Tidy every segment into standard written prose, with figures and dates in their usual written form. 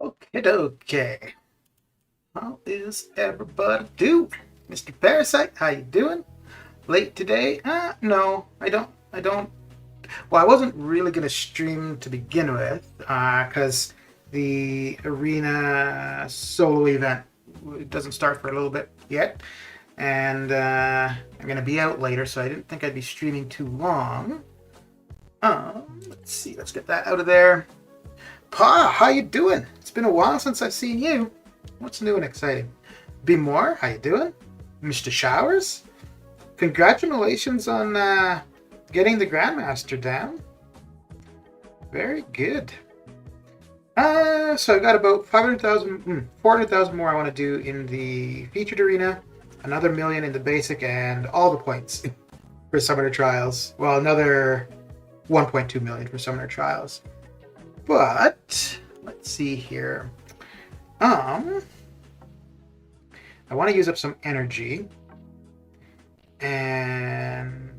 Okay. How is everybody doing? Mr. Parasite, how you doing? Late today? No, I don't. Well, I wasn't really going to stream to begin with, because the arena solo event doesn't start for a little bit yet. And I'm going to be out later, so I didn't think I'd be streaming too long. Let's see, let's get that out of there. Pa, how you doing? It's been a while since I've seen you. What's new and exciting? Be more, how you doing? Mr. Showers? Congratulations on getting the Grandmaster down. Very good. So I've got about 400,000 more I want to do in the featured arena, another million in the basic, and all the points for Summoner Trials. Well, another 1.2 million for Summoner Trials. But let's see here. I want to use up some energy, and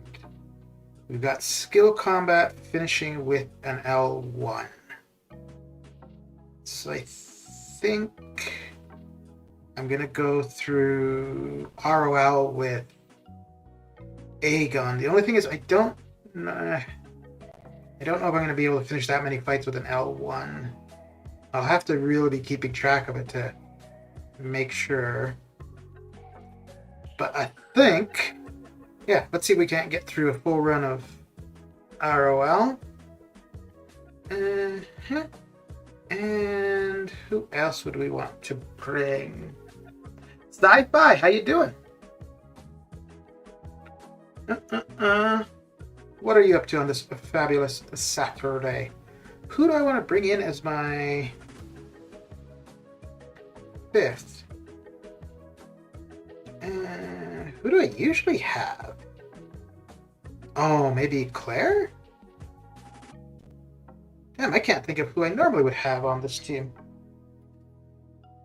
we've got skill combat finishing with an L1. So I think I'm gonna go through ROL with Aegon. The only thing is I don't know if I'm going to be able to finish that many fights with an L1. I'll have to really be keeping track of it to make sure. But I think, yeah, let's see if we can't get through a full run of ROL. And who else would we want to bring? Sci-Fi, how you doing? What are you up to on this fabulous Saturday? Who do I want to bring in as my fifth? Who do I usually have? Oh, maybe Claire? Damn, I can't think of who I normally would have on this team.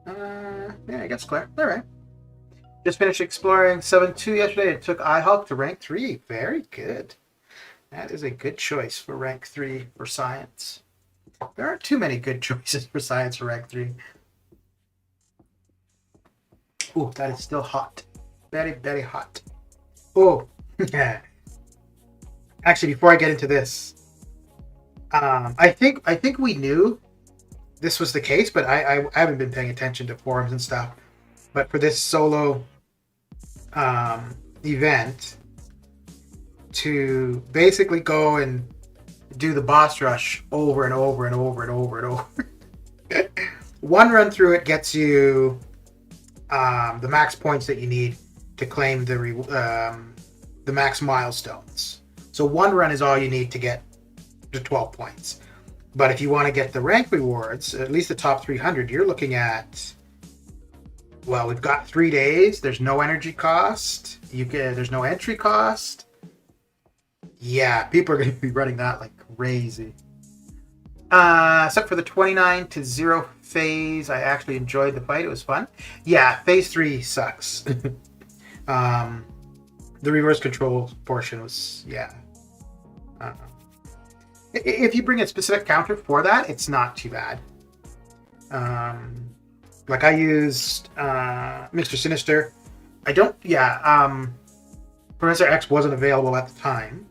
Yeah, I guess Claire. All right. Just finished exploring 7-2 yesterday and took iHulk to rank 3. Very good. That is a good choice for rank 3 for science. There aren't too many good choices for science for rank 3. Ooh, that is still hot. Very, very hot. Oh, yeah. Actually, before I get into this, I think we knew this was the case, but I haven't been paying attention to forums and stuff. But for this solo event, to basically go and do the boss rush over and over and over and over and over. One run through it gets you the max points that you need to claim the max milestones. So one run is all you need to get to 12 points. But if you want to get the rank rewards, at least the top 300, you're looking at, well, we've got 3 days. There's no energy cost. There's no entry cost. Yeah, people are going to be running that like crazy. Except for the 29-0 phase, I actually enjoyed the fight. It was fun. Yeah, phase 3 sucks. The reverse control portion was, yeah. If you bring a specific counter for that, it's not too bad. Like I used Mr. Sinister. Professor X wasn't available at the time.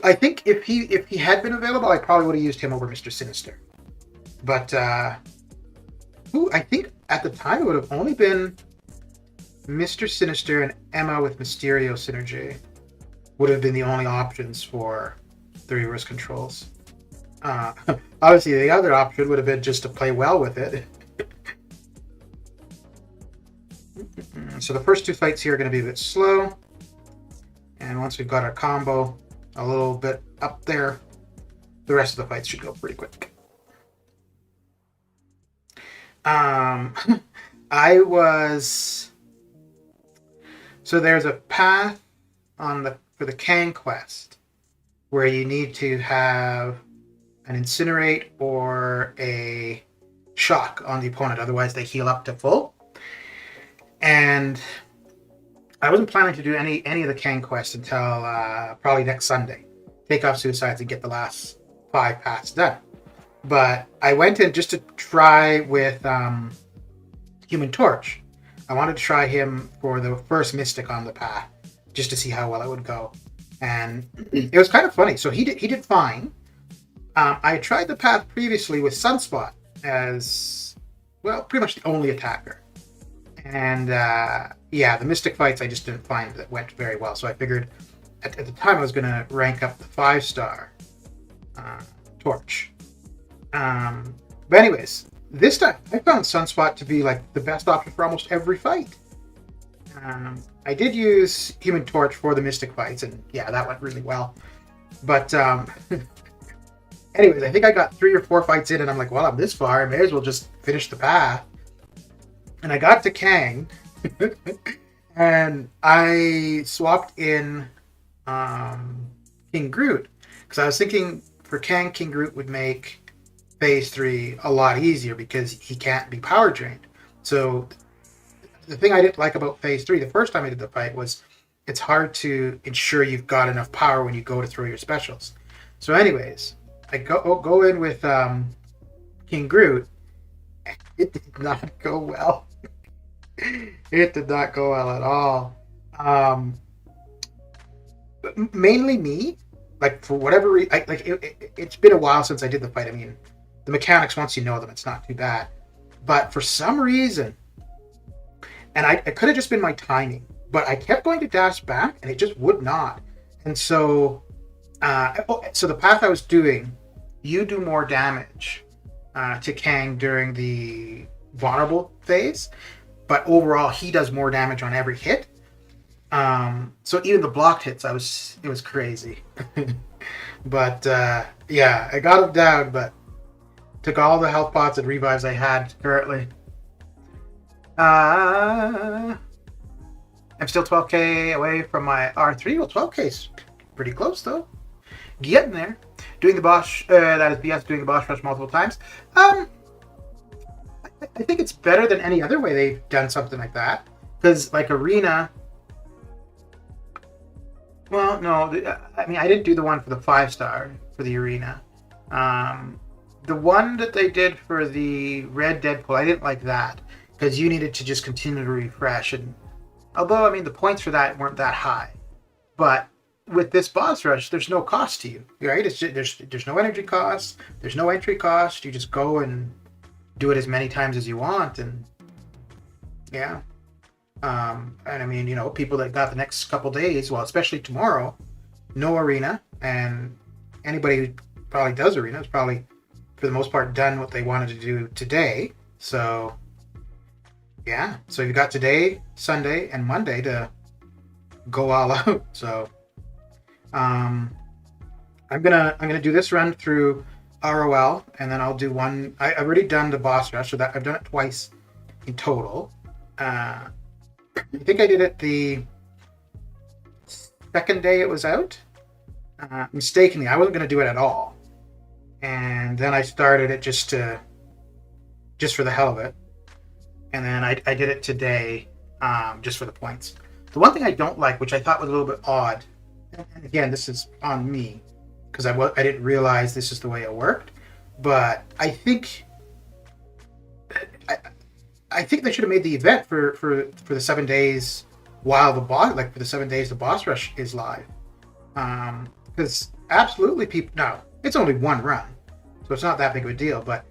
I think if he had been available, I probably would have used him over Mr. Sinister. But I think at the time it would have only been Mr. Sinister and Emma with Mysterio synergy would have been the only options for the reverse controls. Obviously, the other option would have been just to play well with it. So the first 2 fights here are going to be a bit slow. And once we've got our combo a little bit up there, the rest of the fights should go pretty quick. So there's a path for the Kang quest where you need to have an incinerate or a shock on the opponent, otherwise they heal up to full. And I wasn't planning to do any of the Kang quests until probably next Sunday. Take off suicides and get the last 5 paths done. But I went in just to try with Human Torch. I wanted to try him for the first Mystic on the path, just to see how well it would go. And it was kind of funny. So he did fine. I tried the path previously with Sunspot as, well, pretty much the only attacker. And yeah, the Mystic fights I just didn't find that went very well. So I figured at the time I was going to rank up the 5-star Torch. But anyways, this time I found Sunspot to be like the best option for almost every fight. I did use Human Torch for the Mystic fights, and yeah, that went really well. But anyways, I think I got 3 or 4 fights in, and I'm like, well, I'm this far, I may as well just finish the path. And I got to Kang, and I swapped in King Groot, because I was thinking for Kang, King Groot would make Phase 3 a lot easier because he can't be power drained. So the thing I didn't like about Phase 3 the first time I did the fight was it's hard to ensure you've got enough power when you go to throw your specials. So anyways, I go in with King Groot. It did not go well. It did not go well at all. Mainly me, like for whatever reason, it's been a while since I did the fight. I mean, the mechanics, once you know them, it's not too bad. But for some reason, and it could have just been my timing, but I kept going to dash back, and it just would not. And so, so the path I was doing, you do more damage to Kang during the vulnerable phase, but overall he does more damage on every hit. So even the blocked hits, it was crazy. But yeah, I got him down, but took all the health pots and revives I had currently. I'm still 12k away from my R3. Well, 12k's pretty close though. Getting there. Doing the boss, that is BS, doing the boss rush multiple times. I think it's better than any other way they've done something like that. Because like Arena, well, no, I mean, I didn't do the one for the 5-star for the Arena. The one that they did for the Red Deadpool, I didn't like that because you needed to just continue to refresh. And although, I mean, the points for that weren't that high, but with this boss rush, there's no cost to you, right? It's just, there's no energy cost, there's no entry cost. You just go and do it as many times as you want, and yeah. And I mean, you know, people that got the next couple days, well, especially tomorrow, no Arena, and anybody who probably does Arena is probably, for the most part, done what they wanted to do today. So, yeah. So you got today, Sunday, and Monday to go all out. So, I'm gonna do this run through ROL, and then I'll do one. I've already done the boss rush, so that I've done it twice in total. I think I did it the second day it was out. Mistakenly, I wasn't going to do it at all, and then I started it just for the hell of it, and then I did it today just for the points. The one thing I don't like, which I thought was a little bit odd, and again, this is on me because I didn't realize this is the way it worked, but I think they should have made the event for the 7 days while the boss, like for the 7 days the boss rush is live. Because absolutely people, no, it's only one run, so it's not that big of a deal, but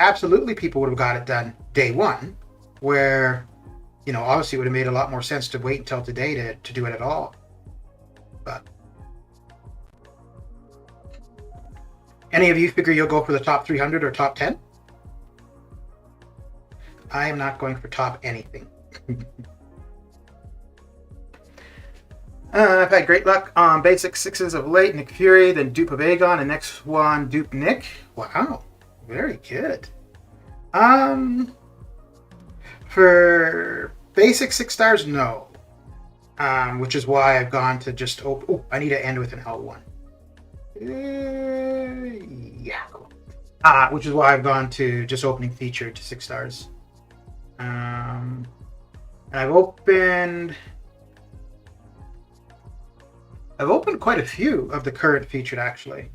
absolutely people would have got it done day one, where, you know, obviously it would have made a lot more sense to wait until today to do it at all. But any of you figure you'll go for the top 300 or top 10? I am not going for top anything. I've had great luck on basic 6s of late. Nick Fury, then dupe of Aegon, and next one dupe Nick. Wow, very good. For basic 6 stars, no. Which is why I've gone to just open. Oh, I need to end with an L1. Yeah, cool. Which is why I've gone to just opening featured to 6 stars. And I've opened quite a few of the current featured, actually.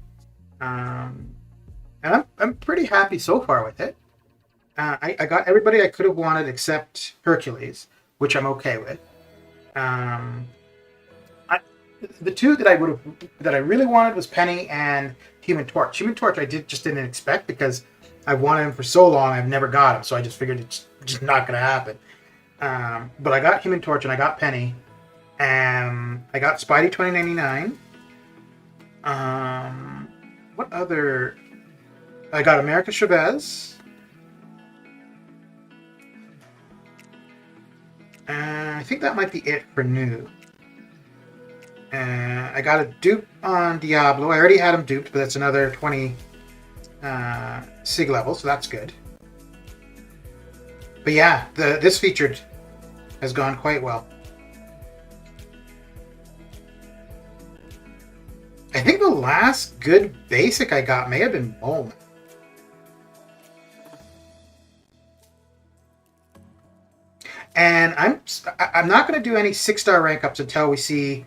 And and I'm pretty happy so far with it. I got everybody I could have wanted except Hercules, which I'm okay with. Um, I, the two that I really wanted was Penny and Human Torch. Human Torch just didn't expect because I wanted him for so long. I've never got him, so I just figured it's just not going to happen. But I got Human Torch and I got Penny, and I got Spidey 2099. What other? I got America Chavez. I think that might be it for new. I got a dupe on Diablo. I already had him duped, but that's another 20 SIG level, so that's good. But yeah, this featured has gone quite well. I think the last good basic I got may have been Mole. And I'm not going to do any 6-star rank ups until we see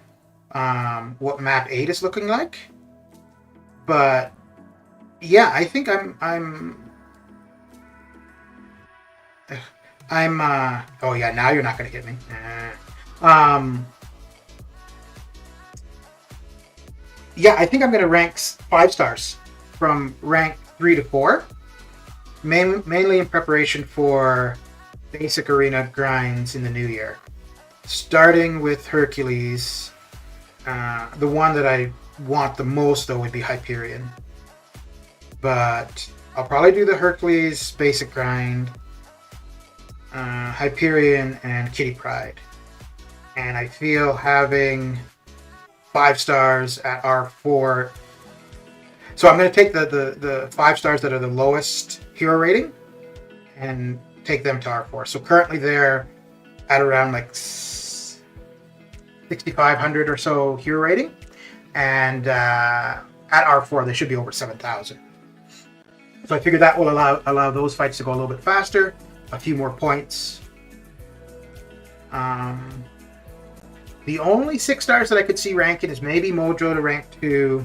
what map 8 is looking like. But yeah, I think I'm oh yeah, now you're not going to hit me. Yeah, I think I'm going to rank 5 stars from rank 3 to 4, mainly in preparation for basic arena grinds in the new year. Starting with Hercules, the one that I want the most though would be Hyperion. But I'll probably do the Hercules basic grind, Hyperion, and Kitty Pryde. And I feel having 5 stars at R4. So I'm going to take the 5 stars that are the lowest hero rating and take them to R4. So currently they're at around like 6,500 or so hero rating. And at R4 they should be over 7,000. So I figured that will allow those fights to go a little bit faster, a few more points. The only 6 stars that I could see ranking is maybe Mojo to rank 2,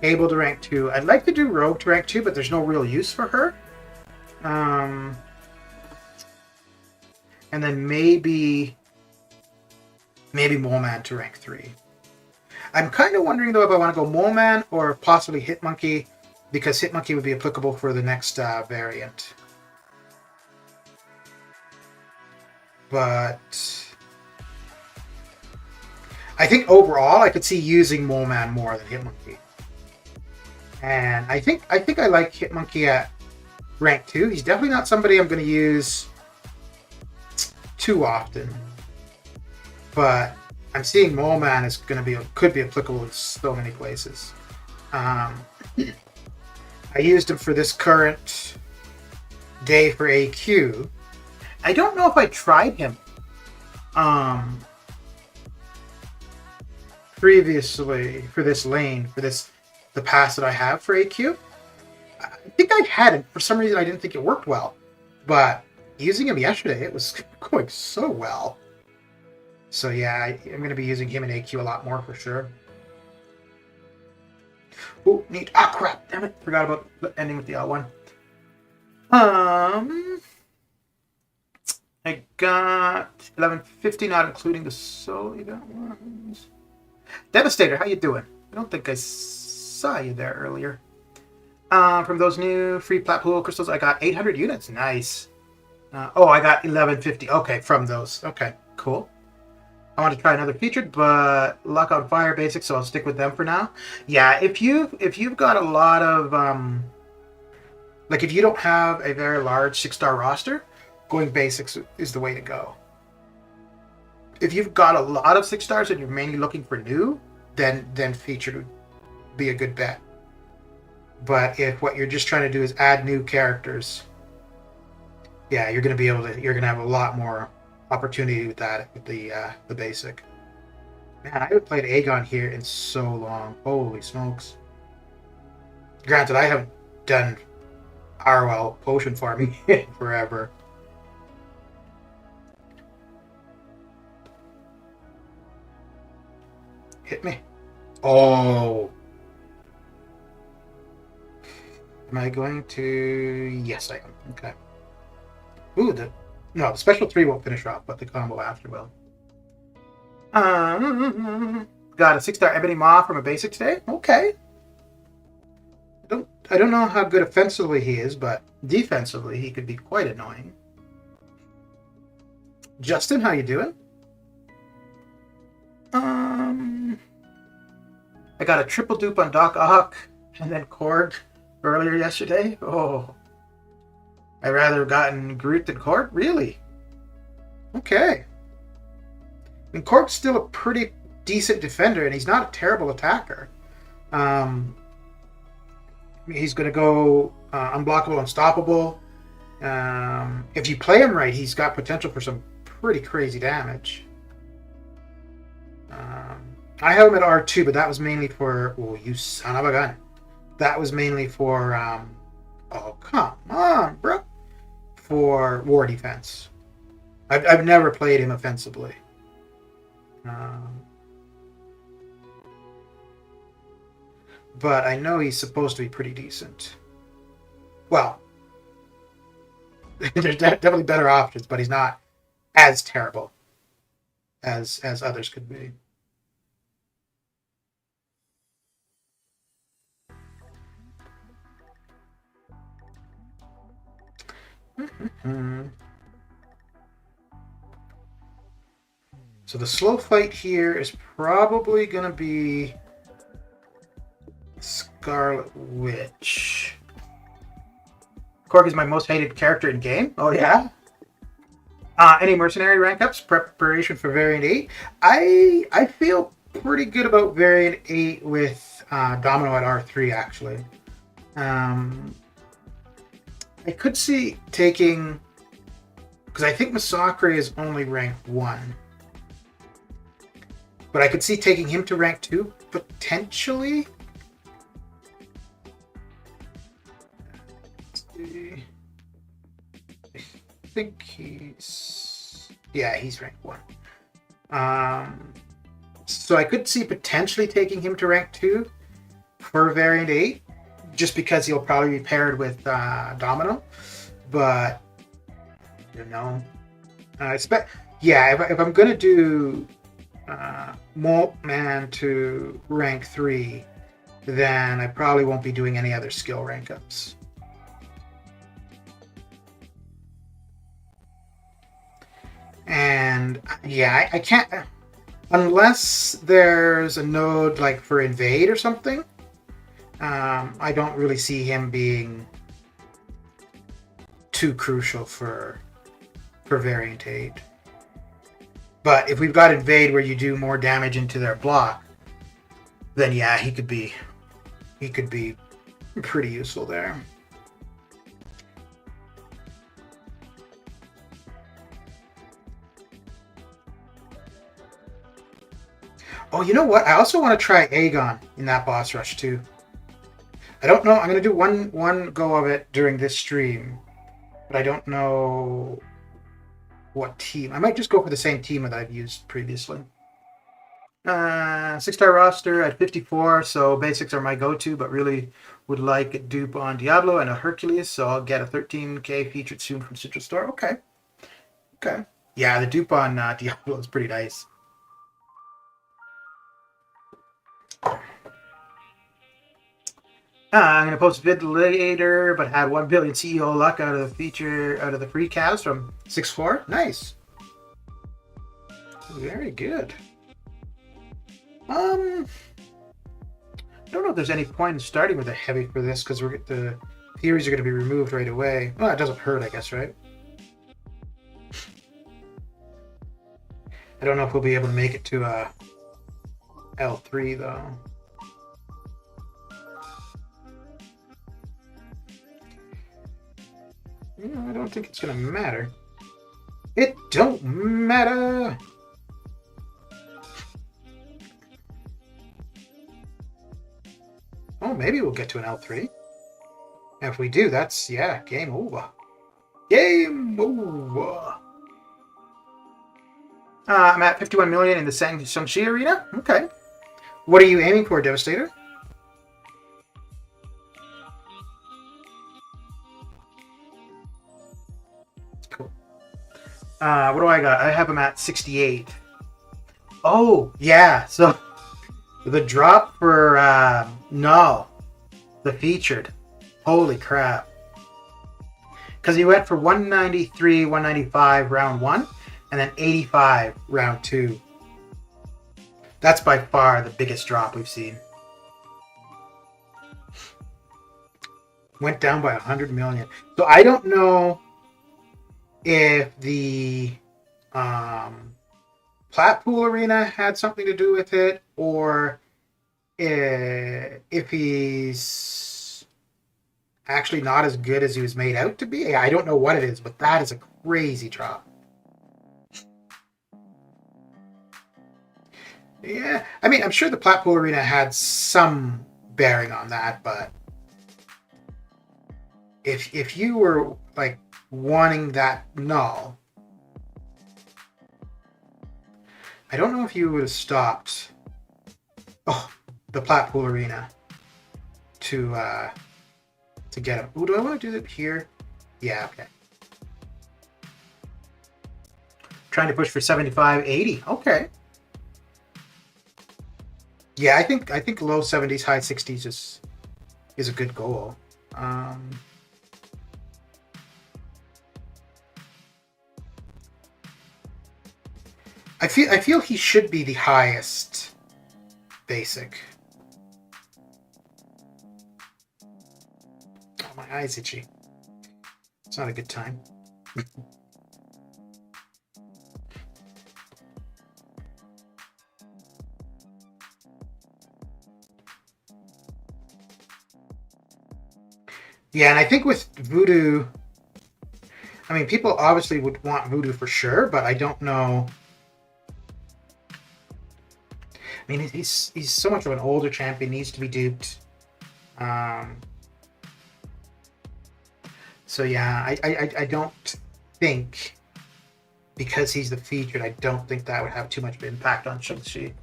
Cable to rank 2. I'd like to do Rogue to rank 2, but there's no real use for her. And then maybe Mole Man to rank 3. I'm kind of wondering though if I want to go Mole Man or possibly Hitmonkey, because Hitmonkey would be applicable for the next variant. But I think overall I could see using Mole Man more than Hitmonkey. And I think I like Hitmonkey at rank 2. He's definitely not somebody I'm going to use too often. But I'm seeing Mole Man is going to could be applicable in so many places. I used him for this current day for AQ. I don't know if I tried him previously for this lane, the pass that I have for AQ. I think I had it. For some reason, I didn't think it worked well. But using him yesterday, it was going so well. So yeah, I'm going to be using him in AQ a lot more for sure. Oh, neat. Ah, crap. Damn it. Forgot about ending with the L1. I got 1150, not including the solo event ones. Devastator, how you doing? I don't think I saw you there earlier. From those new free plat pool crystals, I got 800 units. Nice. I got 1150. Okay, from those. Okay, cool. I want to try another featured, but Luck on Fire basic, so I'll stick with them for now. Yeah, if you've got a lot of like if you don't have a very large 6-star roster, going basics is the way to go. If you've got a lot of 6 stars and you're mainly looking for new, then featured would be a good bet. But if what you're just trying to do is add new characters, yeah, you're gonna have a lot more opportunity with that with the basic. Man, I haven't played Aegon here in so long. Holy smokes. Granted, I haven't done RL potion farming in forever. Hit me. Oh. Am I going to... Yes, I am. Okay. Ooh, the special 3 won't finish off, but the combo after will. Got a 6-star Ebony Maw from a basic today. Okay. I don't know how good offensively he is, but defensively he could be quite annoying. Justin, how you doing? I got a triple dupe on Doc Ock and then Korg earlier yesterday. Oh, I'd rather have gotten Groot than Korg? Really? Okay. And Korg's still a pretty decent defender, and he's not a terrible attacker. He's going to go unblockable, unstoppable. If you play him right, he's got potential for some pretty crazy damage. I have him at R2, but that was mainly for... Oh, you son of a gun. That was mainly for... oh, come on, bro. For war defense. I've never played him offensively. But I know he's supposed to be pretty decent. Well, there's definitely better options, but he's not as terrible as others could be. So the slow fight here is probably going to be Scarlet Witch. Korg is my most hated character in game. Oh yeah. Any mercenary rank ups? Preparation for variant 8. I feel pretty good about variant 8 with Domino at R3 actually. I could see taking, because I think Masacre is only rank 1. But I could see taking him to rank 2, potentially. Let's see. I think he's... Yeah, he's rank 1. So I could see potentially taking him to rank 2 for variant 8. Just because he'll probably be paired with Domino. But, you know. If I'm going to do Moltman to rank 3, then I probably won't be doing any other skill rank ups. And, yeah, I can't... Unless there's a node, like, for Invade or something, I don't really see him being too crucial for variant 8. But if we've got Invade where you do more damage into their block, then yeah, he could be pretty useful there. Oh, you know what? I also want to try Aegon in that boss rush too. I don't know. I'm going to do one go of it during this stream, but I don't know what team. I might just go for the same team that I've used previously. 6-star roster at 54, so basics are my go-to, but really would like a dupe on Diablo and a Hercules, so I'll get a 13k featured soon from Citrus Store. Okay. Yeah, the dupe on Diablo is pretty nice. I'm going to post a vid later, but had 1 billion CEO luck out of the free cast from 6-4. Nice. Very good. I don't know if there's any point in starting with a heavy for this, because the theories are going to be removed right away. Well, it doesn't hurt, I guess, right? I don't know if we'll be able to make it to L3, though. I don't think it's going to matter. It don't matter! Oh, maybe we'll get to an L3. And if we do, that's, yeah, game over. Game over! I'm at 51 million in the Shang Chi arena. Okay. What are you aiming for, Devastator? Cool. What do I got? I have him at 68. Oh, yeah. So the drop for Null, the featured. Holy crap. Because he went for 193, 195 round 1, and then 85 round 2. That's by far the biggest drop we've seen. Went down by 100 million. So I don't know if the Platpool Arena had something to do with it, or if he's actually not as good as he was made out to be. I don't know what it is, but that is a crazy drop. Yeah, I mean, I'm sure the Platpool Arena had some bearing on that, but if you were like wanting that Null, I don't know if you would have stopped the Platpool Arena to get him. Ooh, do I want to do it here? Yeah, okay. Trying to push for 75, 80. Okay. Yeah, I think low 70s, high 60s is a good goal. I feel he should be the highest basic. Oh, my eye's itchy. It's not a good time. Yeah, and I think with Voodoo, I mean, people obviously would want Voodoo for sure, but I don't know. I mean, he's so much of an older champion, needs to be duped. So yeah, I don't think, because he's the featured, I don't think that would have too much of an impact on Shang Chi.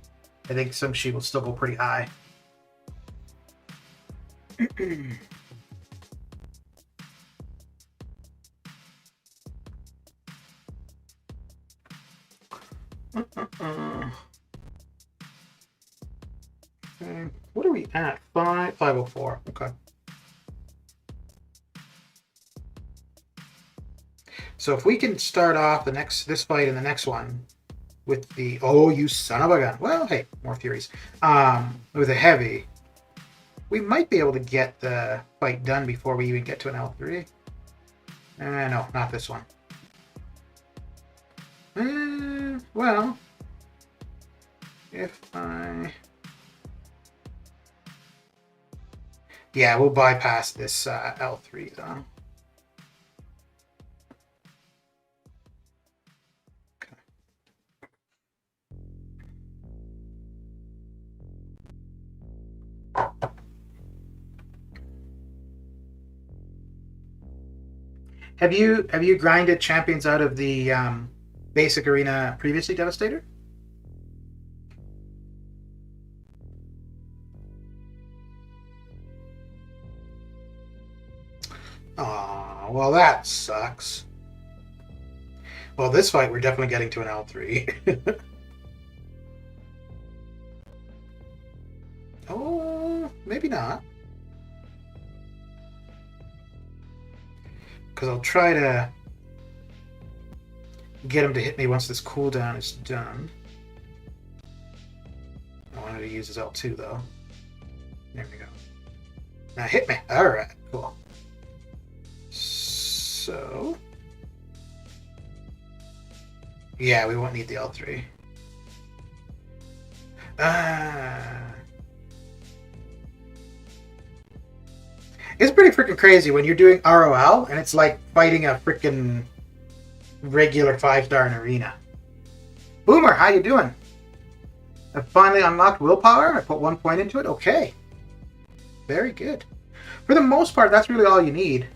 I think Shang Chi will still go pretty high. Okay. What are we at? 504. Okay. So if we can start off this fight and the next one with the you son of a gun. Well, hey, more Furies. With a heavy, we might be able to get the fight done before we even get to an L3. No, not this one. Well, if I... Yeah, we'll bypass this L3 though. Have you grinded champions out of the basic arena previously, Devastator? Aw, well that sucks. Well, this fight we're definitely getting to an L3. Oh, maybe not. Because I'll try to get him to hit me once this cooldown is done. I wanted to use his L2 though. There we go. Now hit me. Alright, cool. So... yeah, we won't need the L3. It's pretty freaking crazy when you're doing ROL and it's like fighting a freaking regular 5-star in arena. Boomer, how you doing? I finally unlocked willpower. I put 1 point into it. Okay. Very good. For the most part, that's really all you need.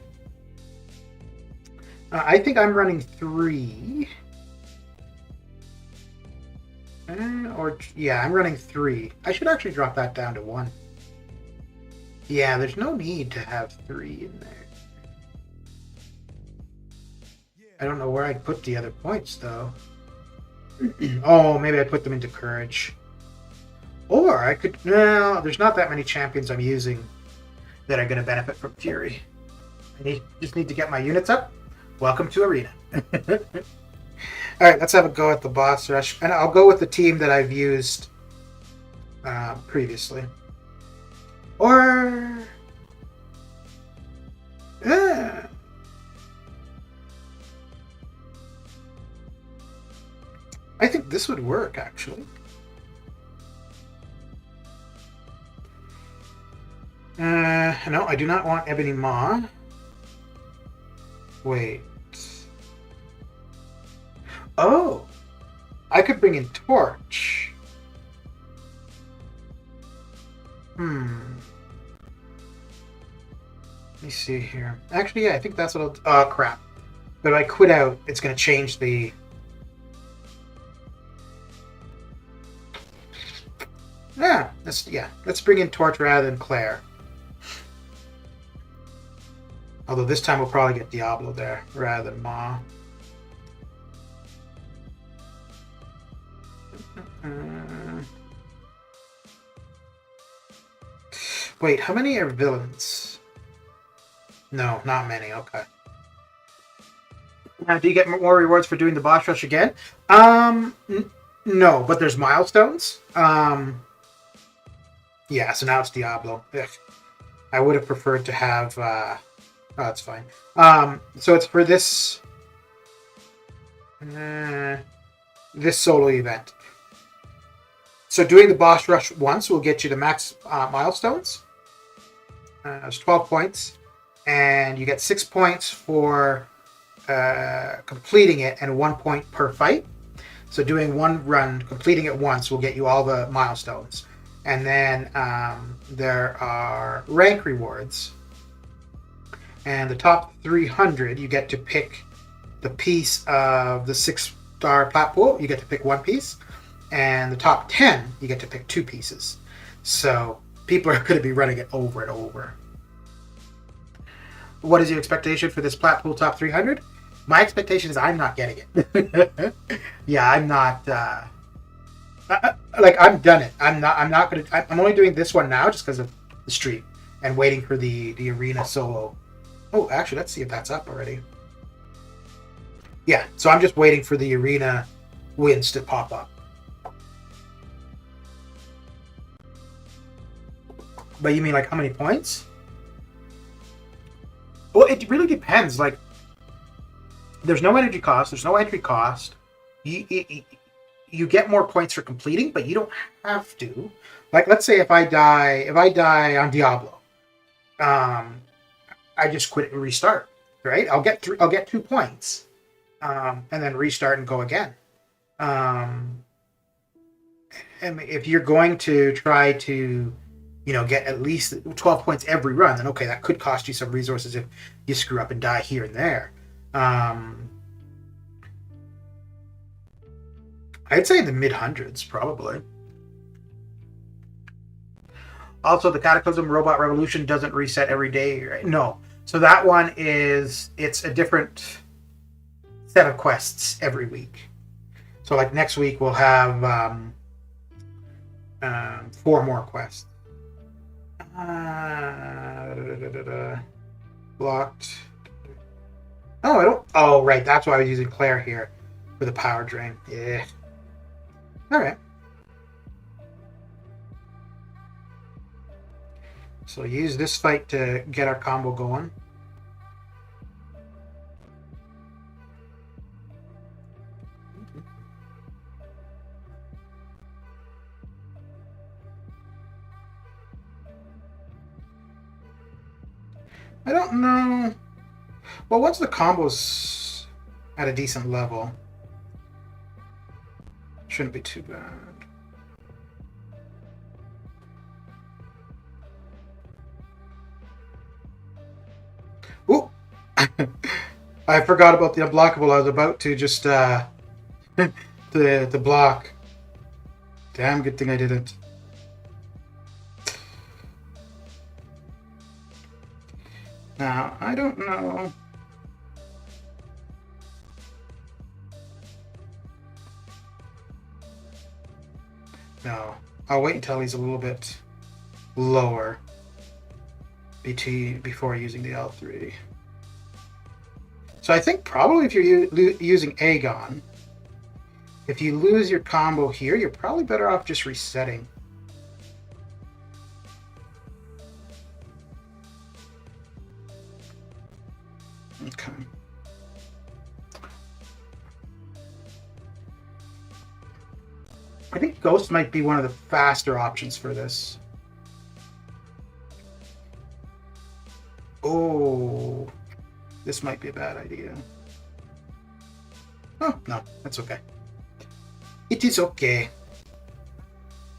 I think I'm running 3. Yeah, I'm running 3. I should actually drop that down to 1. Yeah, there's no need to have 3 in there. I don't know where I'd put the other points, though. Oh, maybe I'd put them into courage. Or I could... No, there's not that many champions I'm using that are going to benefit from Fury. Just need to get my units up. Welcome to Arena. Alright, let's have a go at the boss rush. And I'll go with the team that I've used previously. Or... I think this would work, actually. No, I do not want Ebony Maw. Wait. Oh! I could bring in Torch. Let me see here. Actually, yeah, I think that's what I'll... Oh, crap. But if I quit out, it's going to change the... Let's bring in Torch rather than Claire. Although this time we'll probably get Diablo there rather than Ma. Wait, how many are villains? No, not many. Okay. Now, do you get more rewards for doing the boss rush again? No, but there's milestones. Yeah, so now it's Diablo. Ugh. I would have preferred to have... Oh, that's fine. So it's for this... this solo event. So doing the boss rush once will get you the max milestones. It's 12 points. And you get 6 points for completing it and 1 point per fight. So doing one run, completing it once will get you all the milestones. And then there are rank rewards. And the top 300, you get to pick the piece of the 6-star plat pool. You get to pick one piece. And the top 10, you get to pick 2 pieces. So people are going to be running it over and over. What is your expectation for this plat pool top 300? My expectation is I'm not getting it. Yeah, I'm not... like, I'm done it. I'm not going to... I'm only doing this one now just because of the stream. And waiting for the arena solo. Oh, actually, let's see if that's up already. Yeah, so I'm just waiting for the arena wins to pop up. But you mean, like, how many points? Well, it really depends. Like, there's no energy cost. There's no entry cost. You get more points for completing, but you don't have to. Like, let's say if I die on Diablo, I just quit and restart, right? I'll get 2 points, and then restart and go again. And if you're going to try to, get at least 12 points every run, then okay, that could cost you some resources if you screw up and die here and there. I'd say in the mid-hundreds, probably. Also, the Cataclysm Robot Revolution doesn't reset every day, right? No. So that one it's a different set of quests every week. So like next week we'll have 4 more quests. Blocked. Oh, I don't... Oh, right. That's why I was using Claire here for the power drain. Yeah. Alright. So use this fight to get our combo going. I don't know. Well, once the combo's at a decent level, shouldn't be too bad. Ooh! I forgot about the unblockable. I was about to just the block. Damn good thing I didn't. Now, I don't know. No. I'll wait until he's a little bit lower before using the L3. So I think probably if you're using Aegon, if you lose your combo here, you're probably better off just resetting. Okay. I think Ghost might be one of the faster options for this. Oh, this might be a bad idea. Oh, no, that's okay. It is okay.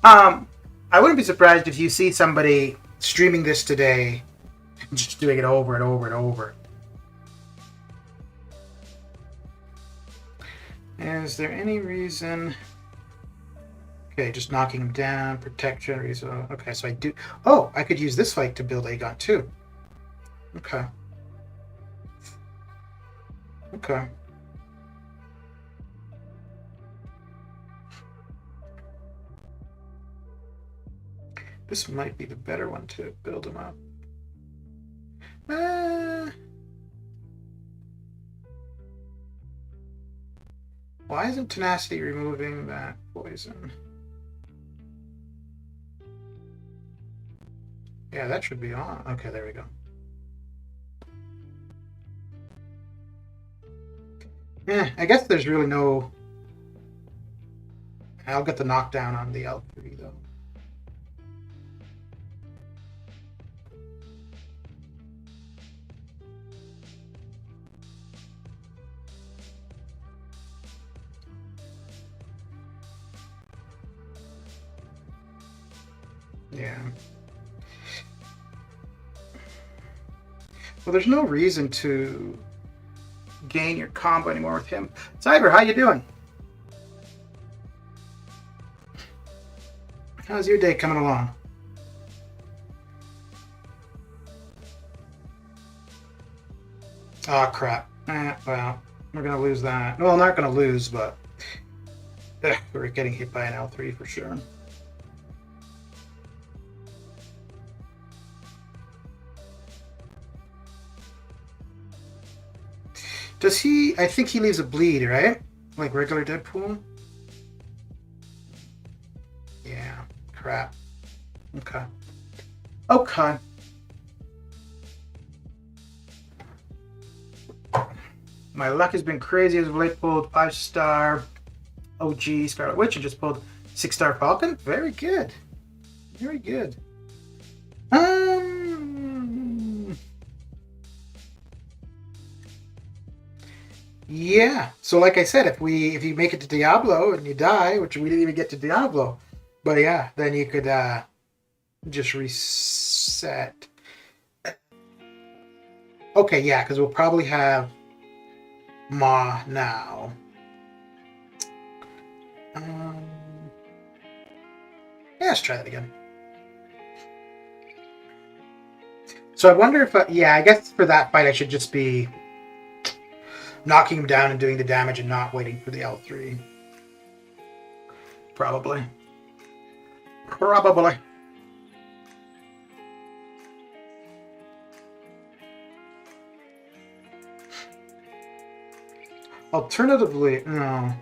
I wouldn't be surprised if you see somebody streaming this today and just doing it over and over and over. Is there any reason... Okay, just knocking him down, protection, reason. Okay, so I do... Oh, I could use this fight to build Aegon too. Okay. Okay. This might be the better one to build him up. Why isn't Tenacity removing that poison? Yeah, that should be on. Okay, there we go. I guess there's really no... I'll get the knockdown on the L3, though. Yeah. Well, there's no reason to gain your combo anymore with him. Cyber, how you doing? How's your day coming along? Oh, crap. Well, we're going to lose that. Well, not going to lose, but we're getting hit by an L3 for sure. Does he... I think he leaves a bleed, right? Like regular Deadpool? Yeah. Crap. Okay. Okay. My luck has been crazy as of late. Pulled 5-star OG Scarlet Witch and just pulled 6-star Falcon. Very good. Very good. Yeah. So like I said, if you make it to Diablo and you die, which we didn't even get to Diablo, but yeah, then you could just reset. Okay, yeah, because we'll probably have Ma now. Yeah, let's try that again. So I wonder if, yeah, I guess for that fight I should just be knocking him down and doing the damage and not waiting for the L3. Probably. Probably. Alternatively, no.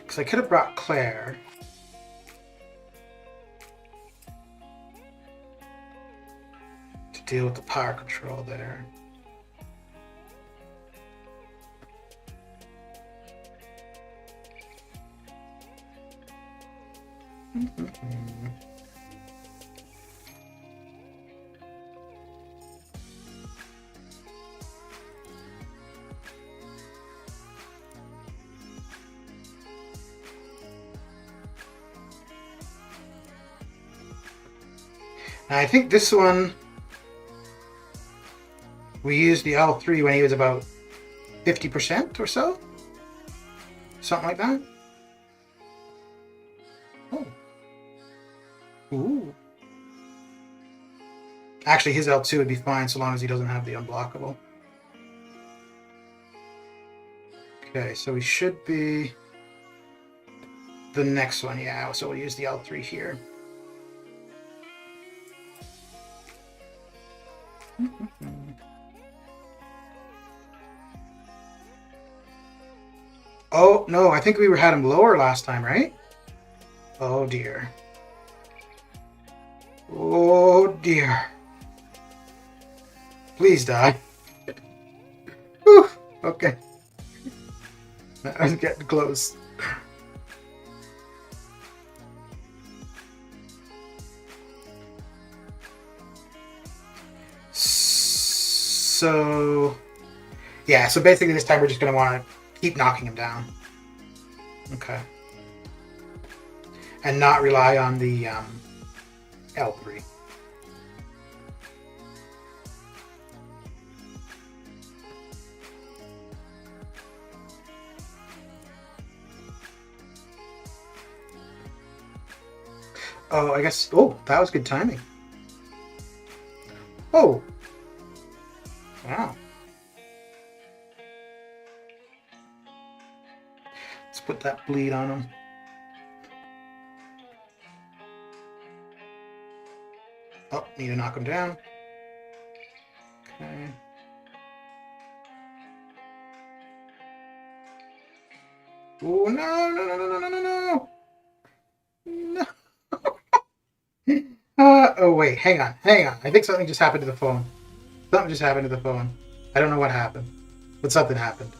Because I could have brought Claire. To deal with the power control there. I think this one, we used the L3 when he was about 50% or so. Something like that. Oh. Ooh. Actually, his L2 would be fine so long as he doesn't have the unblockable. Okay, so we should be the next one, yeah. So we'll use the L3 here. Oh, no, I think we had him lower last time, right? Oh, dear. Oh, dear. Please die. Whew, okay. I was getting close. So, yeah, so basically this time we're just going to want to keep knocking him down. Okay. And not rely on the L3. Oh, I guess... Oh, that was good timing. Oh. Wow. Let's put that bleed on him. Oh, need to knock him down. Okay. Oh, no, no, no, no, no, no, no, no. Oh, wait, hang on, hang on. I think something just happened to the phone. Something just happened to the phone. I don't know what happened, but something happened.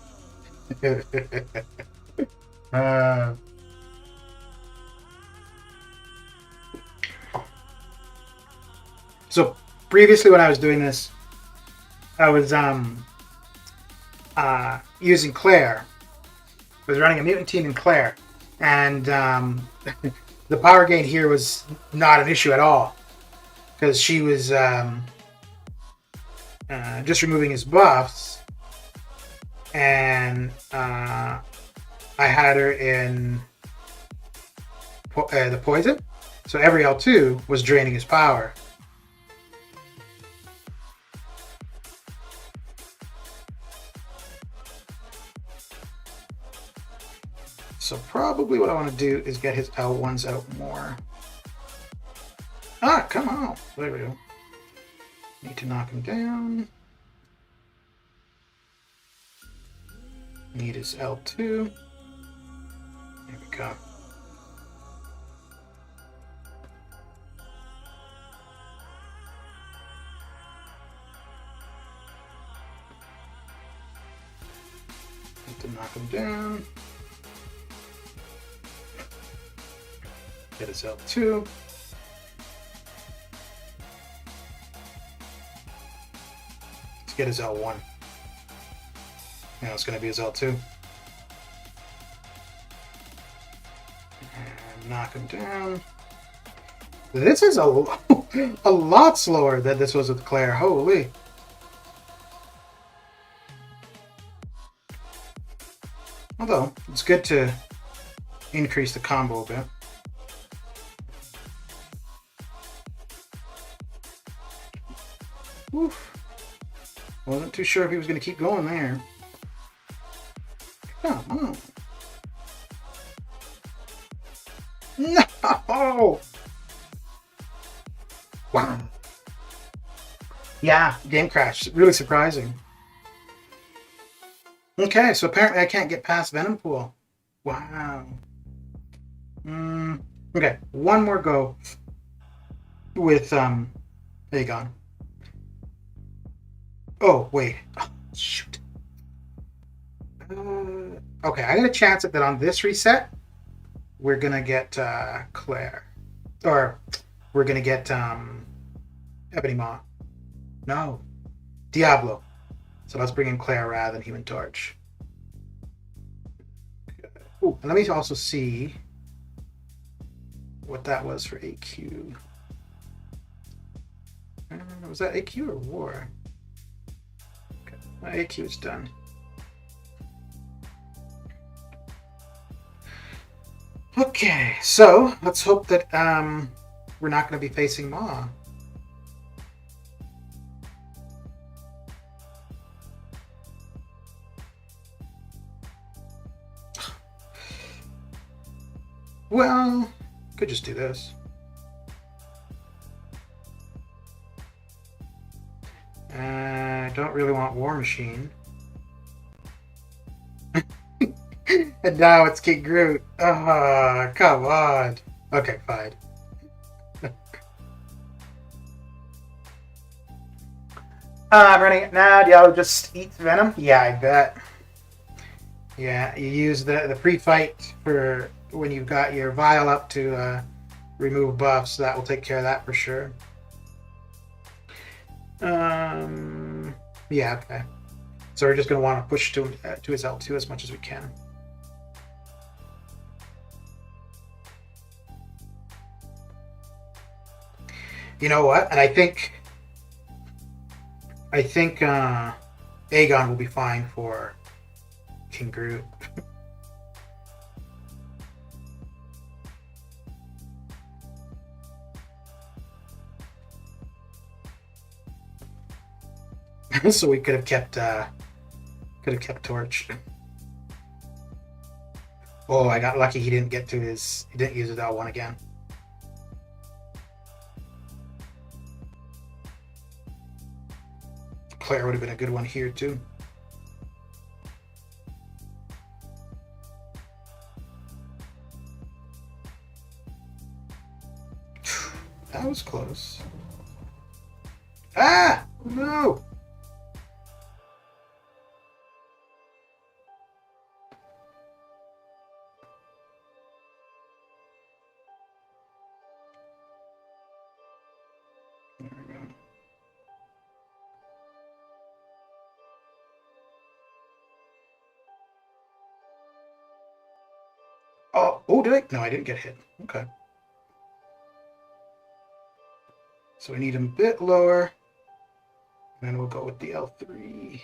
uh, so previously when I was doing this, I was using Claire. I was running a mutant team in Claire, and the power gain here was not an issue at all because she was just removing his buffs, and I had her in the poison, so every L2 was draining his power. So probably what I want to do is get his L1s out more. Ah, come on. There we go. Need to knock him down. Need his L2. There we go. Need to knock him down. Get his L2. Let's get his L1. Now it's going to be his L2. And knock him down. This is a lot slower than this was with Claire. Holy. Although, it's good to increase the combo a bit. Oof. Wasn't too sure if he was going to keep going there. Come on. No! Wow. Yeah, game crash. Really surprising. Okay, so apparently I can't get past Venom Pool. Wow. Okay, one more go with Aegon. Oh, wait. Oh, shoot. Okay, I got a chance that on this reset, we're going to get Claire. Or we're going to get Ebony Maw. No. Diablo. So let's bring in Claire rather than Human Torch. Ooh, and let me also see what that was for AQ. Was that AQ or War? Okay. AQ is done. Okay, so let's hope that we're not going to be facing Maw. Well, could just do this. I don't really want War Machine. And now it's King Groot. Ah, come on. Okay, fine. I'm running it now. Do y'all just eat Venom? Yeah, I bet. Yeah, you use the pre-fight for when you've got your vial up to remove buffs. So that will take care of that for sure. Yeah, okay. So we're just going to want to push to his L2 as much as we can. You know what? And I think Aegon will be fine for King Groot. So we could have kept Torch. Oh, I got lucky. He didn't use his L1 again. Claire would have been a good one here too. That was close. Ah! No! There we go. Oh, did I? No, I didn't get hit. Okay. So we need him a bit lower. And then we'll go with the L3.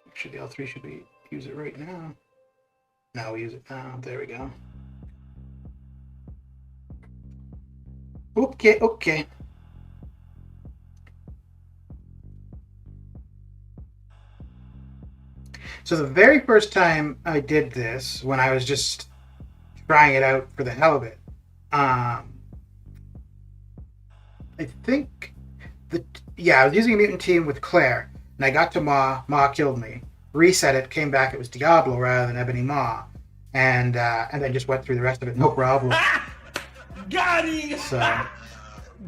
Actually, the L3 should be use it right now. Now we use it now. There we go. Okay. So the very first time I did this, when I was just trying it out for the hell of it, I think I was using a mutant team with Claire, and I got to Ma. Ma killed me. Reset it, came back. It was Diablo rather than Ebony Ma, and then just went through the rest of it, no problem. Got him! So,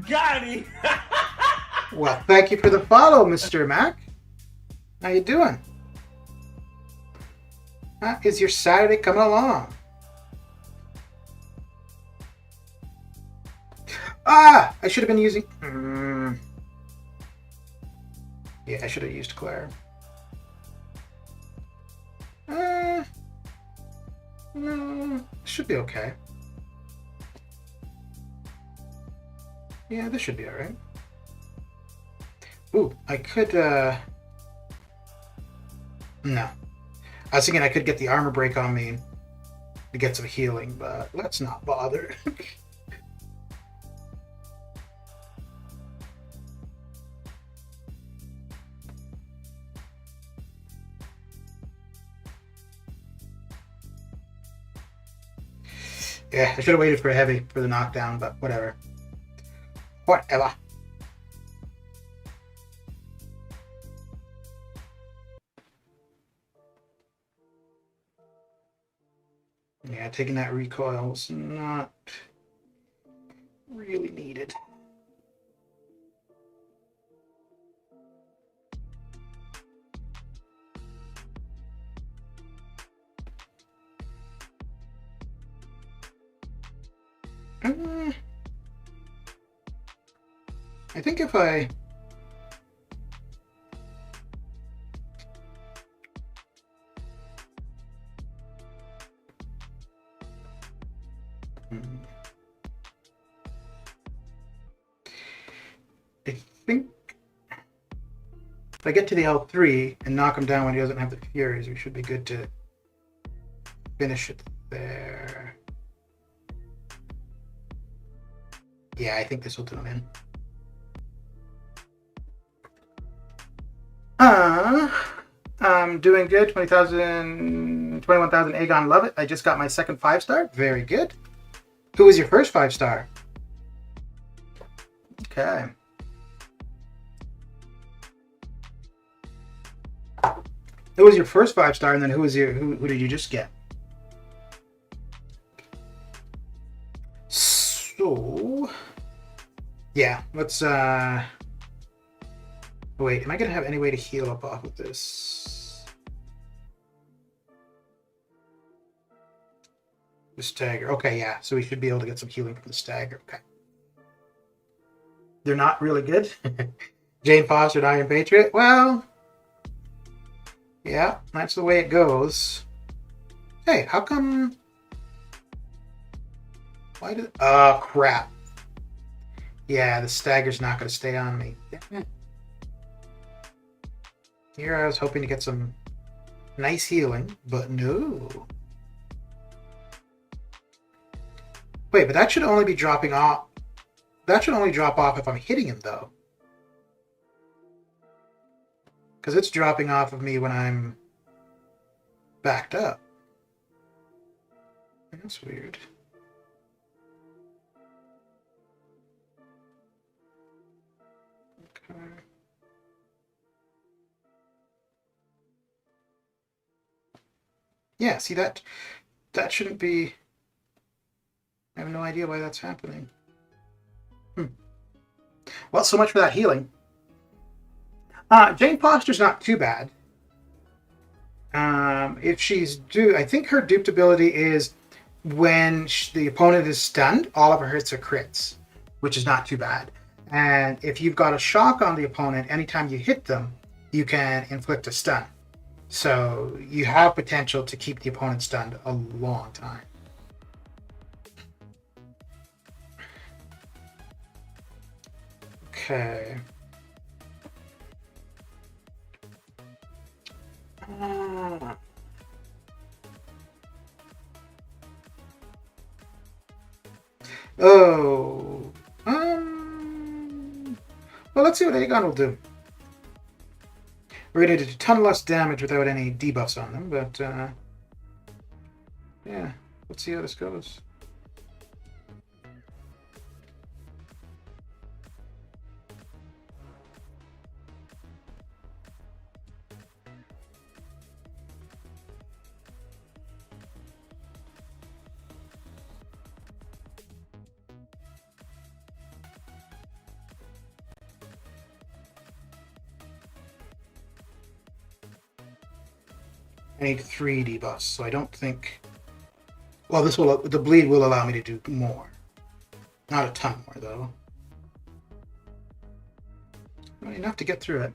got him! well, thank you for the follow, Mr. Mac. How you doing? How is your Saturday coming along? Ah! I should have been using... Yeah, I should have used Claire. No, should be okay. Yeah, this should be alright. Ooh, I could, No. I was thinking I could get the armor break on me to get some healing, but let's not bother. Yeah, I should have waited for a heavy for the knockdown, but whatever. Whatever. Yeah, taking that recoil was not really needed. I think if I... I think if I get to the L3 and knock him down when he doesn't have the Furies, we should be good to finish it there. Yeah, I think this will do him in. I'm doing good. 20,000, 21,000 Aegon, love it. I just got my second 5-star. Very good. Who was your first 5-star? Okay. Who was your first 5-star, and then who did you just get? So yeah, let's wait, am I gonna have any way to heal up off of this? The stagger. Okay, yeah, so we should be able to get some healing from the stagger. Okay. They're not really good. Jane Foster and Iron Patriot. Well, yeah, that's the way it goes. Hey, how come? Why did? Oh crap! Yeah, the stagger's not going to stay on me. Damn it. Here I was hoping to get some nice healing, but no. Wait, but that should only be dropping off. That should only drop off if I'm hitting him, though. Because it's dropping off of me when I'm backed up. That's weird. Okay. Yeah, see that shouldn't be. I have no idea why that's happening. Well, so much for that healing. Jane Foster's not too bad. If she's I think her duped ability is when the opponent is stunned, all of her hits are crits, which is not too bad. And if you've got a shock on the opponent, anytime you hit them, you can inflict a stun. So you have potential to keep the opponent stunned a long time. Okay. Oh. Well, let's see what Aegon will do. We're going to do a ton less damage without any debuffs on them, but yeah, let's see how this goes. I need 3 debuffs, so I don't think. Well, the bleed will allow me to do more. Not a ton more, though. Not enough to get through it.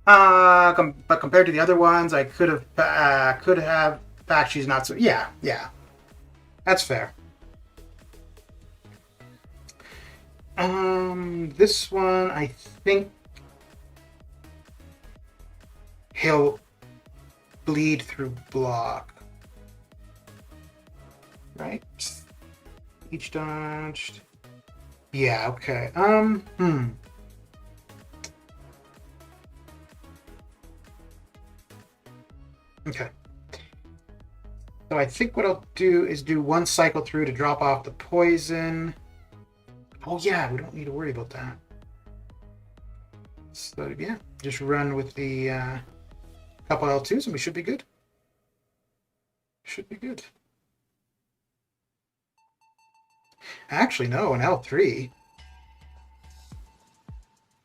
But compared to the other ones, I could have fact she's not so. Yeah, that's fair. This one I think he'll bleed through block. Right? Each dodged. Yeah, okay. Okay. So I think what I'll do is do 1 cycle through to drop off the poison. Oh yeah, we don't need to worry about that. So yeah, just run with the couple L2s and we should be good. Should be good. Actually, no, an L3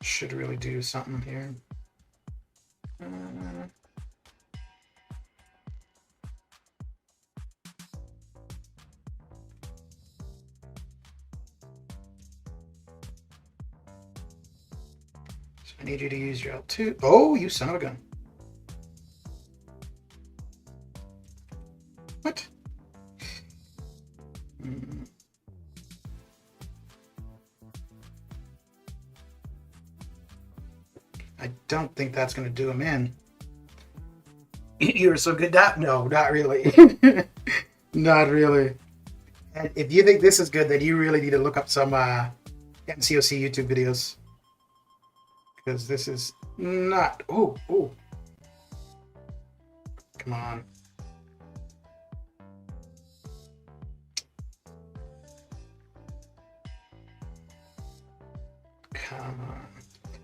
should really do something here. So I need you to use your L2. Oh, you son of a gun. What? I don't think that's going to do him in. You were so good at. No, not really. Not really. And if you think this is good, then you really need to look up some MCOC YouTube videos. Because this is not. Oh. Come on. Come on.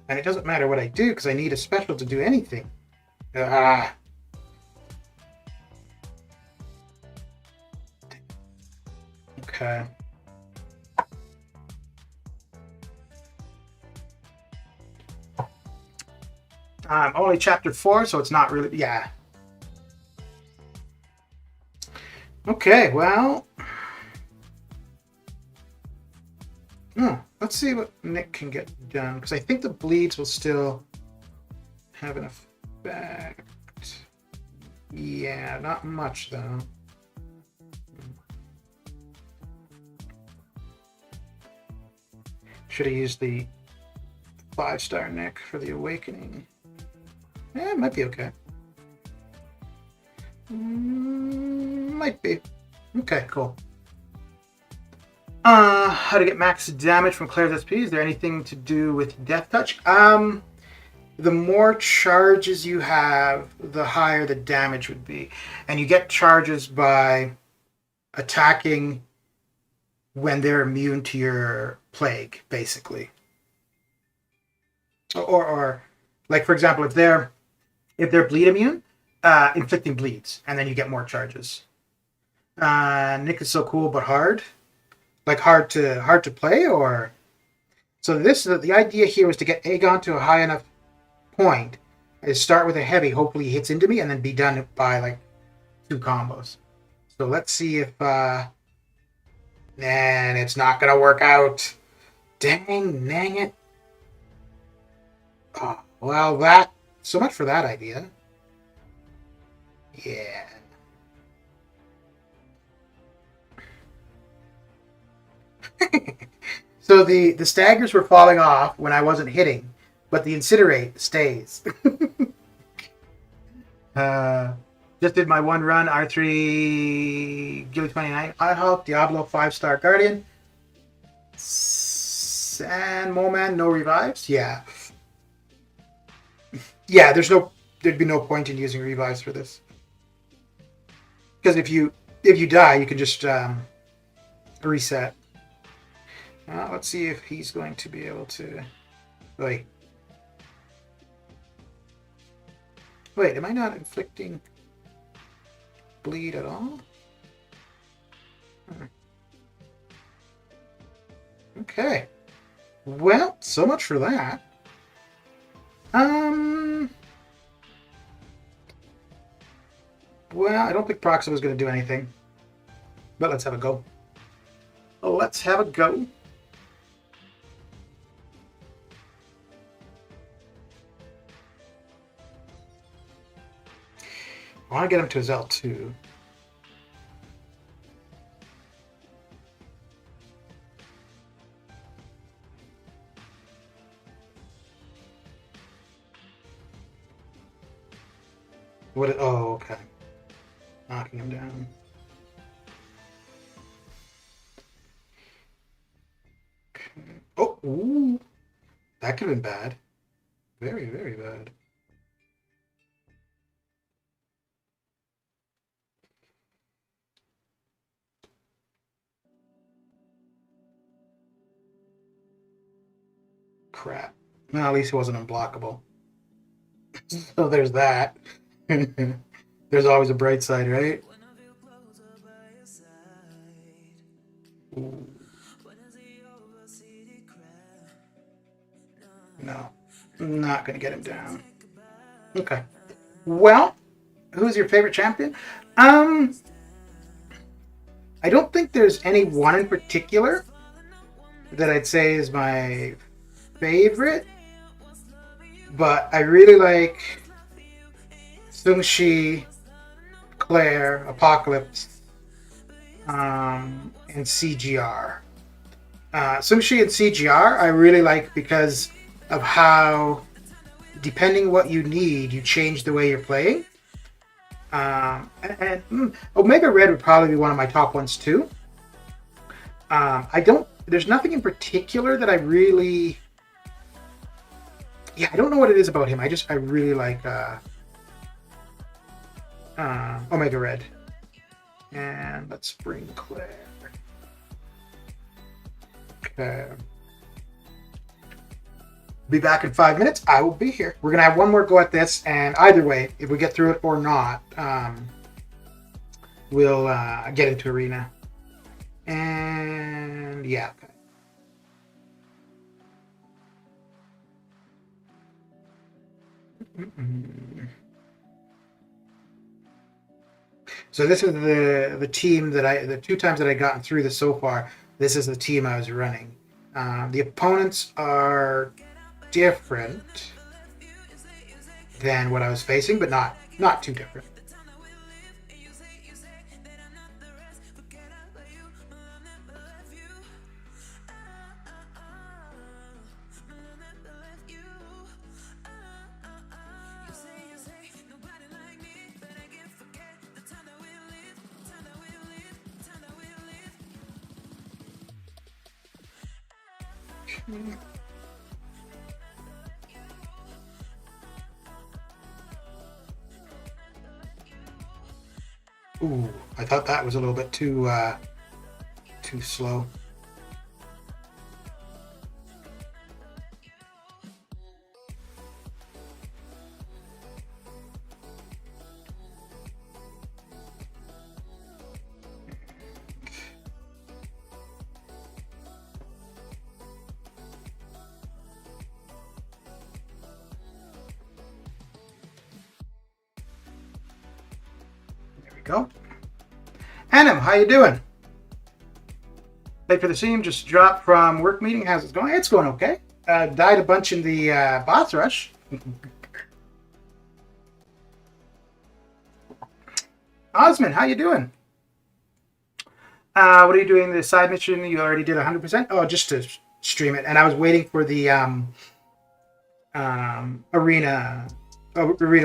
And it doesn't matter what I do because I need a special to do anything. Ah. Okay. Only chapter 4, so it's not really. Yeah. Okay, well. Let's see what Nick can get done, because I think the bleeds will still have an effect. Yeah, not much though. Should have used the 5-star Nick for the awakening. Yeah, it might be okay. Might be. Okay, cool. How to get max damage from Claire's SP? Is there anything to do with Death Touch? The more charges you have, the higher the damage would be. And you get charges by attacking when they're immune to your plague, basically. Or like, for example, if they're bleed immune, inflicting bleeds, and then you get more charges. Nick is so cool but hard. Like hard to play, or so this the idea here was to get Aegon to a high enough point is start with a heavy, hopefully he hits into me, and then be done by like 2 combos. So let's see if and it's not gonna work out. Dang it. Oh, well, that so much for that idea. Yeah. So the staggers were falling off when I wasn't hitting, but the incinerate stays. Just did my 1 run, R3 Gilly 29, iHulk, Diablo 5-star Guardian, San Moman, no revives. Yeah. Yeah, there'd be no point in using revives for this. Because if you die, you can just reset. Let's see if he's going to be able to. Wait, am I not inflicting bleed at all? Okay. Well, so much for that. Well, I don't think Proxima's going to do anything. But let's have a go. Let's have a go. I want to get him to his L2. What? Oh, okay. Knocking him down. Okay. Oh, ooh. That could have been bad. Very, very bad. Crap. Well, at least he wasn't unblockable. So there's that. There's always a bright side, right? Ooh. No. I'm not going to get him down. Okay. Well, who's your favorite champion? I don't think there's any one in particular that I'd say is my favorite, but I really like Shang Chi, Claire, Apocalypse, and CGR. Shang Chi and CGR I really like because of how, depending what you need, you change the way you're playing. And Omega Red would probably be one of my top ones too. There's nothing in particular that I really. Yeah, I don't know what it is about him. I really like Omega Red. And let's bring Claire. Okay. Be back in 5 minutes. I will be here. We're gonna have one more go at this, and either way, if we get through it or not, we'll get into arena. And yeah. Okay. So this is the team that the 2 times that I gotten through this so far. This is the team I was running. The opponents are different than what I was facing, but not too different. Ooh, I thought that was a little bit too slow. Go. Hanem, how you doing? Late for the scene, just dropped from work meeting. How's it going? It's going okay. Died a bunch in the boss rush. Osman, how you doing? What are you doing? The side mission you already did 100%? Oh, just to stream it. And I was waiting for the arena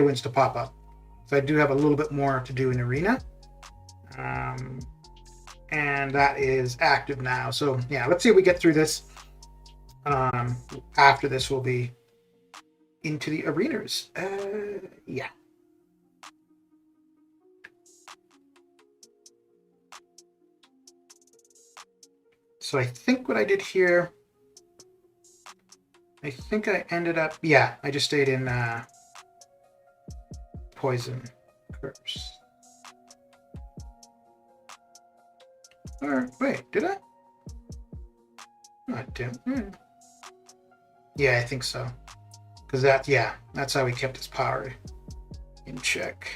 wins to pop up. So I do have a little bit more to do in arena. And that is active now. So yeah, let's see if we get through this. After this, we'll be into the arenas. Yeah. So I think what I did here, I think I ended up, yeah, I just stayed in poison curse. Or wait, did I? No, I didn't. Yeah, I think so. Because that's how he kept his power in check.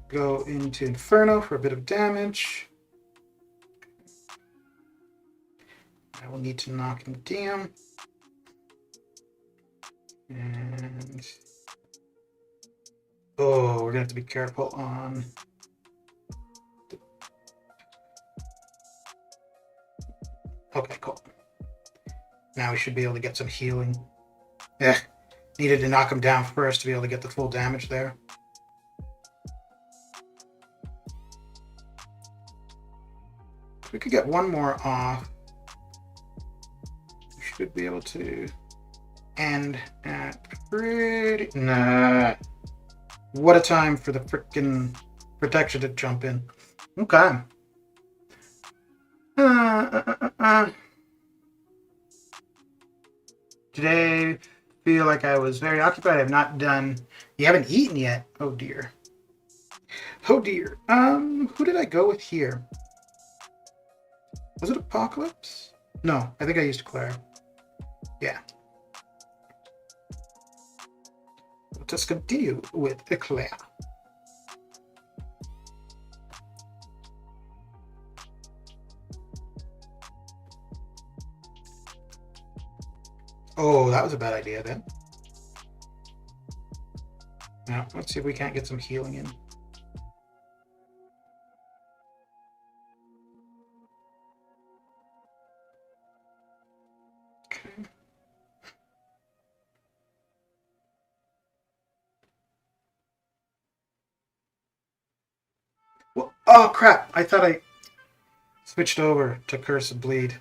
Go into Inferno for a bit of damage. I will need to knock him down. And oh, we're gonna have to be careful on. Okay, cool. Now we should be able to get some healing. Yeah, needed to knock him down first to be able to get the full damage there. If we could get one more off, we should be able to end at pretty... Nah. What a time for the frickin' protection to jump in. Okay. Today, feel like I was very occupied. I've not done... You haven't eaten yet? Oh dear. Oh dear. Who did I go with here? Was it Apocalypse? No, I think I used Claire. Yeah. Let's continue with Claire. Oh, that was a bad idea then. Now, let's see if we can't get some healing in. Okay. Well, oh crap! I thought I switched over to Curse of Bleed.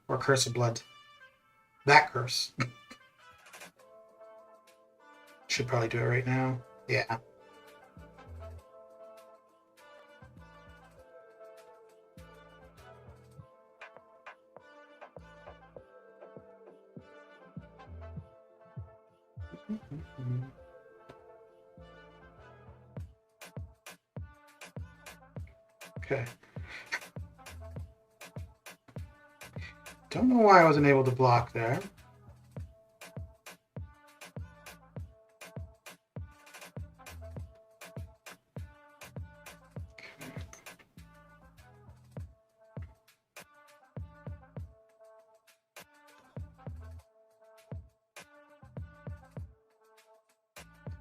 Or Curse of Blood. That curse. Should probably do it right now. Yeah. Okay. Don't know why I wasn't able to block there.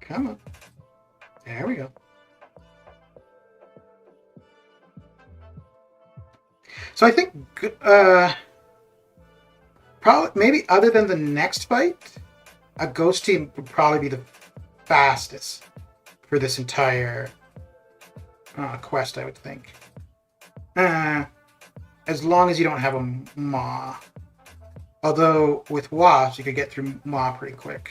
Come on. There we go. So I think, probably maybe other than the next fight, a ghost team would probably be the fastest for this entire quest, I would think. As long as you don't have a maw. Although with wasps, you could get through maw pretty quick.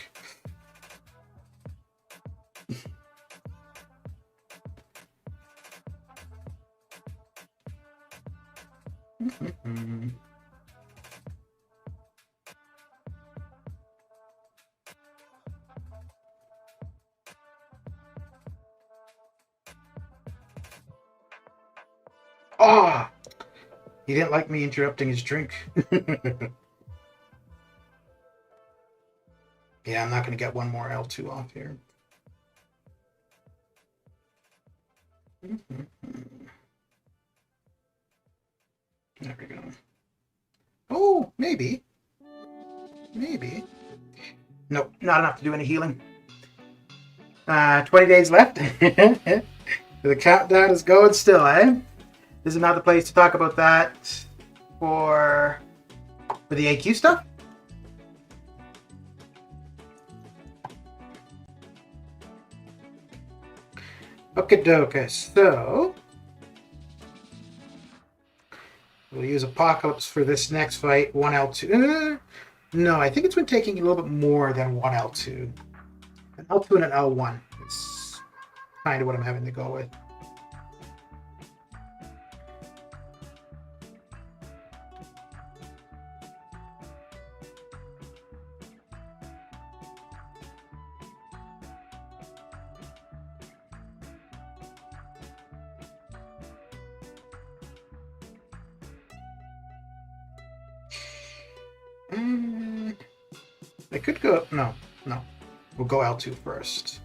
Oh! He didn't like me interrupting his drink. Yeah, I'm not going to get one more L2 off here. There we go. Oh, maybe. Maybe. Nope, not enough to do any healing. 20 days left. The countdown is going still, eh? This is not the place to talk about that for the AQ stuff. Okay, doke. So we'll use Apocalypse for this next fight. 1L2. No, I think it's been taking a little bit more than 1L2. An L2 and an L1. It's kind of what I'm having to go with. I could go... No. We'll go L2 first.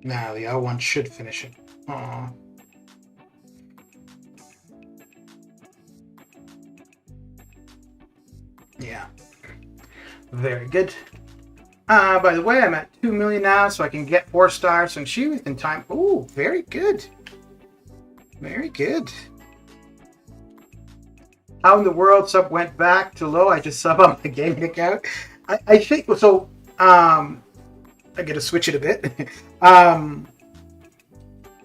Now the L1 should finish it. Aww. Yeah. Very good. By the way, I'm at 2 million now, so I can get 4-star Shang Chi within time. Ooh, very good. Very good. How in the world sub went back to low? I just sub on my gaming account. I think so. I gotta switch it a bit.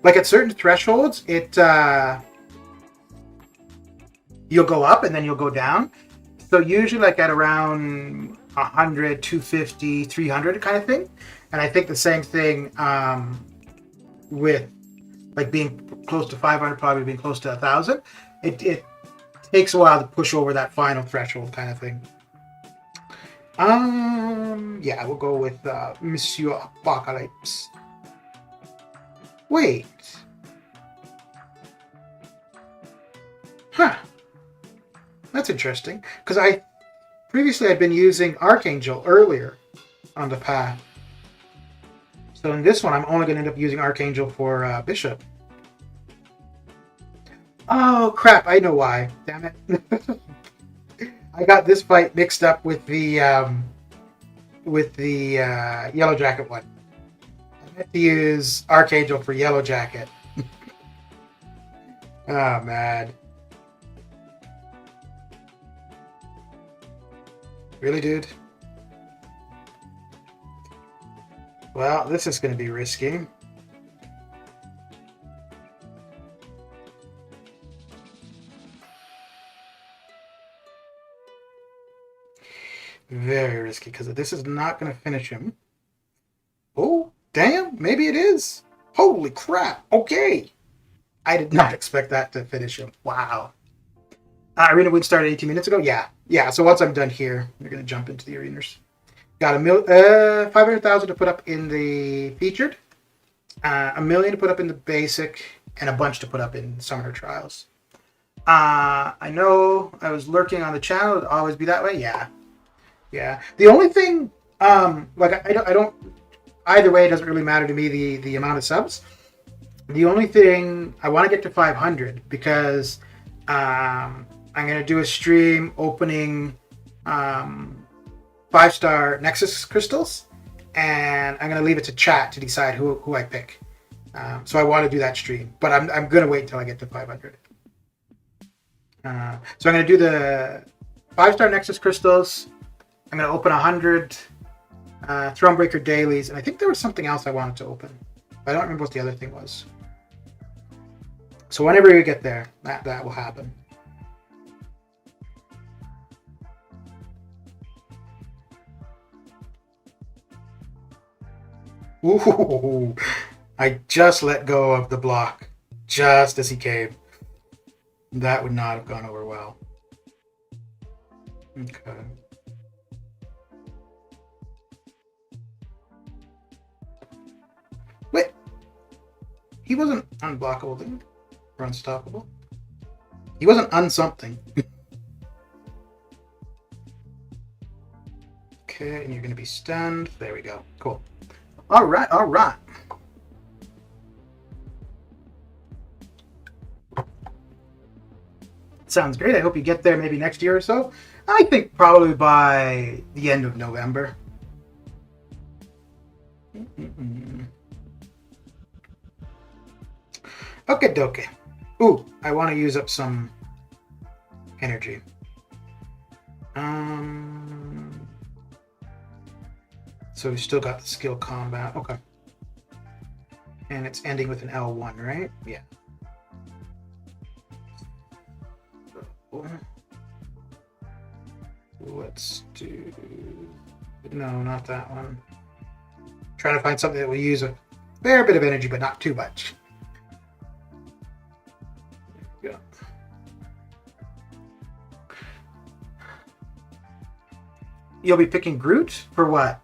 Like at certain thresholds, you'll go up and then you'll go down. So usually like at around 100, 250, 300 kind of thing. And I think the same thing with like being close to 500, probably being close to 1,000. It takes a while to push over that final threshold kind of thing. Yeah, we'll go with Monsieur Apocalypse. Wait. Huh. That's interesting, because previously I'd been using Archangel earlier on the path. So in this one, I'm only going to end up using Archangel for Bishop. Oh crap! I know why. Damn it! I got this fight mixed up with the Yellow Jacket one. I meant to use Archangel for Yellow Jacket. Oh man. Really, dude? Well, this is going to be risky. Very risky, because this is not going to finish him. Oh, damn. Maybe it is. Holy crap. Okay. I did not expect that to finish him. Wow. Arena Wood started 18 minutes ago? Yeah. Yeah, so once I'm done here, we're going to jump into the arenas. Got 500,000 to put up in the featured, $1 million to put up in the basic, and a bunch to put up in Summoner Trials. I know I was lurking on the channel. It'll always be that way. Yeah. Yeah. The only thing, like I don't. Either way, it doesn't really matter to me the amount of subs. The only thing I want to get to 500 because I'm gonna do a stream opening 5-star Nexus crystals, and I'm gonna leave it to chat to decide who I pick. So I want to do that stream, but I'm gonna wait until I get to 500. So I'm gonna do the 5-star Nexus crystals. I'm gonna open 100 Thronebreaker dailies, and I think there was something else I wanted to open. I don't remember what the other thing was. So whenever you get there, that will happen. Ooh, I just let go of the block just as he came. That would not have gone over well. Okay. Wait. He wasn't unblockable, then? Or unstoppable? He wasn't unsomething. Okay, and you're going to be stunned. There we go. Cool. All right, all right. Sounds great. I hope you get there maybe next year or so. I think probably by the end of November. Okay, dokie. Ooh, I want to use up some energy. So we still got the skill combat. Okay. And it's ending with an L1, right? Yeah. Let's do... No, not that one. Trying to find something that will use a fair bit of energy, but not too much. There we go. You'll be picking Groot for what?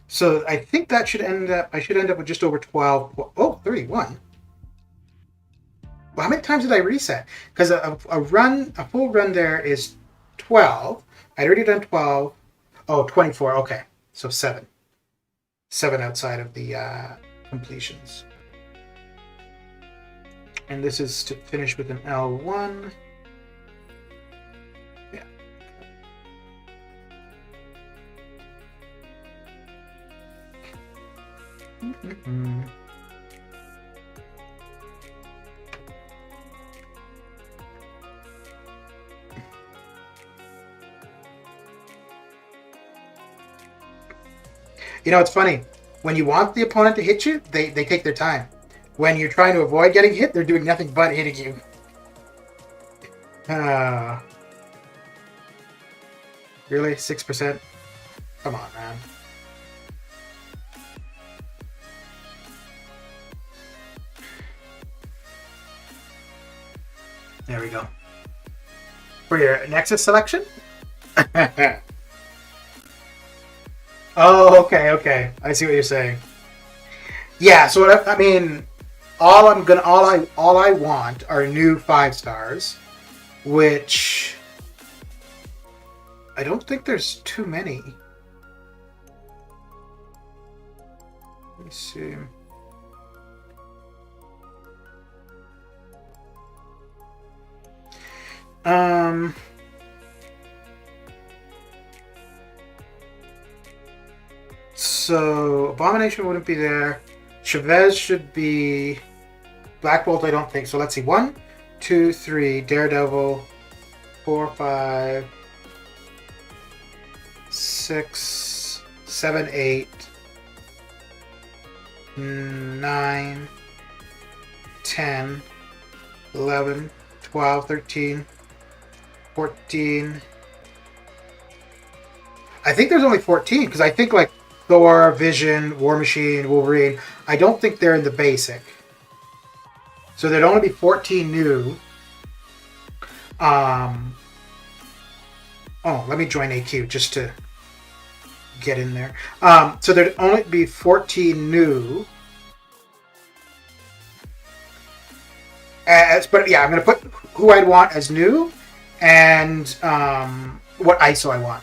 So I think that should end up, I should end up with just over 12. Oh, 31. Well, how many times did I reset? Because a full run there is 12. I'd already done 12. Oh, 24. Okay. So 7. 7 outside of the completions. And this is to finish with an L1. Yeah. Mm-hmm. You know, it's funny. When you want the opponent to hit you, they take their time. When you're trying to avoid getting hit, they're doing nothing but hitting you. Really? 6%? Come on, man. There we go. For your Nexus selection? Oh, okay. I see what you're saying. Yeah, so I mean, all I want are new 5 stars, which I don't think there's too many. Let me see. So Abomination wouldn't be there. Chavez should be Black Bolt. I don't think so. Let's see. 1, 2, 3. Daredevil. 4, 5, 6, 7, 8, 9, 10, 11, 12, 13, 14. I think there's only 14 because I think like Thor, Vision, War Machine, Wolverine. I don't think they're in the basic. So there'd only be 14 new. Oh, let me join AQ just to get in there. So there'd only be 14 new. But yeah, I'm going to put who I'd want as new and what ISO I want.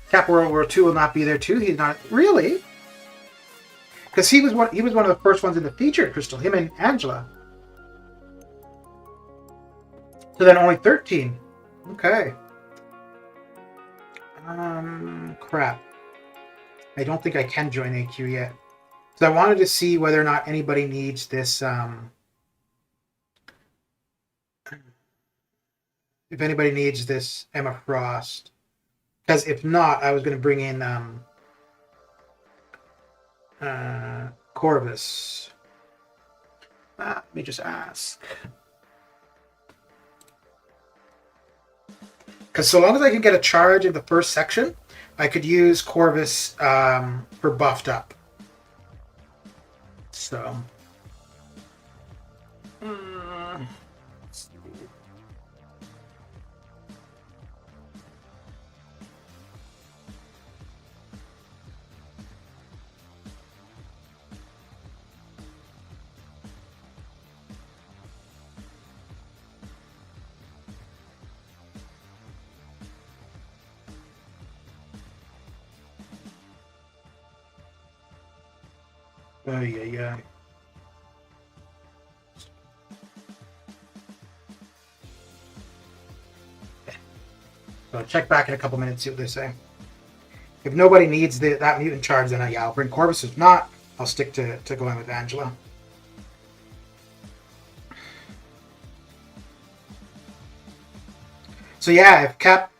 Cap World War II will not be there too. He's not really, because he was one of the first ones in the featured Crystal. Him and Angela. So then only 13. Okay. Crap. I don't think I can join AQ yet. So I wanted to see whether or not anybody needs this. If anybody needs this Emma Frost. Because if not, I was going to bring in Corvus. Let me just ask. Because so long as I can get a charge in the first section, I could use Corvus for buffed up. So. Oh, yeah. So I'll check back in a couple minutes, see what they say. If nobody needs that mutant charge, then I'll bring Corvus. If not, I'll stick to going with Angela. So yeah, if Cap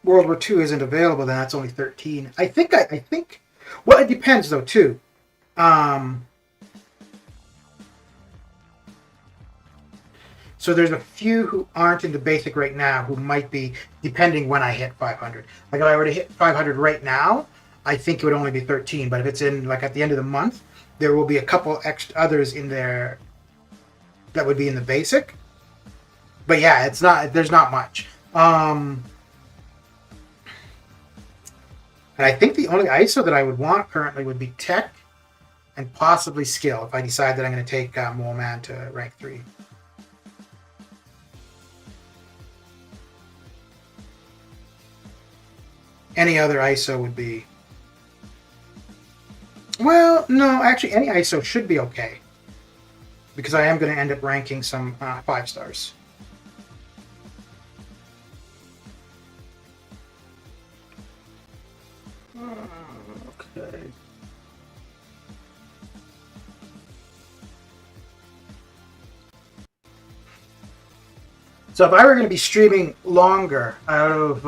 World War II isn't available, then that's only 13. I think. Well, it depends though too. So there's a few who aren't in the basic right now who might be, depending when I hit 500. Like if I were to hit 500 right now, I think it would only be 13. But if it's in like at the end of the month, there will be a couple extra others in there that would be in the basic. But yeah, it's not. There's not much. And I think the only ISO that I would want currently would be Tech and possibly Skill if I decide that I'm going to take Mole Man to rank 3. Any other ISO would be... Well, no, actually any ISO should be okay. Because I am going to end up ranking some 5 stars. Okay. So if I were going to be streaming longer out of...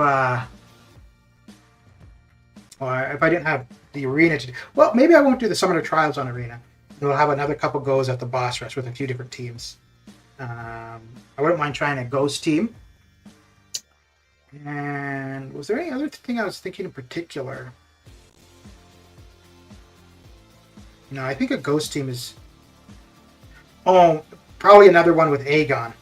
or if I didn't have the arena to do... Well, maybe I won't do the Summoner Trials on arena. We'll have another couple goes at the boss rush with a few different teams. I wouldn't mind trying a ghost team. And was there any other thing I was thinking in particular? No, I think a ghost team is... Oh, probably another one with Aegon.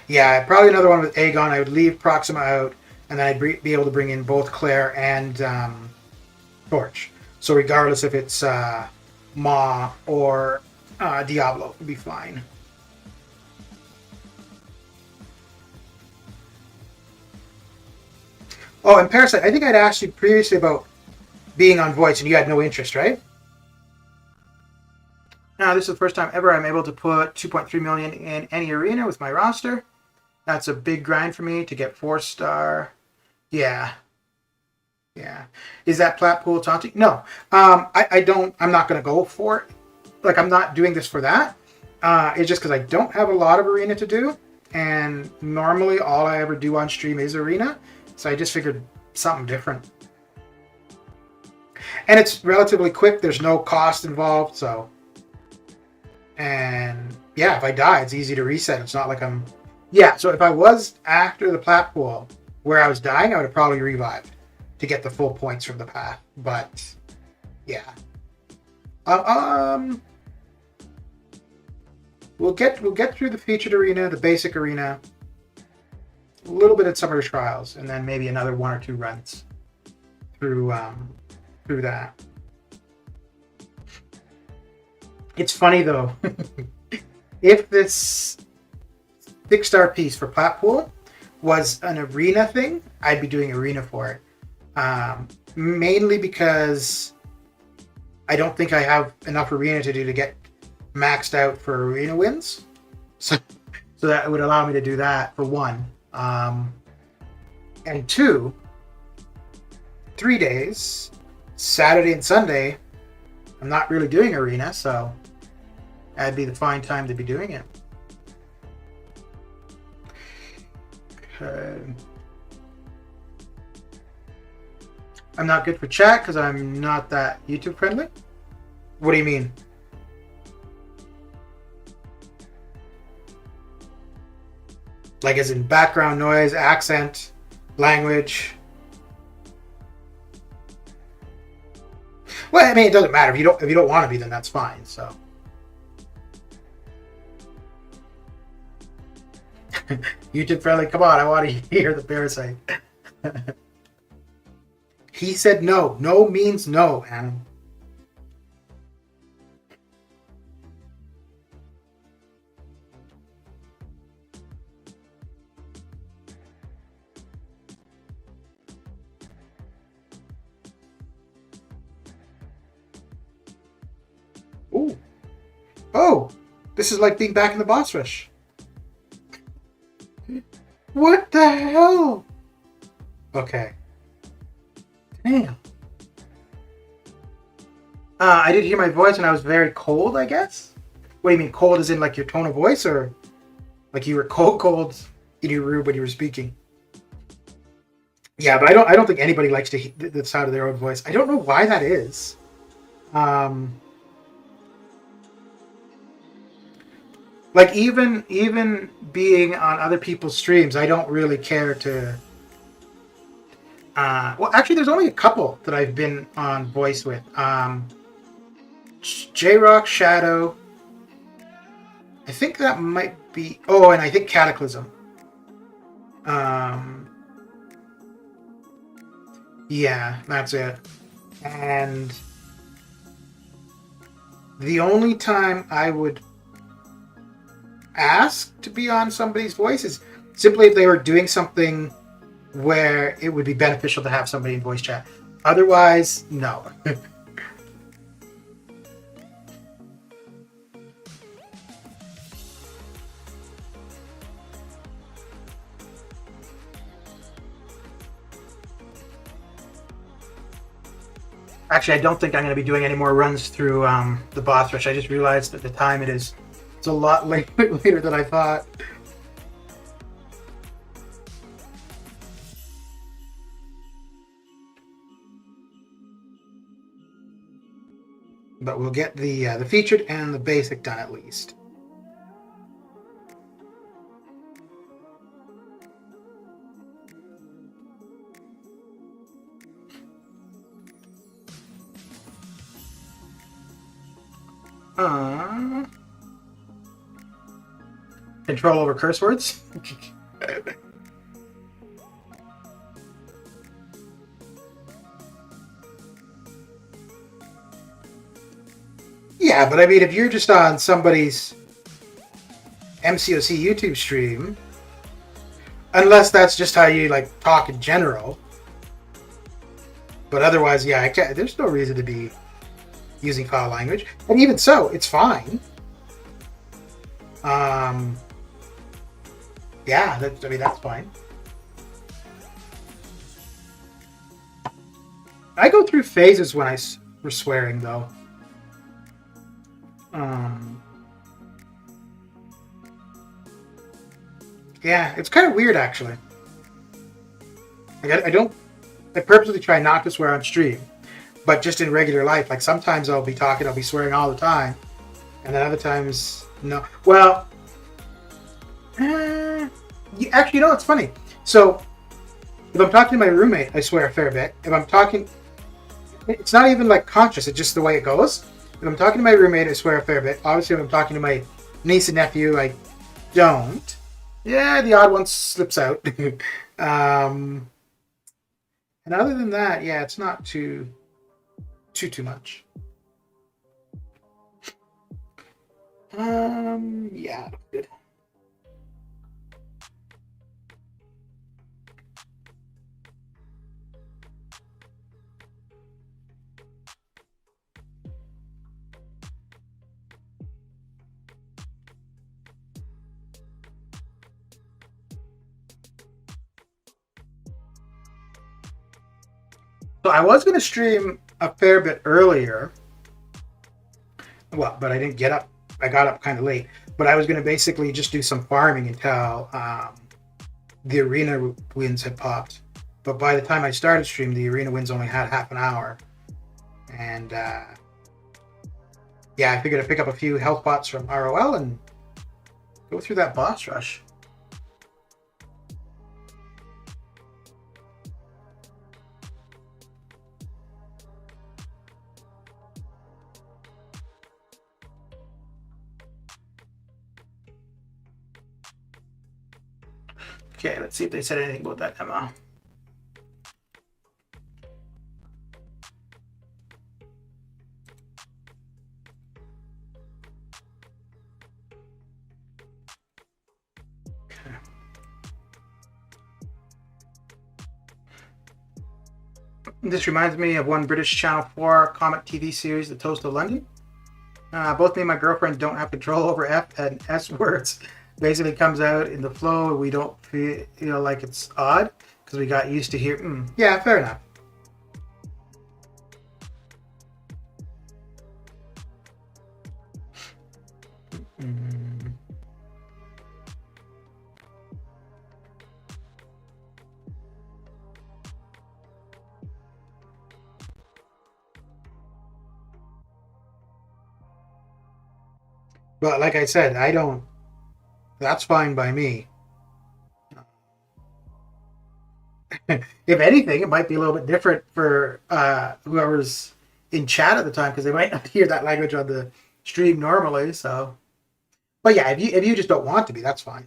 Yeah, probably another one with Aegon. I would leave Proxima out, and then I'd be able to bring in both Claire and Torch. So regardless if it's Ma or Diablo, would be fine. Oh, and Parasite, I think I'd asked you previously about being on voice, and you had no interest, right? Now, this is the first time ever I'm able to put 2.3 million in any arena with my roster. That's a big grind for me to get 4-star. Yeah. Yeah. Is that plat pool taunting? No. I don't. I'm not going to go for it. Like, I'm not doing this for that. It's just because I don't have a lot of arena to do, and normally all I ever do on stream is arena. So I just figured something different. And it's relatively quick. There's no cost involved. So, and yeah, if I die, it's easy to reset. It's not like I'm. Yeah. So if I was after the plat pool where I was dying, I would have probably revived to get the full points from the path. But yeah. We'll get through the featured arena, the basic arena, a little bit of summer trials, and then maybe another 1 or 2 runs through that. It's funny though, if this 6-star piece for Platpool was an arena thing, I'd be doing arena for it. Mainly because I don't think I have enough arena to do to get maxed out for arena wins. So that would allow me to do that for 1. And 2, 3 days, Saturday and Sunday, I'm not really doing arena, so that'd be the fine time to be doing it. Okay. I'm not good for chat because I'm not that YouTube friendly. What do you mean? Like as in background noise, accent, language. Well, I mean, it doesn't matter if you don't want to be, then that's fine. So, YouTube friendly. Come on, I want to hear the parasite. He said no. No means no, Anna. Ooh. Oh, this is like being back in the boss rush. What the hell? Okay. Damn. I did hear my voice and I was very cold, I guess? What do you mean cold as in like your tone of voice, or like you were cold in your room when you were speaking? Yeah, but I don't think anybody likes to hear the sound of their own voice. I don't know why that is. Like even being on other people's streams, I don't really care to. Well, actually, there's only a couple that I've been on voice with. J-Rock, Shadow. I think that might be. Oh, and I think Cataclysm. Yeah, that's it. And the only time I would ask to be on somebody's voice is simply if they were doing something where it would be beneficial to have somebody in voice chat. Otherwise, no. Actually, I don't think I'm going to be doing any more runs through the boss rush. I just realized at the time it's a lot later than I thought. But we'll get the featured and the basic done at least. Control over curse words? Yeah, but I mean, if you're just on somebody's MCOC YouTube stream, unless that's just how you like talk in general, but otherwise, yeah, there's no reason to be using foul language, and even so, it's fine. Yeah, I mean that's fine. I go through phases when we're swearing though. Yeah, it's kind of weird actually. Like, I purposely try not to swear on stream, but just in regular life, like sometimes I'll be talking, I'll be swearing all the time, and then other times no. Well, actually, you know, it's funny. So if I'm talking to my roommate, I swear a fair bit. If I'm talking, it's not even like conscious; it's just the way it goes. If I'm talking to my roommate, I swear a fair bit. Obviously, if I'm talking to my niece and nephew, I don't. Yeah, the odd one slips out. And other than that, yeah, it's not too much. Yeah, good. So I was going to stream a fair bit earlier. Well, but I didn't get up. I got up kind of late. But I was going to basically just do some farming until the arena wins had popped. But by the time I started stream, the arena wins only had half an hour. And yeah, I figured I'd pick up a few health pots from ROL and go through that boss rush. Okay, let's see if they said anything about that demo. Okay. This reminds me of one British Channel 4 comic TV series, The Toast of London. Both me and my girlfriend don't have control over F and S words. Basically comes out in the flow. We don't feel like it's odd because we got used to hear. Yeah, fair enough. But like I said, I don't. That's fine by me. If anything, it might be a little bit different for whoever's in chat at the time because they might not hear that language on the stream normally. So, but yeah, if you just don't want to be, that's fine.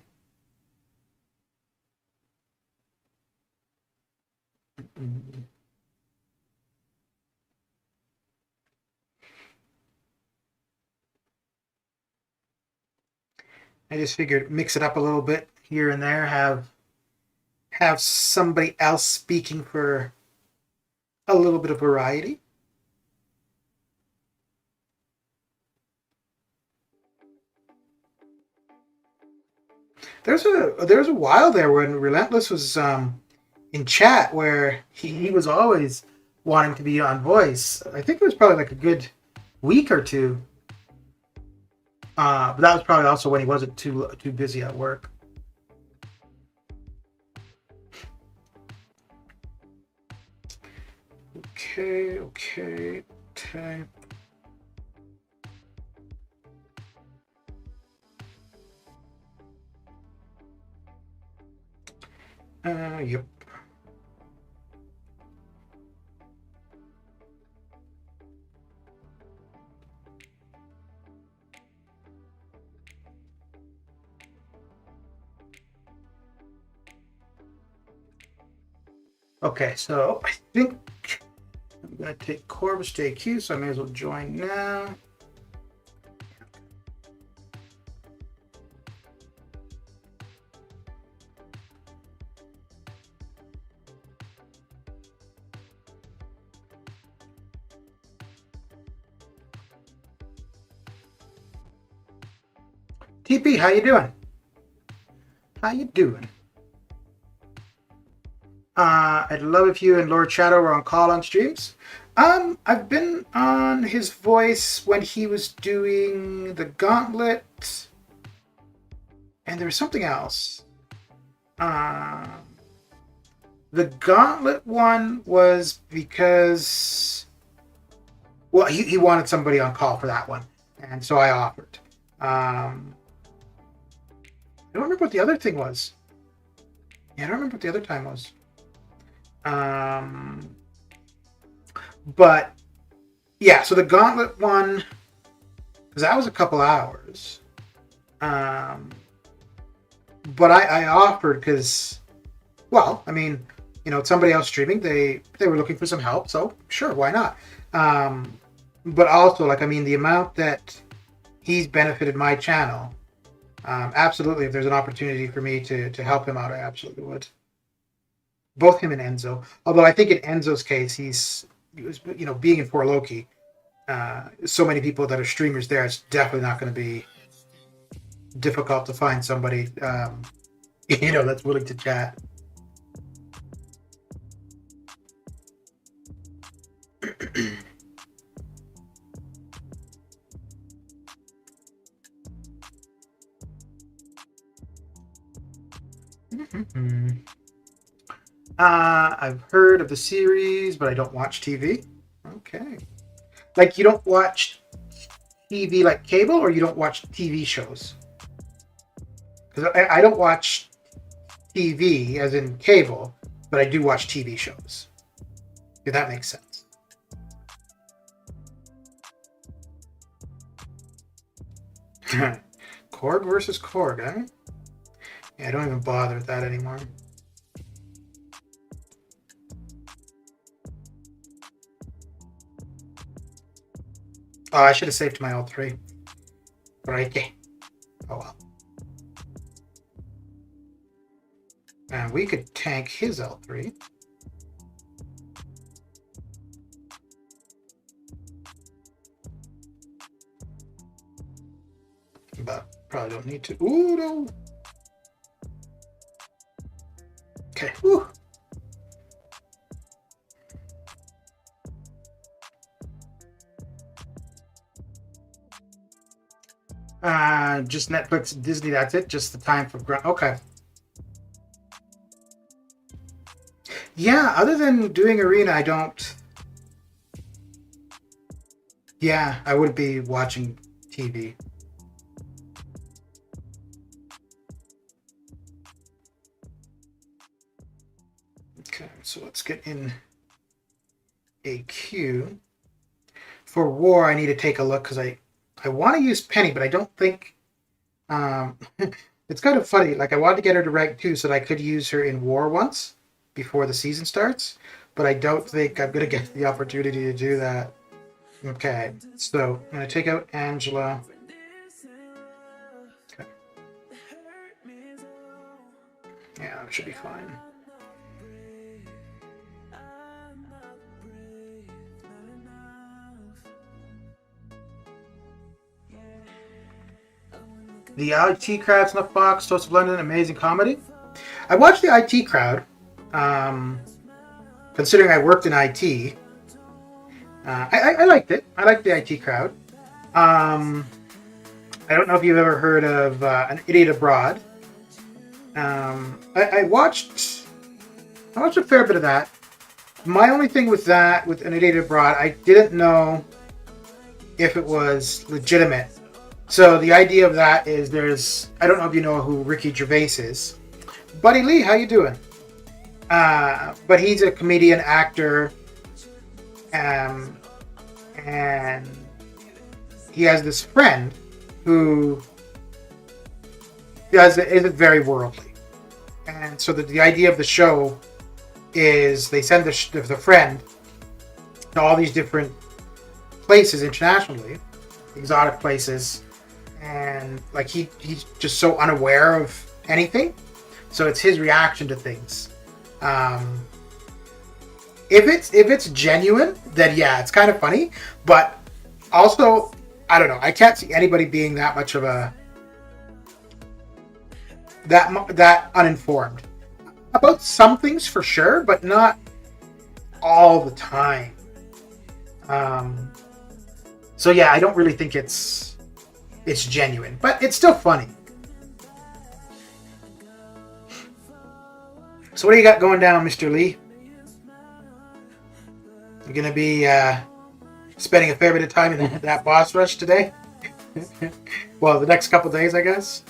I just figured mix it up a little bit here and there. Have somebody else speaking for a little bit of variety. There's a while there when Relentless was in chat where he was always wanting to be on voice. I think it was probably like a good week or two. But that was probably also when he wasn't too busy at work. Okay. Yep. Okay, so I think I'm going to take Corvus JQ, so I may as well join now. TP, how you doing? How you doing? I'd love if you and Lord Shadow were on call on streams. I've been on his voice when he was doing the Gauntlet, and there was something else. The Gauntlet one was because, well, he wanted somebody on call for that one, and so I offered. I don't remember what the other thing was. Yeah, I don't remember what the other time was. But yeah, so the Gauntlet one, because that was a couple hours. But I offered because, well, I mean, you know, somebody else streaming, they were looking for some help, so sure, why not? But also, like, I mean, the amount that he's benefited my channel, absolutely, if there's an opportunity for me to help him out, I absolutely would. Both him and Enzo. Although I think in Enzo's case, he was, you know, being in For Loki, so many people that are streamers there, it's definitely not going to be difficult to find somebody, you know, that's willing to chat. I've heard of the series, but I don't watch TV. Okay. Like, you don't watch TV like cable, or you don't watch TV shows? Because I don't watch TV as in cable, but I do watch TV shows. If that makes sense. Korg versus Korg, eh? Yeah, I don't even bother with that anymore. Oh, I should have saved my L3. Right. Oh well. And we could tank his L3. But probably don't need to. Ooh, no. Okay. Woo. Just Netflix, Disney, that's it? Just the time for... Okay. Yeah, other than doing Arena, I don't... Yeah, I wouldn't be watching TV. Okay, so let's get in a queue. For War, I need to take a look because I want to use Penny, but I don't think... it's kind of funny. Like, I wanted to get her to rank 2 so that I could use her in War once before the season starts, but I don't think I'm going to get the opportunity to do that. Okay, so I'm going to take out Angela. Okay. Yeah, that should be fine. The IT Crowd, Snuffbox, Toast of London, amazing comedy. I watched the IT Crowd, considering I worked in IT. I liked it. I liked the IT Crowd. I don't know if you've ever heard of An Idiot Abroad. I watched a fair bit of that. My only thing with that, with An Idiot Abroad, I didn't know if it was legitimate. So the idea of that is I don't know if you know who Ricky Gervais is. Buddy Lee, how you doing? But he's a comedian, actor, and he has this friend who is very worldly. And so the idea of the show is they send the friend to all these different places internationally, exotic places, and like he's just so unaware of anything. So it's his reaction to things. If it's genuine, then yeah, it's kind of funny. But also, I don't know. I can't see anybody being that much of that uninformed. about some things for sure, but not all the time. So yeah, I don't really think it's genuine, but it's still funny. So what do you got going down, Mr. Lee? You're gonna be spending a fair bit of time in that boss rush today. Well, the next couple days, I guess.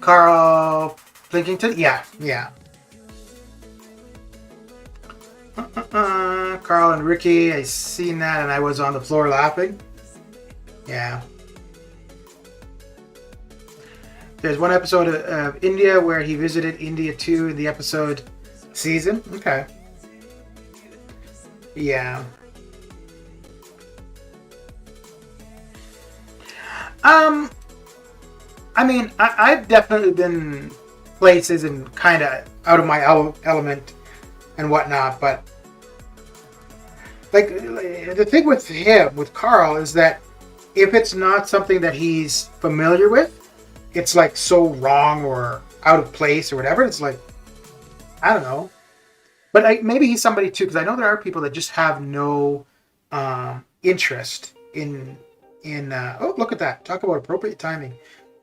Carl Plinkington? Yeah. Carl and Ricky, I seen that and I was on the floor laughing. Yeah. There's one episode of India where he visited India too in the episode season. Okay. Yeah. I mean, I've definitely been places and kind of out of my element and whatnot, but like the thing with him, with Carl, is that if it's not something that he's familiar with, it's like so wrong or out of place or whatever. It's like, I don't know. But maybe he's somebody too, because I know there are people that just have no interest in oh, look at that. Talk about appropriate timing.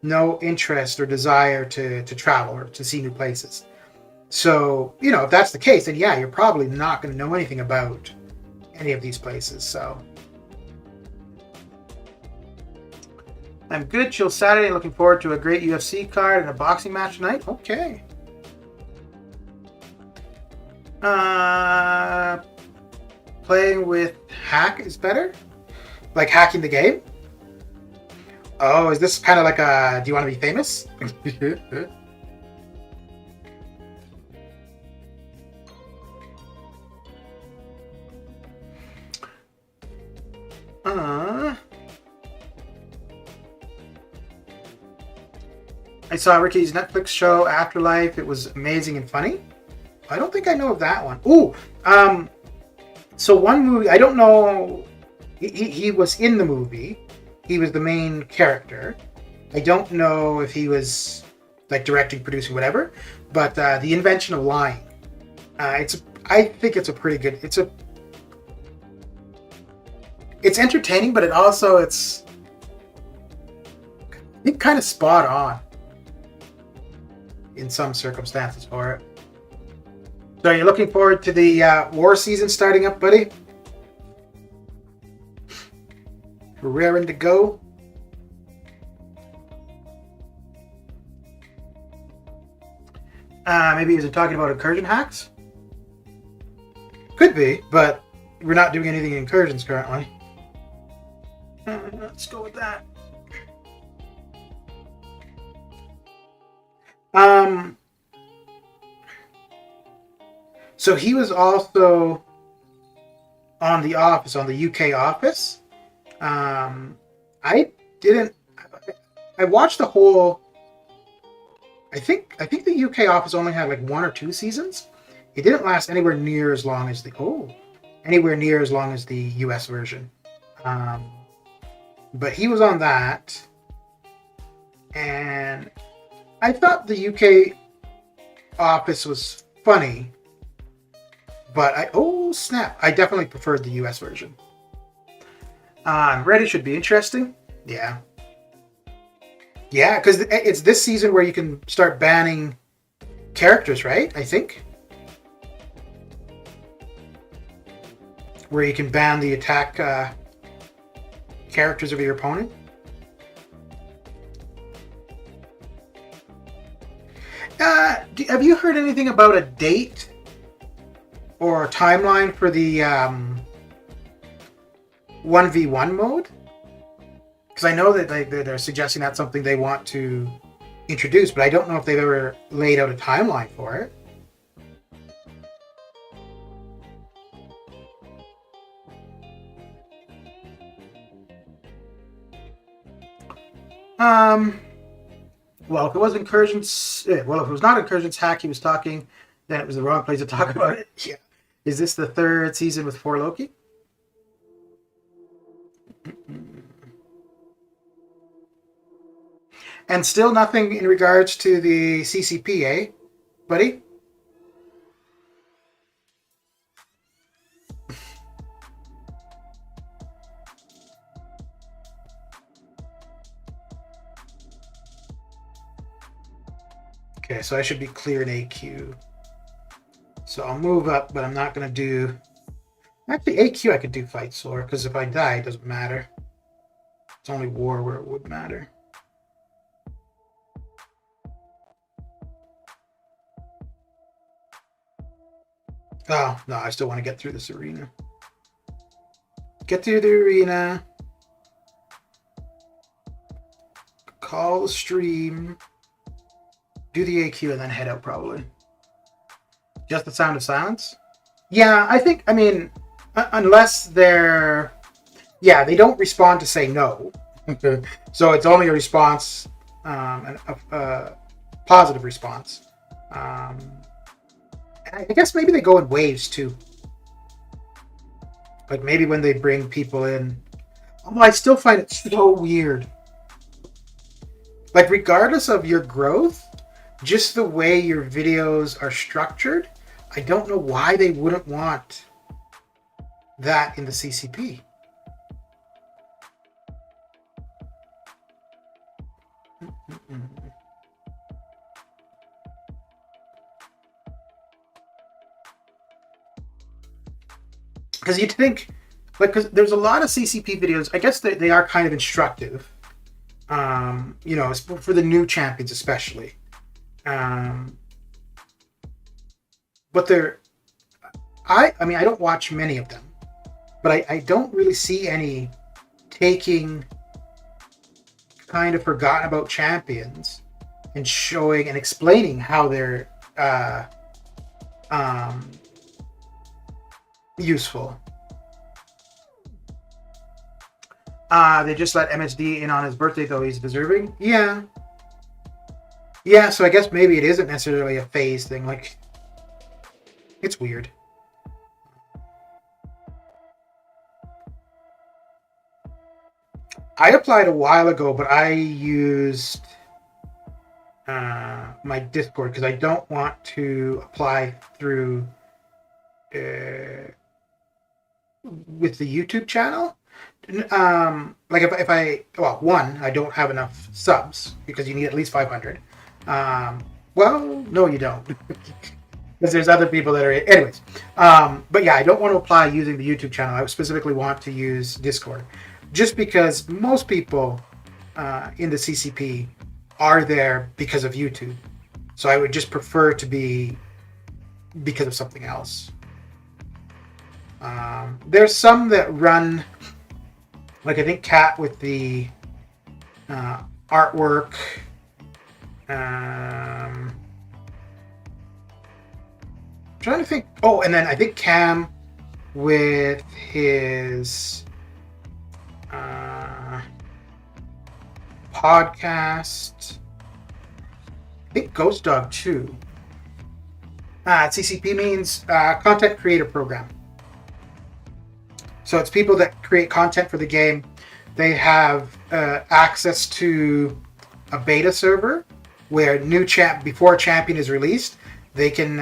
No interest or desire to travel or to see new places. So, you know, if that's the case, then yeah, you're probably not going to know anything about any of these places. So I'm good. Chill Saturday. Looking forward to a great UFC card and a boxing match tonight. Okay. Playing with hack is better? Like hacking the game? Oh, is this kind of like a do you want to be famous? I saw Ricky's Netflix show Afterlife. It was amazing and funny. I don't think I know of that one. Ooh, so one movie, I don't know, he was in the movie. He was the main character. I don't know if he was like directing, producing, whatever. But The Invention of Lying. I think it's a pretty good. It's entertaining, but it's I think kind of spot on in some circumstances for it. So you're looking forward to the war season starting up, buddy? We're raring to go. Maybe is it talking about incursion hacks? Could be, but we're not doing anything in incursions currently. Let's go with that. So he was also on The Office, on the UK Office. I watched the whole. I think the UK Office only had like 1 or 2 seasons. It didn't last anywhere near as long as the US version. But he was on that, and I thought the UK Office was funny, but I definitely preferred the US version. Ready should be interesting. Yeah, because it's this season where you can start banning characters, right? I think where you can ban the attack characters of your opponent. Have you heard anything about a date or a timeline for the 1v1 mode? Because I know that they're suggesting that's something they want to introduce, but I don't know if they've ever laid out a timeline for it. Well, if it was incursions, if it was not incursions hack he was talking, then it was the wrong place to talk about it. Yeah. Is this the 3rd season with 4 Loki? And still nothing in regards to the CCP, eh, buddy? Okay, so I should be clear in AQ. So I'll move up, but I'm not going to do... Actually, AQ I could do Fight Sore, because if I die, it doesn't matter. It's only War where it would matter. Oh, no, I still want to get through this arena. Get through the arena. Call the stream. Do the AQ and then head out, probably. Just the sound of silence? Yeah, I think, I mean, unless they're... Yeah, they don't respond to say no. So it's only a response, a positive response. I guess maybe they go in waves, too. Like, maybe when they bring people in. Although I still find it so weird. Like, regardless of your growth, just the way your videos are structured, I don't know why they wouldn't want that in the CCP. Because you'd think, like, because there's a lot of CCP videos, I guess they are kind of instructive. You know, for the new champions especially. But I mean, I don't watch many of them, but I don't really see any taking kind of forgotten about champions and showing and explaining how they're useful. They just let MSD in on his birthday, though he's deserving. Yeah. Yeah, so I guess maybe it isn't necessarily a phase thing. Like, it's weird. I applied a while ago, but I used my Discord because I don't want to apply through with the YouTube channel. Like if I well, one, I don't have enough subs because you need at least 500. Well, no, you don't. Because there's other people that are... Anyways. But yeah, I don't want to apply using the YouTube channel. I specifically want to use Discord. Just because most people in the CCP are there because of YouTube. So I would just prefer to be because of something else. There's some that run... Like, I think Cat with the artwork... I'm trying to think. Oh, and then I think Cam with his podcast. I think Ghost Dog too. CCP means Content Creator Program. So it's people that create content for the game. They have access to a beta server where before a champion is released, they can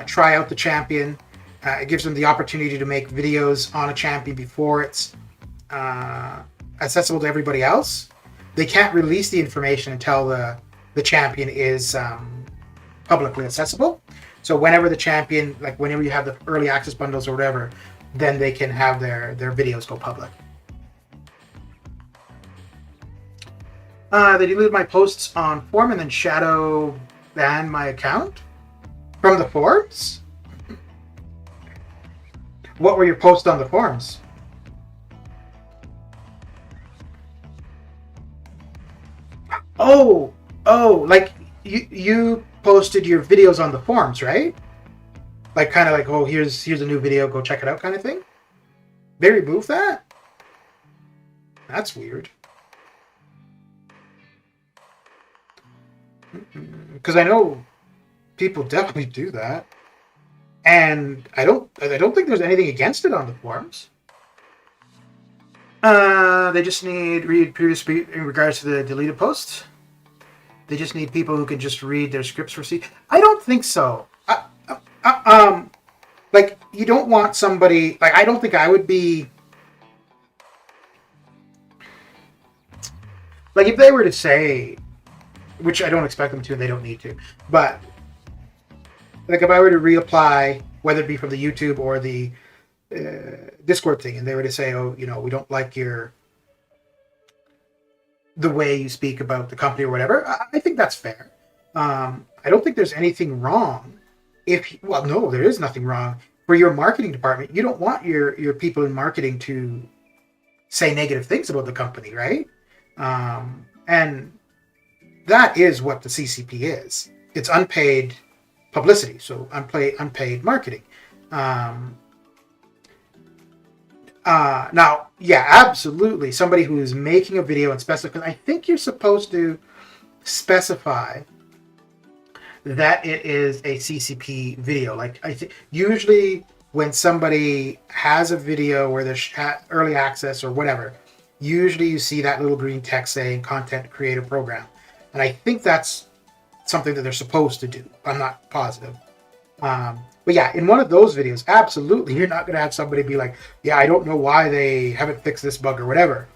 try out the champion. It gives them the opportunity to make videos on a champion before it's accessible to everybody else. They can't release the information until the champion is publicly accessible. So whenever the champion, like whenever you have the early access bundles or whatever, then they can have their videos go public. They deleted my posts on forum and then shadow banned my account from the forums. What were your posts on the forums? Oh, like you posted your videos on the forums, right? Like kind of like, oh, here's a new video, go check it out kind of thing? They removed that? That's weird. Because I know people definitely do that. And I don't think there's anything against it on the forums. They just need read previous in regards to the deleted posts. They just need people who can just read their scripts for C. I don't think so. Like you don't want somebody like I don't think I would be like if they were to say, which I don't expect them to, and they don't need to, but like if I were to reapply, whether it be from the YouTube or the Discord thing, and they were to say, oh, we don't like the way you speak about the company or whatever, I think that's fair. I don't think there's anything wrong no, there is nothing wrong for your marketing department. You don't want your people in marketing to say negative things about the company, right? And that is what the CCP is. It's unpaid publicity, so unpaid marketing. Now, yeah, absolutely. Somebody who is making a video and specify, I think you're supposed to specify that it is a CCP video. Like I think usually when somebody has a video where there's early access or whatever, usually you see that little green text saying content creator program. And I think that's something that they're supposed to do. I'm not positive. But yeah, in one of those videos, absolutely, you're not going to have somebody be like, yeah, I don't know why they haven't fixed this bug or whatever.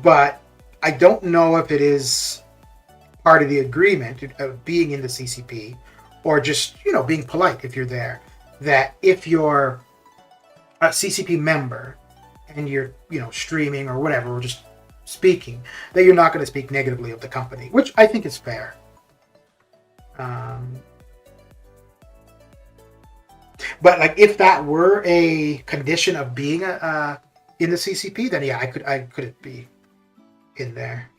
But I don't know if it is part of the agreement of being in the CCP or just, being polite if you're there, that if you're a CCP member and you're, streaming or whatever, or just speaking, that you're not going to speak negatively of the company, which I think is fair. But like, if that were a condition of being in the CCP, then yeah, I could be in there.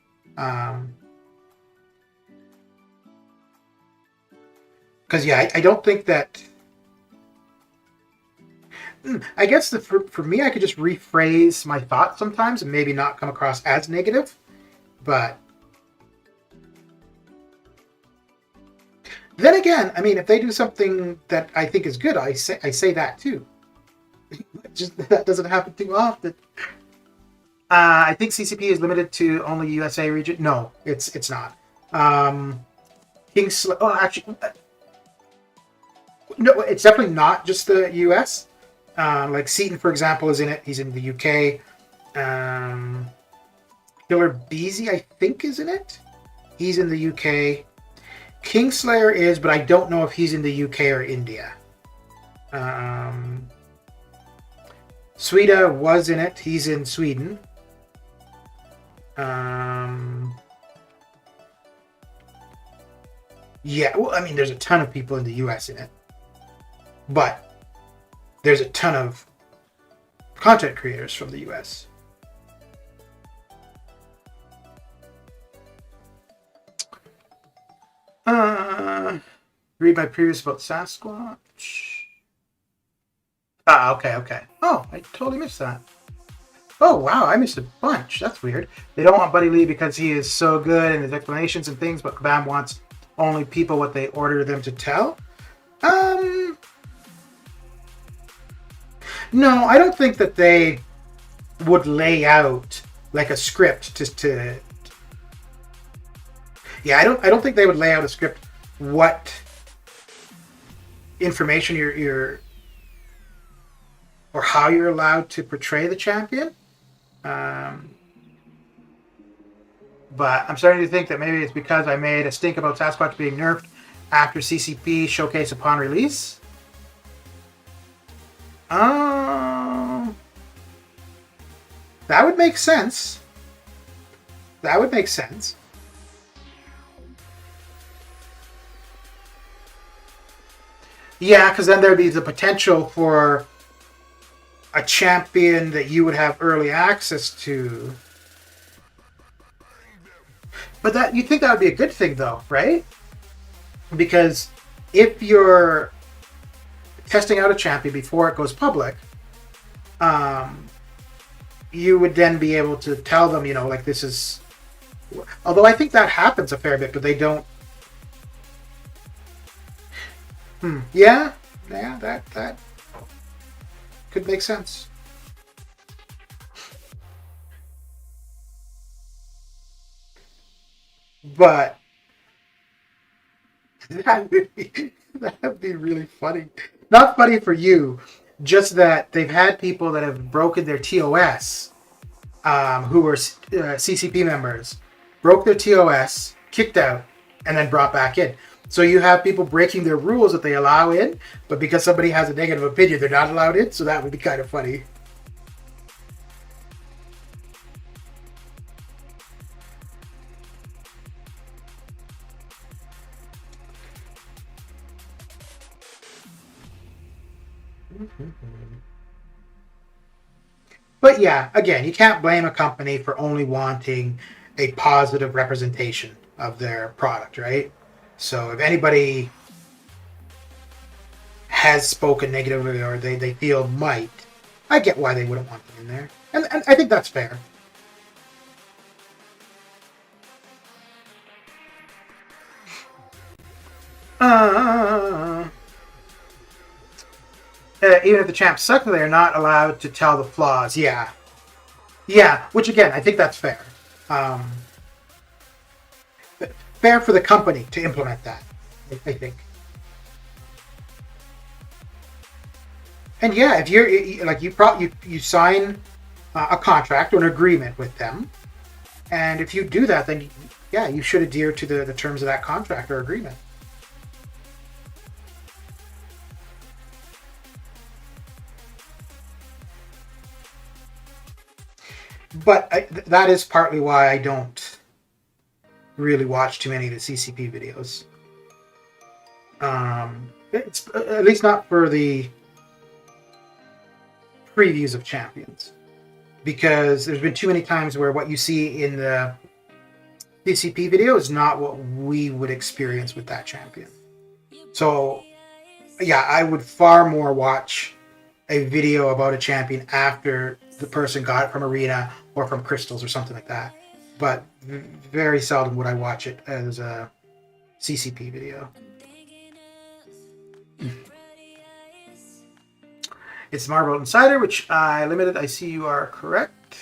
Because yeah, I don't think that. I guess for me, I could just rephrase my thoughts sometimes and maybe not come across as negative, but. Then again, I mean, if they do something that I think is good, I say that too. Just that doesn't happen too often. I think CCP is limited to only USA region. No, it's not. Kingsley. Oh, actually, no, it's definitely not just the US. Like Seaton, for example, is in it. He's in the UK. Killer Beezy, I think, is in it. He's in the UK. Kingslayer is, but I don't know if he's in the UK or India. Sweda was in it. He's in Sweden. Yeah, well, I mean, there's a ton of people in the US in it. But there's a ton of content creators from the US. Read my previous about Sasquatch. Okay. Oh, I totally missed that. Oh, wow, I missed a bunch. That's weird. They don't want Buddy Lee because he is so good in his explanations and things, but Kabam wants only people what they order them to tell. No, I don't think that they would lay out like a script to yeah, I don't think they would lay out a script what information you're or how you're allowed to portray the champion. But I'm starting to think that maybe it's because I made a stink about Sasquatch being nerfed after CCP showcase upon release. That would make sense. That would make sense. Yeah, because then there'd be the potential for a champion that you would have early access to. But that you'd think that would be a good thing, though, right? Because if you're testing out a champion before it goes public, you would then be able to tell them, like this is. Although I think that happens a fair bit, but they don't. Yeah, that could make sense. But that would be really funny. Not funny for you, just that they've had people that have broken their TOS, who were CCP members, broke their TOS, kicked out, and then brought back in. So you have people breaking their rules that they allow in, but because somebody has a negative opinion, they're not allowed in. So that would be kind of funny. But yeah, again, you can't blame a company for only wanting a positive representation of their product, right? So if anybody has spoken negatively or they feel might, I get why they wouldn't want them in there. And I think that's fair. Uh, Even if the champs suck, they're not allowed to tell the flaws. Yeah. Yeah, which again, I think that's fair. Um, Fair for the company to implement that, I think. And yeah, if you're like you sign a contract or an agreement with them, and if you do that, then yeah, you should adhere to the terms of that contract or agreement. But that is partly why I don't really watch too many of the CCP videos. It's at least not for the previews of champions, because there's been too many times where what you see in the CCP video is not what we would experience with that champion. So yeah, I would far more watch a video about a champion after the person got it from Arena or from Crystals or something like that. But very seldom would I watch it as a CCP video. It's Marvel Insider, which I limited. I see you are correct.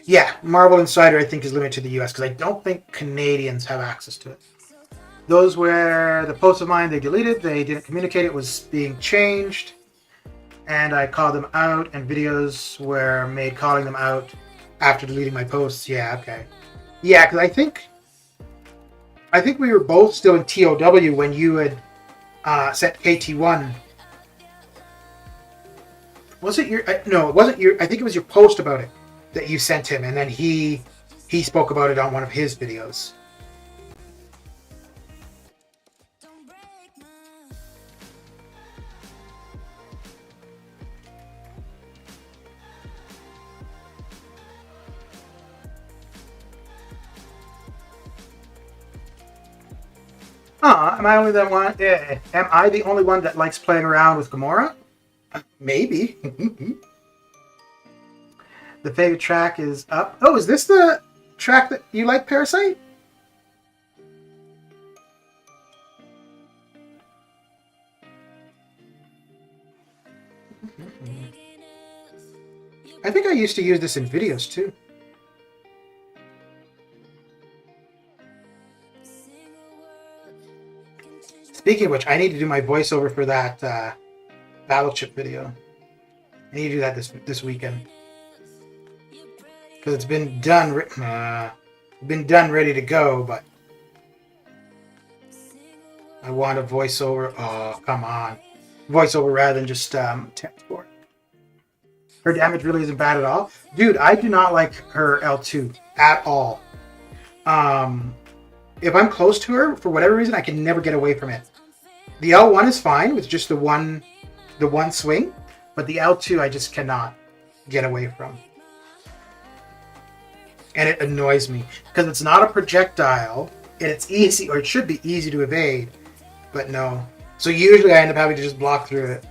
Yeah, Marvel Insider I think is limited to the US because I don't think Canadians have access to it. Those were the posts of mine they deleted. They didn't communicate it was being changed. And I called them out, and videos were made calling them out after deleting my posts. Yeah, okay. Yeah, because I think we were both still in TOW when you had sent KT1. Was it your? No, it wasn't your. I think it was your post about it that you sent him, and then he spoke about it on one of his videos. Am I only the one? Am I the only one that likes playing around with Gamora? Maybe. The favorite track is up. Oh, is this the track that you like, Parasite? I think I used to use this in videos too. Speaking of which, I need to do my voiceover for that Battleship video. I need to do that this weekend because it's been done, ready to go, but I want a voiceover. Oh, come on, voiceover rather than just text for it. Her damage really isn't bad at all, dude. I do not like her L2 at all. If I'm close to her for whatever reason, I can never get away from it. The L1 is fine with just the one swing, but the L2 I just cannot get away from. And it annoys me because it's not a projectile and it's easy, or it should be easy to evade, but no. So usually I end up having to just block through it.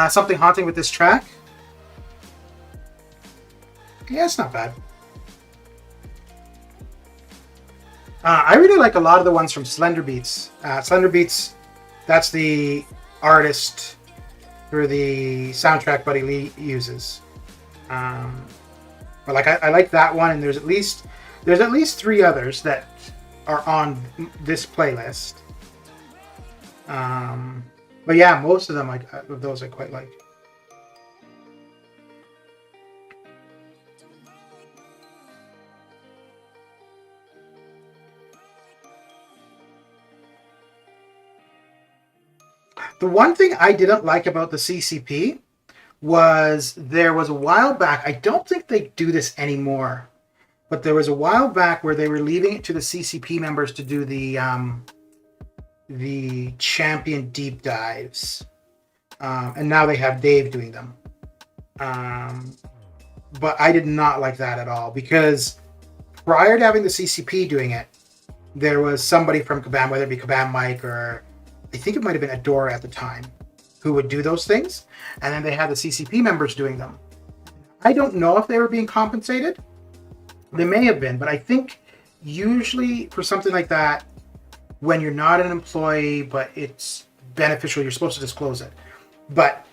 Something haunting with this track. Yeah, it's not bad. I really like a lot of the ones from Slender Beats. Slender Beats, that's the artist for the soundtrack Buddy Lee uses. But like I like that one, and there's at least 3 others that are on this playlist. But yeah, most of them of those I quite like. The one thing I didn't like about the CCP was there was a while back, I don't think they do this anymore, but there was a while back where they were leaving it to the CCP members to do the champion deep dives. And now they have Dave doing them. But I did not like that at all, because prior to having the CCP doing it, there was somebody from Kabam, whether it be Kabam Mike or I think it might have been Adora at the time, who would do those things. And then they had the CCP members doing them. I don't know if they were being compensated. They may have been, but I think usually for something like that, when you're not an employee, but it's beneficial, you're supposed to disclose it. But,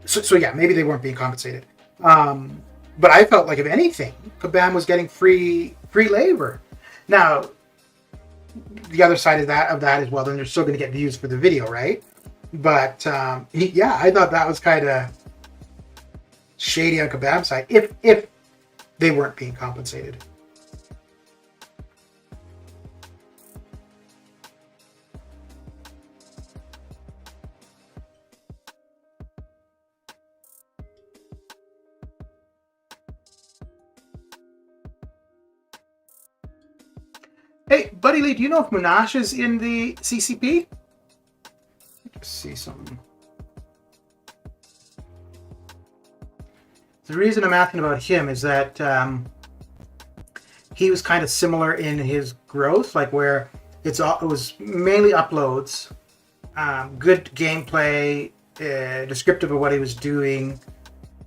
so yeah, maybe they weren't being compensated. But I felt like, if anything, Kabam was getting free labor. Now, the other side of that is, well, then they're still going to get views for the video, right? But yeah, I thought that was kind of shady on Kabam's side, if they weren't being compensated. Hey, Buddy Lee, do you know if Monash is in the CCP? Let's see something. The reason I'm asking about him is that he was kind of similar in his growth, like where it was mainly uploads, good gameplay, descriptive of what he was doing.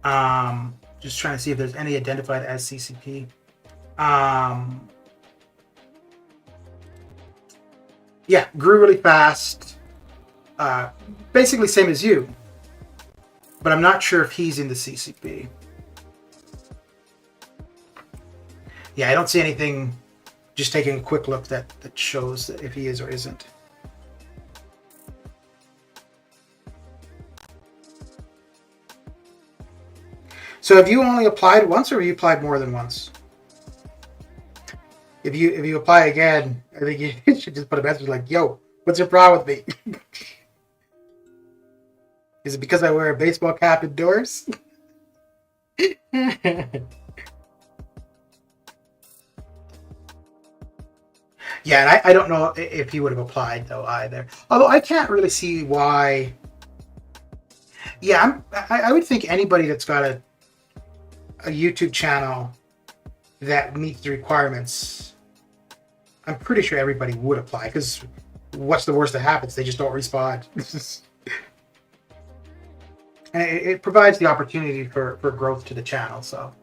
Just trying to see if there's any identified as CCP. Yeah, grew really fast. Basically same as you. But I'm not sure if he's in the CCP. Yeah, I don't see anything, just taking a quick look, that shows that if he is or isn't. So have you only applied once, or have you applied more than once? If you apply again, I think you should just put a message like, "Yo, what's your problem with me? Is it because I wear a baseball cap indoors?" Yeah, and I don't know if he would have applied though either. Although I can't really see why. Yeah, I would think anybody that's got a YouTube channel that meets the requirements, I'm pretty sure everybody would apply, because what's the worst that happens? They just don't respond. And it provides the opportunity for growth to the channel. So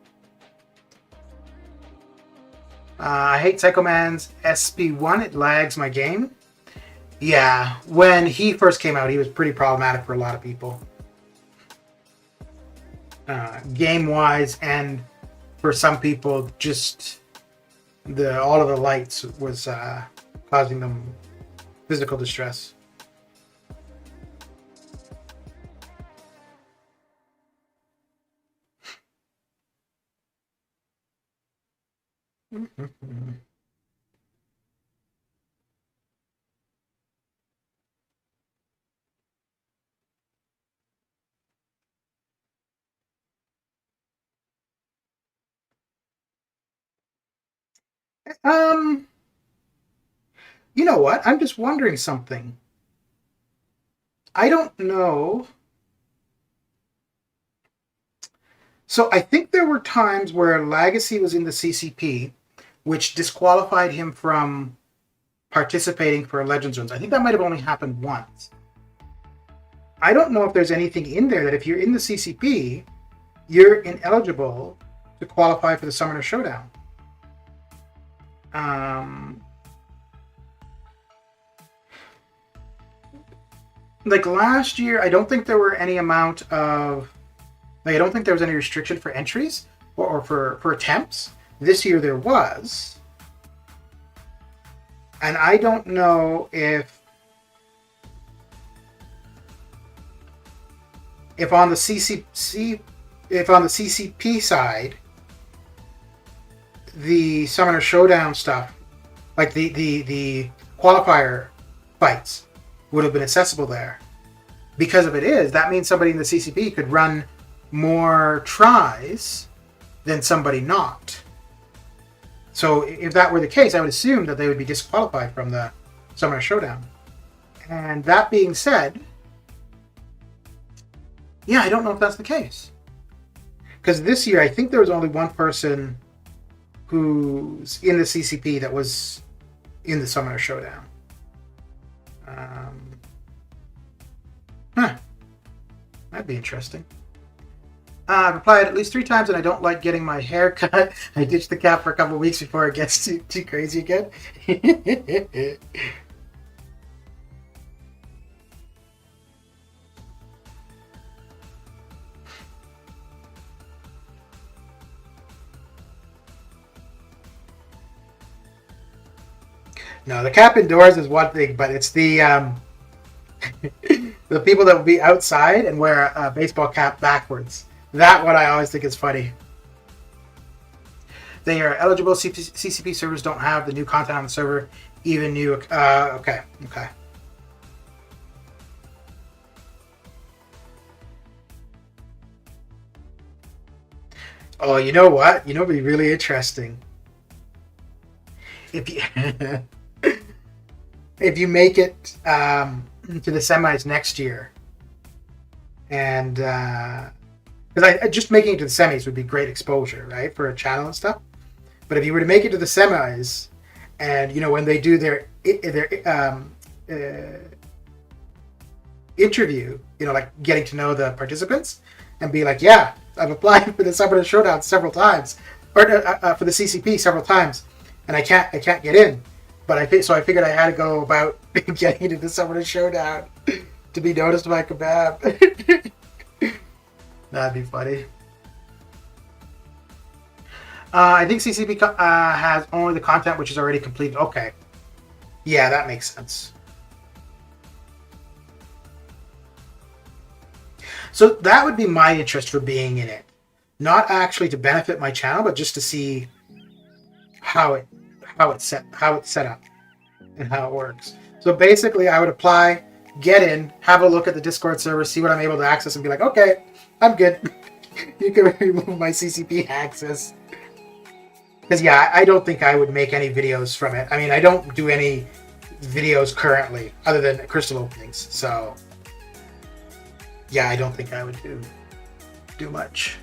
I hate Psycho Man's SP1. It lags my game. Yeah, when he first came out, he was pretty problematic for a lot of people. Game-wise, and for some people, just all of the lights was causing them physical distress. You know what? I'm just wondering something. I don't know. So I think there were times where Legacy was in the CCP, which disqualified him from participating for Legends runs. I think that might have only happened once. I don't know if there's anything in there that if you're in the CCP, you're ineligible to qualify for the Summoner Showdown. Like last year, I don't think there were any amount of, like, I don't think there was any restriction for entries or for attempts. This year there was. And I don't know if on the CCP side, the Summoner Showdown stuff, like the qualifier fights, would have been accessible there. Because if it is, that means somebody in the CCP could run more tries than somebody not. So if that were the case, I would assume that they would be disqualified from the Summoner Showdown. And that being said, yeah, I don't know if that's the case. Because this year, I think there was only one person who's in the CCP that was in the Summoner Showdown. That'd be interesting. I've applied at least 3 times and I don't like getting my hair cut. I ditch the cap for a couple of weeks before it gets too crazy again. No, the cap indoors is one thing, but it's the the people that will be outside and wear a baseball cap backwards. That one I always think is funny. They are eligible. CCP servers don't have the new content on the server, even new. Okay. Oh, you know what? You know, it'd be really interesting if you if you make it to the semis next year, and because I just making it to the semis would be great exposure, right, for a channel and stuff. But if you were to make it to the semis, and you know when they do their interview, you know, like getting to know the participants, and be like, yeah, I've applied for the Summoner Showdown several times, or for the CCP several times, and I can't get in. But I figured I had to go about getting into the Summoner Showdown to be noticed by Kebab. That'd be funny. I think CCP has only the content which is already completed. Okay. Yeah, that makes sense. So that would be my interest for being in it. Not actually to benefit my channel, but just to see how it's set up and how it works. So basically I would apply, get in, have a look at the Discord server, see what I'm able to access, and be like, okay, I'm good. You can remove my CCP access. Because yeah, I don't think I would make any videos from it. I mean, I don't do any videos currently other than crystal openings. So yeah, I don't think I would do much.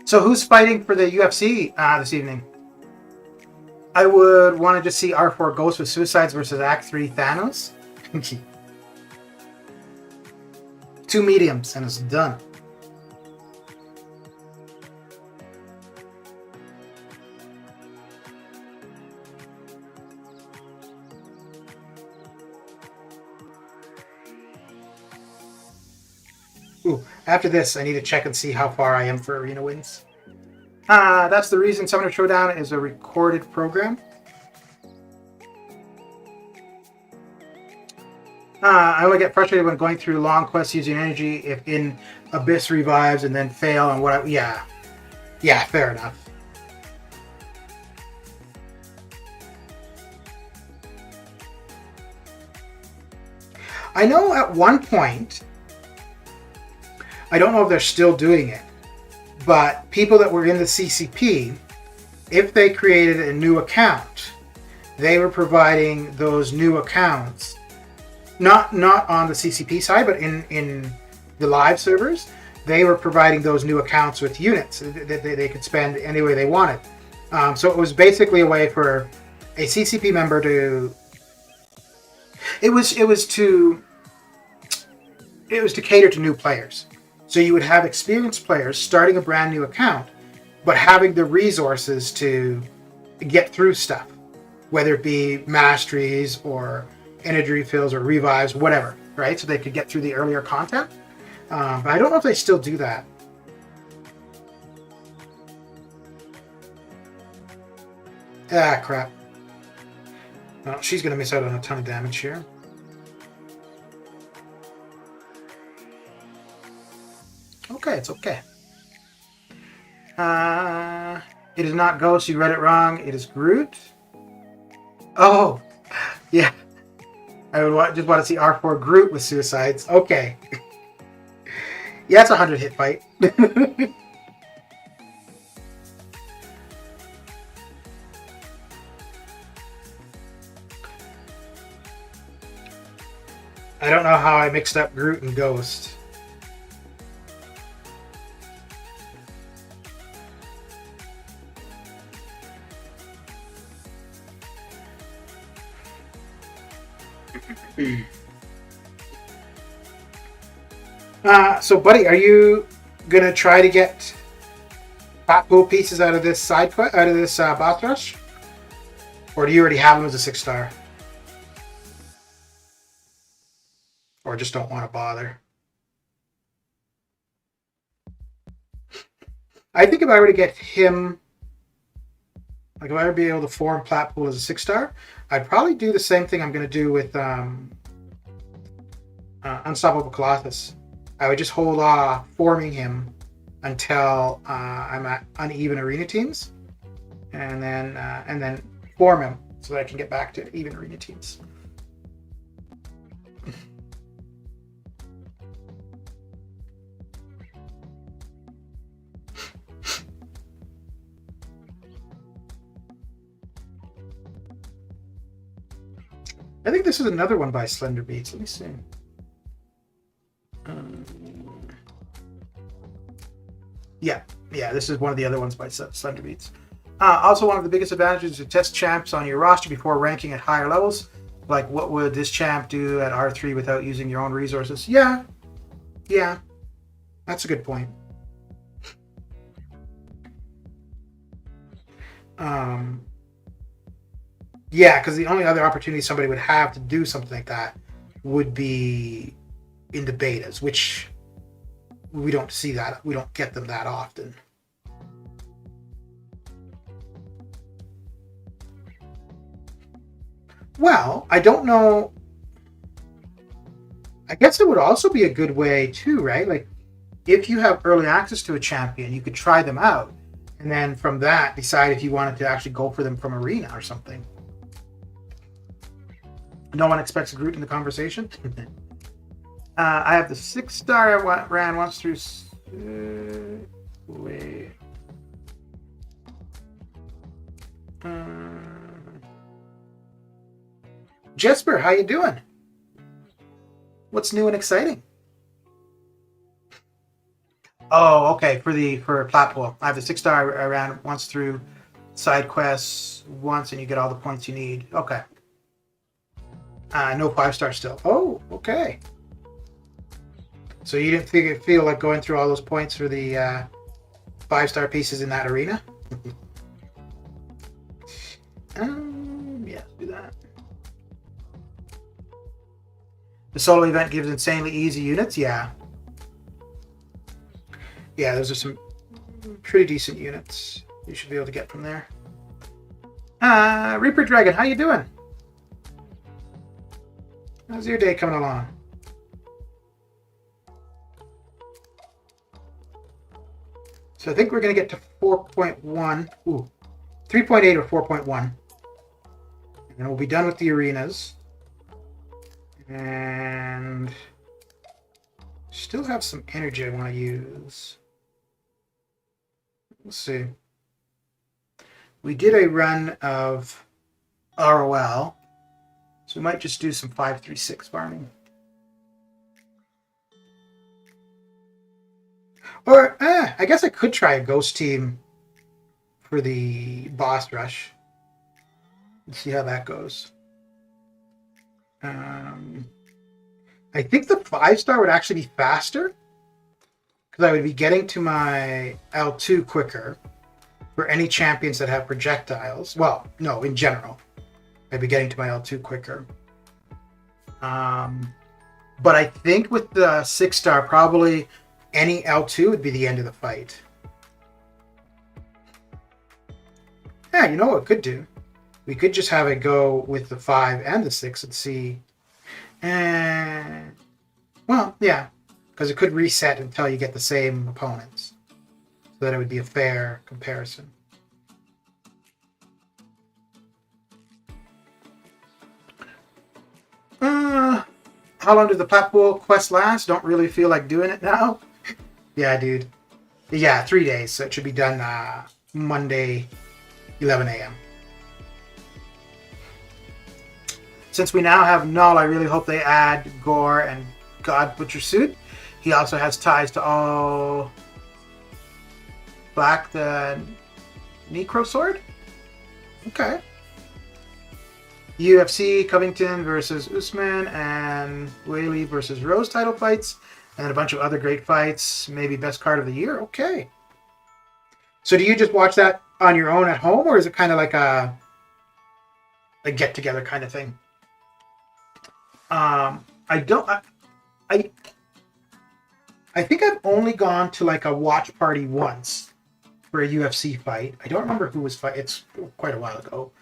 So who's fighting for the UFC this evening? I would want to just see R4 Ghost with Suicides versus Act 3 Thanos. 2 mediums and it's done. Ooh, after this, I need to check and see how far I am for arena wins. That's the reason Summoner Showdown is a recorded program. I only get frustrated when going through long quests using energy if in Abyss revives and then fail and what yeah, fair enough. I know at one point, I don't know if they're still doing it, but people that were in the CCP, if they created a new account, they were providing those new accounts, not on the CCP side, but in the live servers, they were providing those new accounts with units that they could spend any way they wanted. So it was basically a way for a CCP member to. It was to cater to new players. So you would have experienced players starting a brand new account, but having the resources to get through stuff, whether it be masteries or energy refills or revives, whatever, right? So they could get through the earlier content. But I don't know if they still do that. Ah, crap. Well, she's going to miss out on a ton of damage here. Okay, it's okay. It is not Ghost. You read it wrong. It is Groot. Oh, yeah. I would just want to see R4 Groot with suicides. Okay. Yeah, it's a 100 hit fight. I don't know how I mixed up Groot and Ghost. So, buddy, are you gonna try to get pot pool pieces out of this side quest, out of this boss rush, or do you already have them as a 6-star, or just don't want to bother? I think if I were to get him, like if I were to be able to form plat pool as a 6-star, I'd probably do the same thing I'm going to do with Unstoppable Colossus. I would just hold off forming him until I'm at uneven arena teams, and then form him so that I can get back to even arena teams. I think this is another one by Slender Beats. Let me see. Yeah, this is one of the other ones by Slender Beats. Also, one of the biggest advantages is to test champs on your roster before ranking at higher levels. Like, what would this champ do at R3 without using your own resources? Yeah, that's a good point. Yeah, because the only other opportunity somebody would have to do something like that would be in the betas, which we don't see that. We don't get them that often. Well, I don't know. I guess it would also be a good way too, right? Like, if you have early access to a champion, you could try them out, and then from that, decide if you wanted to actually go for them from arena or something. No one expects Groot in the conversation. I have the 6-star I ran once through. Wait. Jesper, how you doing? What's new and exciting? Oh, okay. For Platpool, I have the 6-star I ran once through side quests once, and you get all the points you need. Okay. No 5-star still. Oh, okay. So you didn't feel like going through all those points for the 5-star pieces in that arena? Yeah, do that. The solo event gives insanely easy units. Yeah, those are some pretty decent units you should be able to get from there. Reaper Dragon, how you doing? How's your day coming along? So I think we're going to get to 4.1. Ooh, 3.8 or 4.1. And then we'll be done with the arenas. And still have some energy I want to use. Let's see. We did a run of ROL. So we might just do some 5.36 farming. Or, I guess I could try a ghost team for the boss rush. Let's see how that goes. I think the 5-star would actually be faster because I would be getting to my L2 quicker for any champions that have projectiles. Well, no, in general. I'd be getting to my L2 quicker. But I think with the 6-star, probably any L2 would be the end of the fight. Yeah, you know what we could do? We could just have it go with the 5 and the 6 and see. Well, yeah, because it could reset until you get the same opponents. So that it would be a fair comparison. How long does the Platpool quest last? Don't really feel like doing it now. Yeah, dude. Yeah, 3 days. So it should be done Monday, 11 a.m. Since we now have Null, I really hope they add Gore and God Butcher Suit. He also has ties to all Black the Necro Sword. Okay. UFC Covington versus Usman and Whaley versus Rose title fights, and a bunch of other great fights. Maybe best card of the year. Okay. So do you just watch that on your own at home, or is it kind of like a get together kind of thing? I think I've only gone to like a watch party once for a UFC fight. I don't remember who was fighting. It's quite a while ago.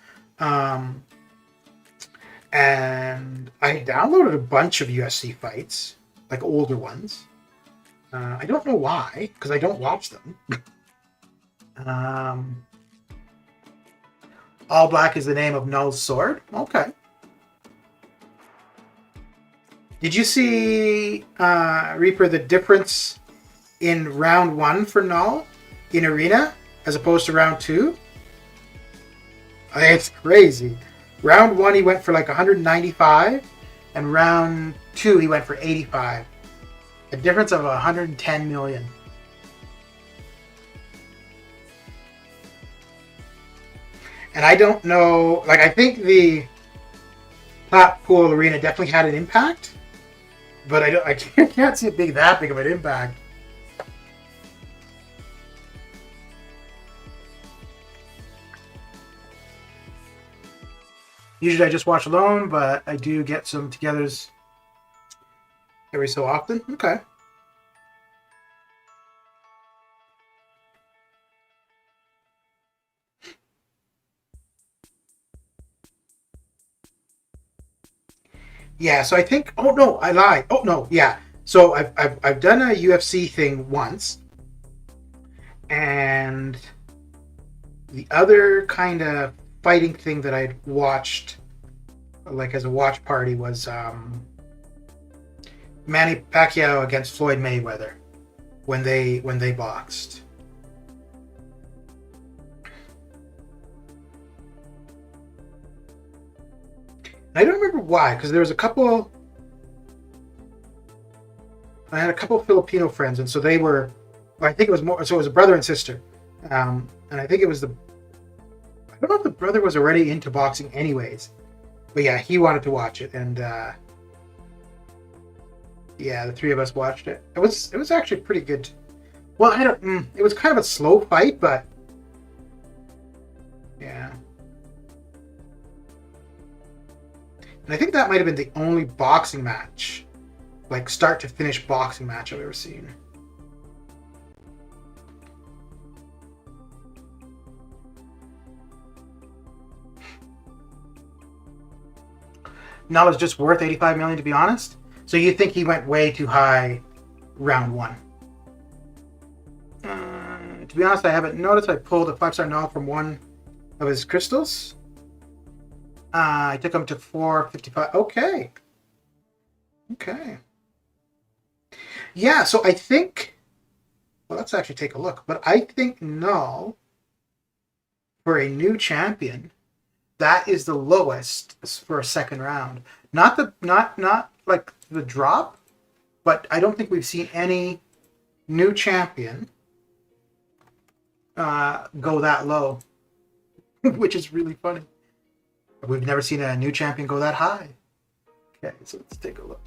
And I downloaded a bunch of UFC fights, like older ones. I don't know why, because I don't watch them. All Black is the name of Null's sword. Okay. Did you see, Reaper, the difference in round 1 for Null in Arena as opposed to round 2? It's crazy. Round 1 he went for like 195, and round 2 he went for 85. A difference of 110 million. And I don't know, like I think the Platpool Arena definitely had an impact, but I can't see that big of an impact. Usually I just watch alone, but I do get some togethers every so often. Okay. Yeah, so I think. Oh no, I lied. Oh no, yeah. So I've done a UFC thing once, and the other kind of fighting thing that I'd watched, like as a watch party, was Manny Pacquiao against Floyd Mayweather when they boxed. I don't remember why, because there was a couple. I had a couple of Filipino friends, and so they were. Well, I think it was more. So it was a brother and sister, and I think it was the. I don't know if the brother was already into boxing, anyways, but yeah, he wanted to watch it, and yeah, the three of us watched it. It was actually pretty good. Well, I don't. It was kind of a slow fight, but yeah. And I think that might have been the only boxing match, like start to finish boxing match I've ever seen. Now it's just worth 85 million, to be honest. So you think he went way too high round 1? To be honest, I haven't noticed. I pulled a 5-star Null from one of his crystals. I took him to 455. Okay. Okay. Yeah, so I think. Well, let's actually take a look. But I think Null, for a new champion, that is the lowest for a second round. Not like the drop, but I don't think we've seen any new champion go that low, which is really funny. We've never seen a new champion go that high. Okay, so let's take a look.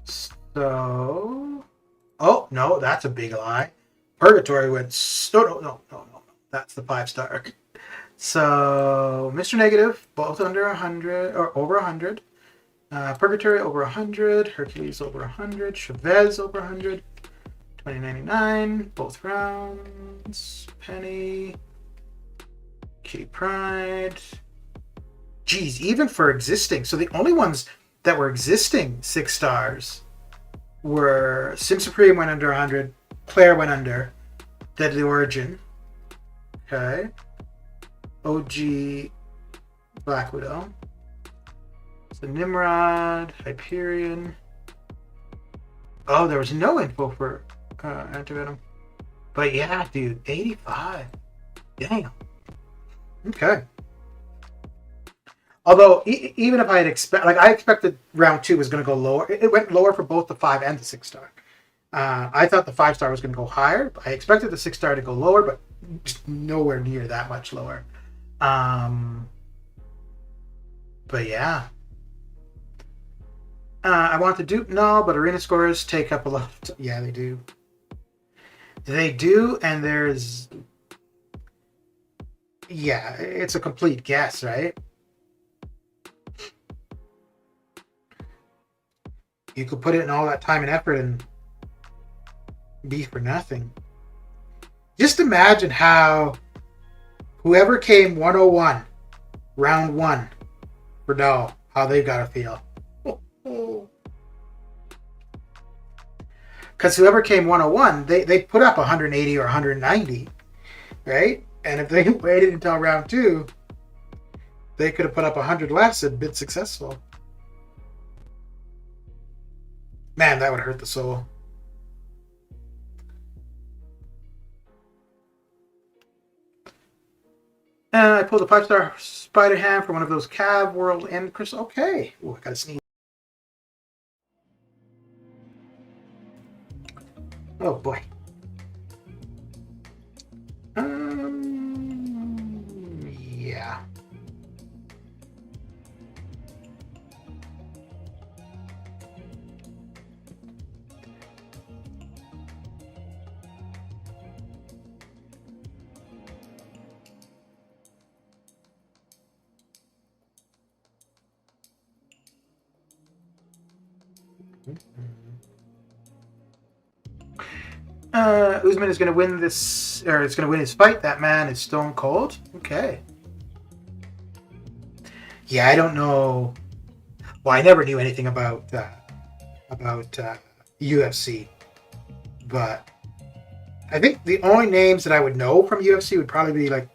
So, oh no, that's a big lie. Purgatory went. No. That's the 5-star. So, Mr. Negative, both under 100 or over 100. Purgatory over 100. Hercules over 100. Chavez over 100. 2099, both rounds. Penny. Kitty Pride. Geez, even for existing. So the only ones that were existing 6 stars were Sim Supreme went under 100. Claire went under. Deadly Origin. Okay. OG Black Widow. So Nimrod, Hyperion. Oh, there was no info for Antivenom. But yeah, dude, 85. Damn. Okay. Although, even if I had I expected round 2 was going to go lower. It went lower for both the 5 and the 6-star. I thought the 5-star was going to go higher. I expected the 6-star to go lower, but just nowhere near that much lower. But yeah. I want to dupe? No, but arena scores take up a lot of time. Yeah, they do. They do, and there's... Yeah, it's a complete guess, right? You could put it in all that time and effort and be for nothing. Just imagine how whoever came 101, round 1, for Doll, how they've got to feel. Because whoever came 101, they put up 180 or 190, right? And if they waited until round 2, they could have put up 100 less and been successful. Man, that would hurt the soul. And I pulled a 5-star Spider Ham for one of those Cav World End Crystal. Okay. Ooh, I gotta sneeze. Oh boy. Yeah. Usman is going to win this, or is going to win his fight. That man is stone cold. Okay. Yeah, I don't know. Well, I never knew anything about UFC, but I think the only names that I would know from UFC would probably be like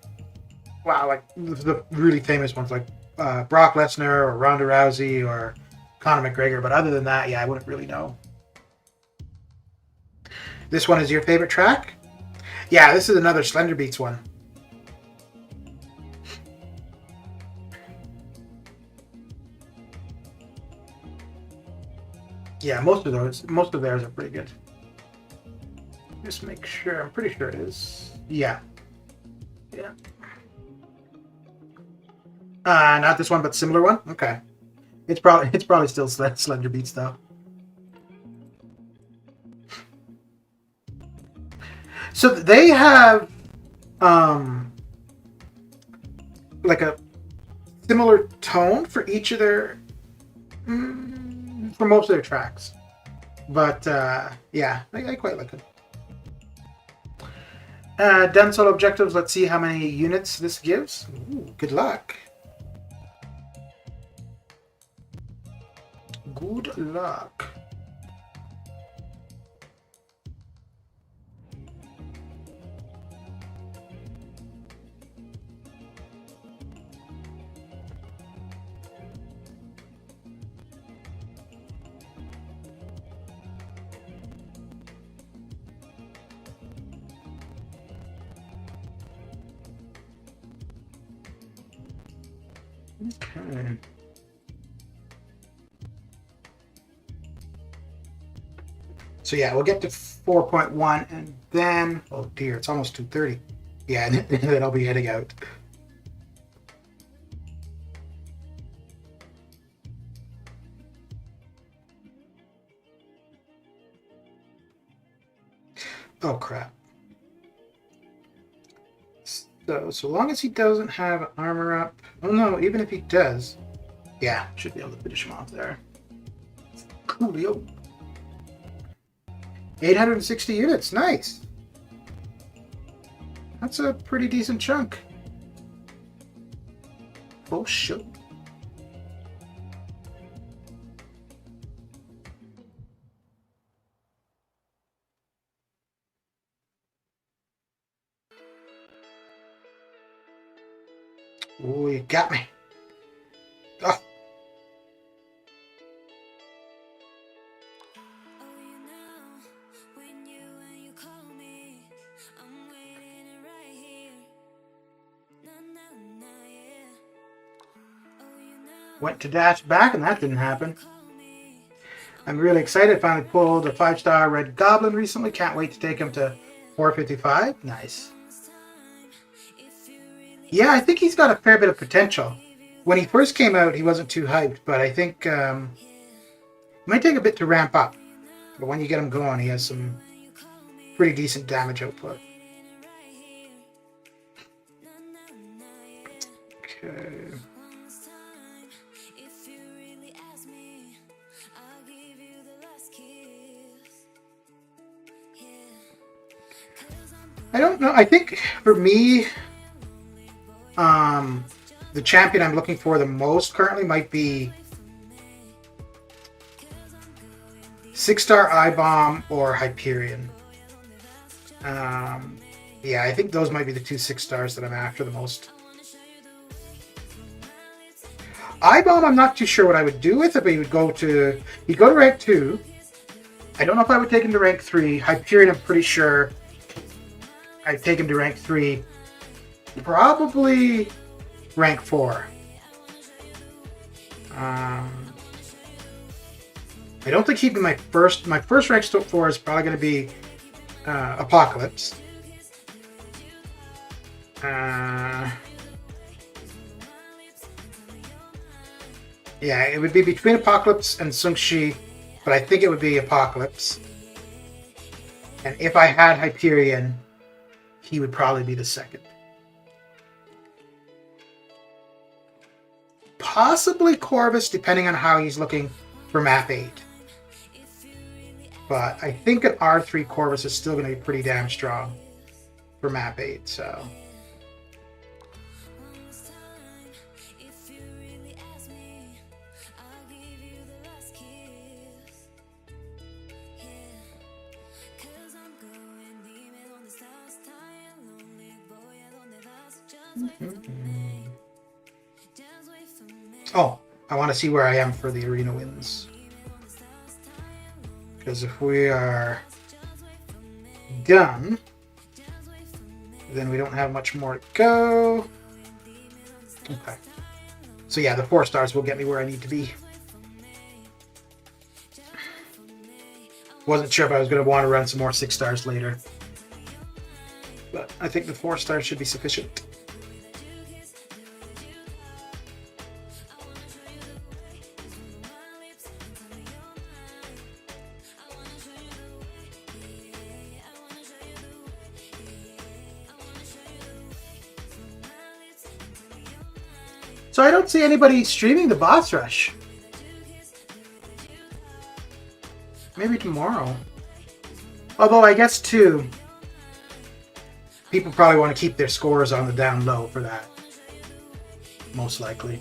the really famous ones like Brock Lesnar or Ronda Rousey or Conor McGregor. But other than that, yeah, I wouldn't really know. This one is your favorite track? Yeah, this is another Slender Beats one. Yeah, most of theirs are pretty good. Just make sure. I'm pretty sure it is. Yeah. Yeah. Not this one, but similar one. Okay. It's probably still Slender Beats though. So they have like a similar tone for each of their for most of their tracks, but yeah, I quite like it. Done solo objectives. Let's see how many units this gives. Ooh, good luck. Good luck. Okay. So yeah, we'll get to 4.1 and then, oh dear, it's almost 2:30. Yeah, and then I'll be heading out. Oh crap. So long as he doesn't have armor up. Oh no, even if he does, yeah, should be able to finish him off there. Coolio. 860 units, nice. That's a pretty decent chunk. Oh shit. Oh, you got me. Oh. Went to dash back and that didn't happen. I'm really excited. Finally pulled a 5-star Red Goblin recently. Can't wait to take him to 455. Nice. Yeah, I think he's got a fair bit of potential. When he first came out, he wasn't too hyped, but I think it might take a bit to ramp up. But when you get him going, he has some pretty decent damage output. Okay. I don't know. I think for me, the champion I'm looking for the most currently might be 6-star I-Bomb or Hyperion. Yeah, I think those might be the two 6-stars that I'm after the most. I-Bomb, I'm not too sure what I would do with it, but he'd go to rank 2. I don't know if I would take him to rank 3. Hyperion, I'm pretty sure I'd take him to rank 3. Probably rank 4. I don't think he'd be my first. My first rank 4 is probably going to be Apocalypse. Yeah, it would be between Apocalypse and Shang Chi, but I think it would be Apocalypse. And if I had Hyperion, he would probably be the second. Possibly Corvus, depending on how he's looking for map 8. But I think an R3 Corvus is still going to be pretty damn strong for map 8, so... Oh, I want to see where I am for the arena wins. Because if we are done, then we don't have much more to go. Okay. So yeah, the 4 stars will get me where I need to be. Wasn't sure if I was going to want to run some more 6 stars later. But I think the 4 stars should be sufficient. So I don't see anybody streaming the boss rush. Maybe tomorrow. Although I guess too, people probably want to keep their scores on the down low for that. Most likely.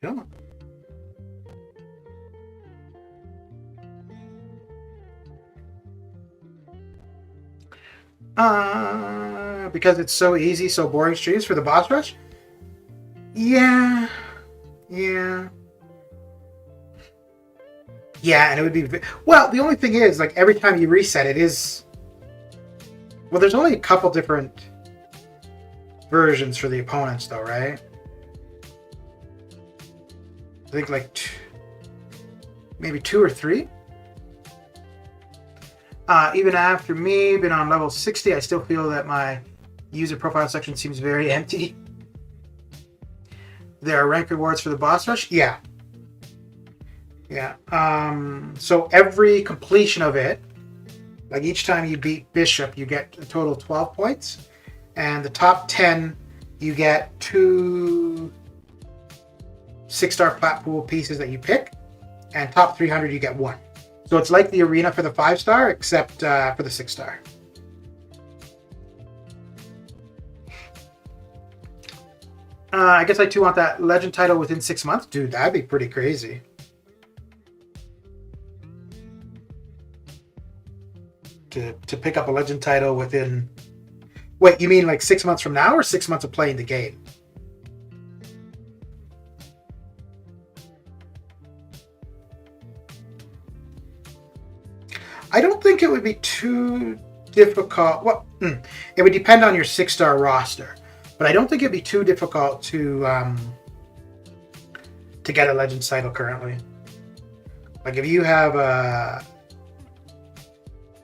Come on. Because it's so easy, so boring streams for the boss rush? Yeah. Yeah, and it would be... Well, the only thing is, like, every time you reset, it is... Well, there's only a couple different versions for the opponents, though, right? I think like maybe 2 or 3. Even after me being on level 60, I still feel that my user profile section seems very empty. There are rank rewards for the boss rush? Yeah. Yeah. So every completion of it, like each time you beat Bishop, you get a total of 12 points. And the top 10, you get 2 6-star plat pool pieces that you pick. And top 300, you get 1. So it's like the arena for the 5-star, except for the 6-star. I guess I too want that legend title within 6 months. Dude, that'd be pretty crazy. To pick up a legend title within... Wait, you mean like 6 months from now or 6 months of playing the game? I don't think it would be too difficult. Well, it would depend on your 6-star roster, but I don't think it'd be too difficult to get a Legends title currently. Like if you have a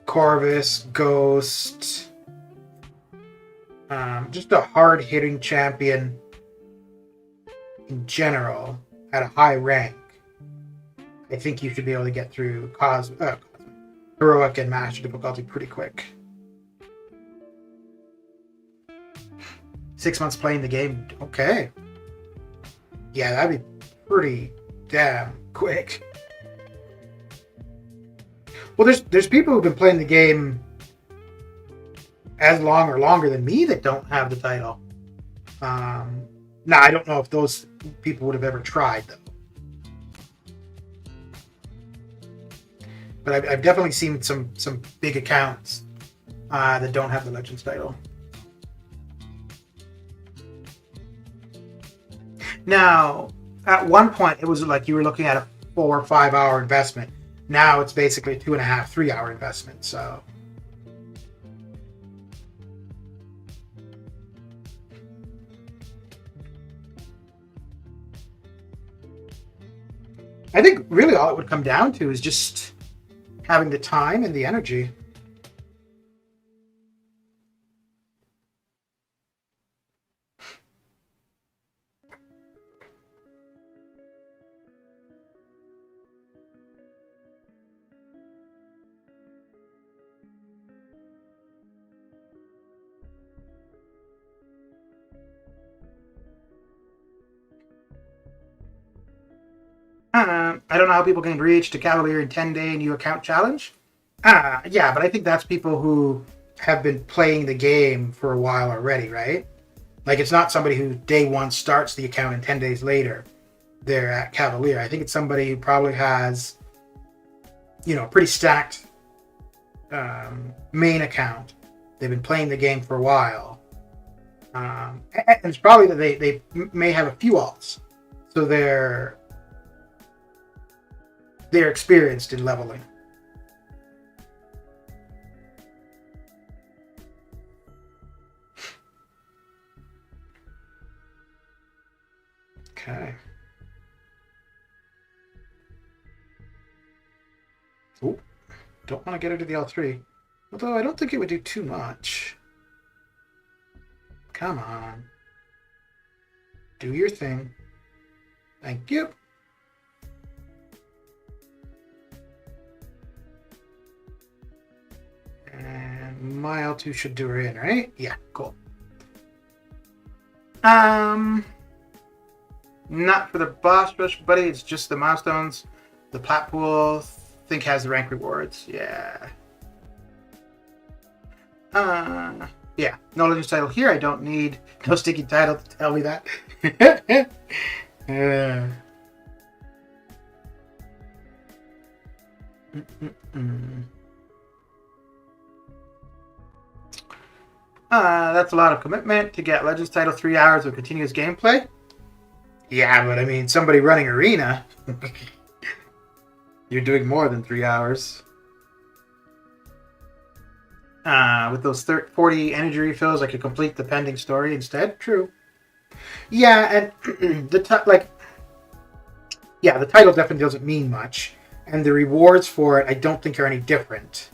Corvus, Ghost, just a hard-hitting champion in general at a high rank, I think you should be able to get through Heroic and Master difficulty pretty quick. 6 months playing the game, okay. Yeah, that'd be pretty damn quick. Well, there's people who've been playing the game as long or longer than me that don't have the title. Now, I don't know if those people would have ever tried, though. But I've definitely seen some big accounts that don't have the Legends title. Now, at one point, it was like you were looking at a 4 or 5 hour investment. Now it's basically a 2.5, 3 hour investment. So, I think really all it would come down to is just having the time and the energy. I don't know how people can reach to Cavalier in 10-day new account challenge. Yeah, but I think that's people who have been playing the game for a while already, right? Like, it's not somebody who day one starts the account and 10 days later they're at Cavalier. I think it's somebody who probably has, a pretty stacked main account. They've been playing the game for a while. And it's probably that they may have a few alts. So they're experienced in leveling. Okay. Oh, don't want to get her to the L3. Although I don't think it would do too much. Come on. Do your thing. Thank you. And my L2 should do her in, right? Yeah, cool. Not for the boss rush, buddy. It's just the milestones. The plat pool, think has the rank rewards. Yeah. Yeah. No legends title here. I don't need no sticky title to tell me that. That's a lot of commitment to get Legends title 3 hours of continuous gameplay. Yeah, but I mean, somebody running Arena, you're doing more than 3 hours. With those 40 energy refills, I could complete the pending story instead. True. Yeah, and the title definitely doesn't mean much, and the rewards for it I don't think are any different.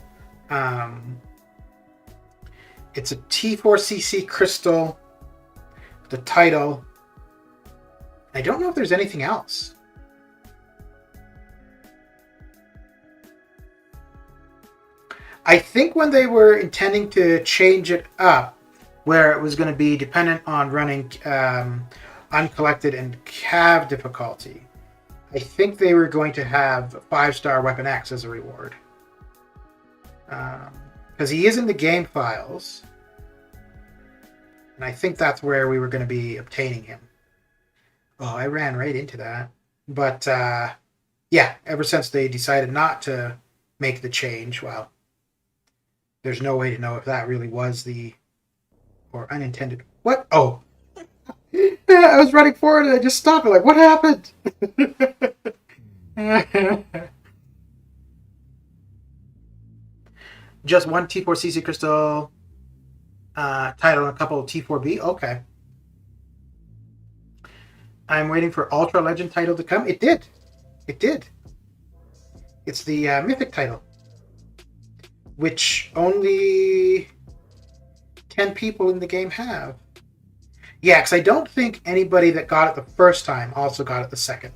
It's a T4CC crystal, the title. I don't know if there's anything else. I think when they were intending to change it up, where it was going to be dependent on running uncollected and cav difficulty, I think they were going to have 5-star Weapon X as a reward. Because he is in the game files, and I think that's where we were going to be obtaining him. Oh, I ran right into that. But, yeah, ever since they decided not to make the change, well, there's no way to know if that really was the... or unintended... What? Oh! I was running forward and I just stopped. Like, what happened? Just one T4CC crystal title and a couple of T4B? Okay. I'm waiting for Ultra Legend title to come. It did. It did. It's the Mythic title, which only 10 people in the game have. Yeah, because I don't think anybody that got it the first time also got it the second.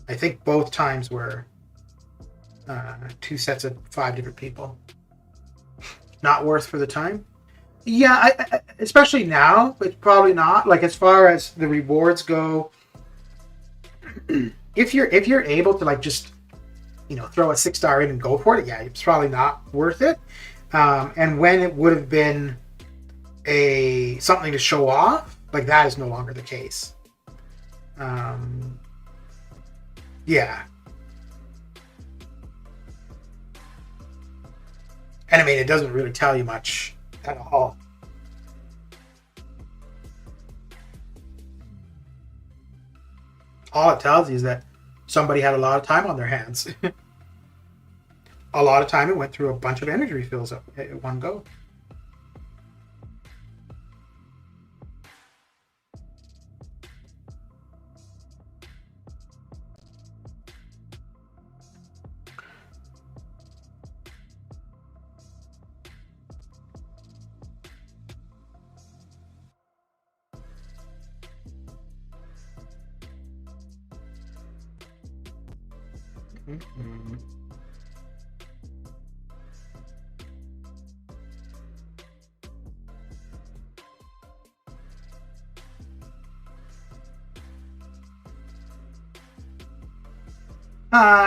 I think both times were 2 sets of 5 different people. Not worth for the time? Yeah, especially now, it's probably not. Like, as far as the rewards go, if you're able to, like, just, throw a 6-star in and go for it, yeah, it's probably not worth it. And when it would have been something to show off, like, that is no longer the case. Yeah. And I mean, it doesn't really tell you much at all. All it tells you is that somebody had a lot of time on their hands. A lot of time it went through a bunch of energy refills at one go. Mm-hmm.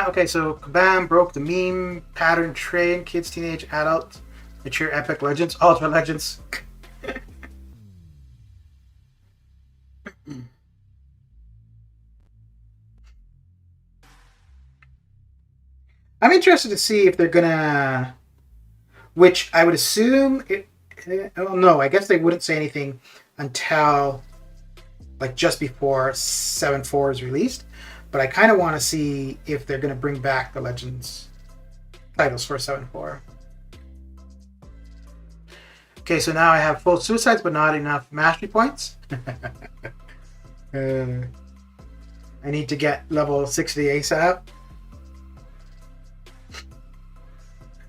Okay, so Kabam broke the meme pattern train. Kids, teenage, adult, mature, epic, legends, ultra legends. I'm interested to see if they're gonna, which I would assume oh no, I guess they wouldn't say anything until like just before 7.4 is released. But I kind of want to see if they're going to bring back the Legends titles for 7.4. Okay, so now I have full suicides, but not enough mastery points. I need to get level 60 ASAP.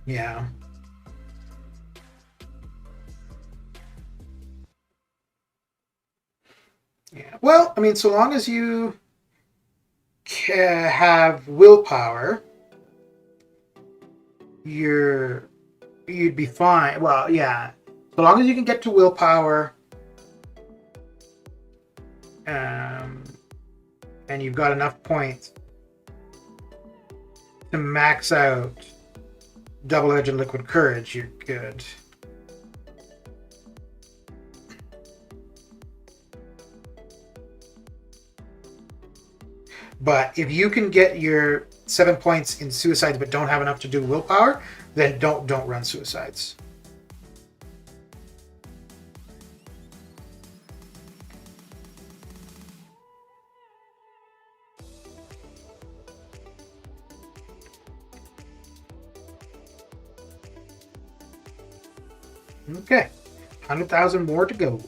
Yeah. Yeah. Well, I mean, so long as you have willpower, you'd be fine. Well, yeah. So long as you can get to willpower, and you've got enough points to max out Double Edge and Liquid Courage, you're good. But if you can get your 7 points in suicides but don't have enough to do willpower, then don't run suicides. Okay. 100,000 more to go.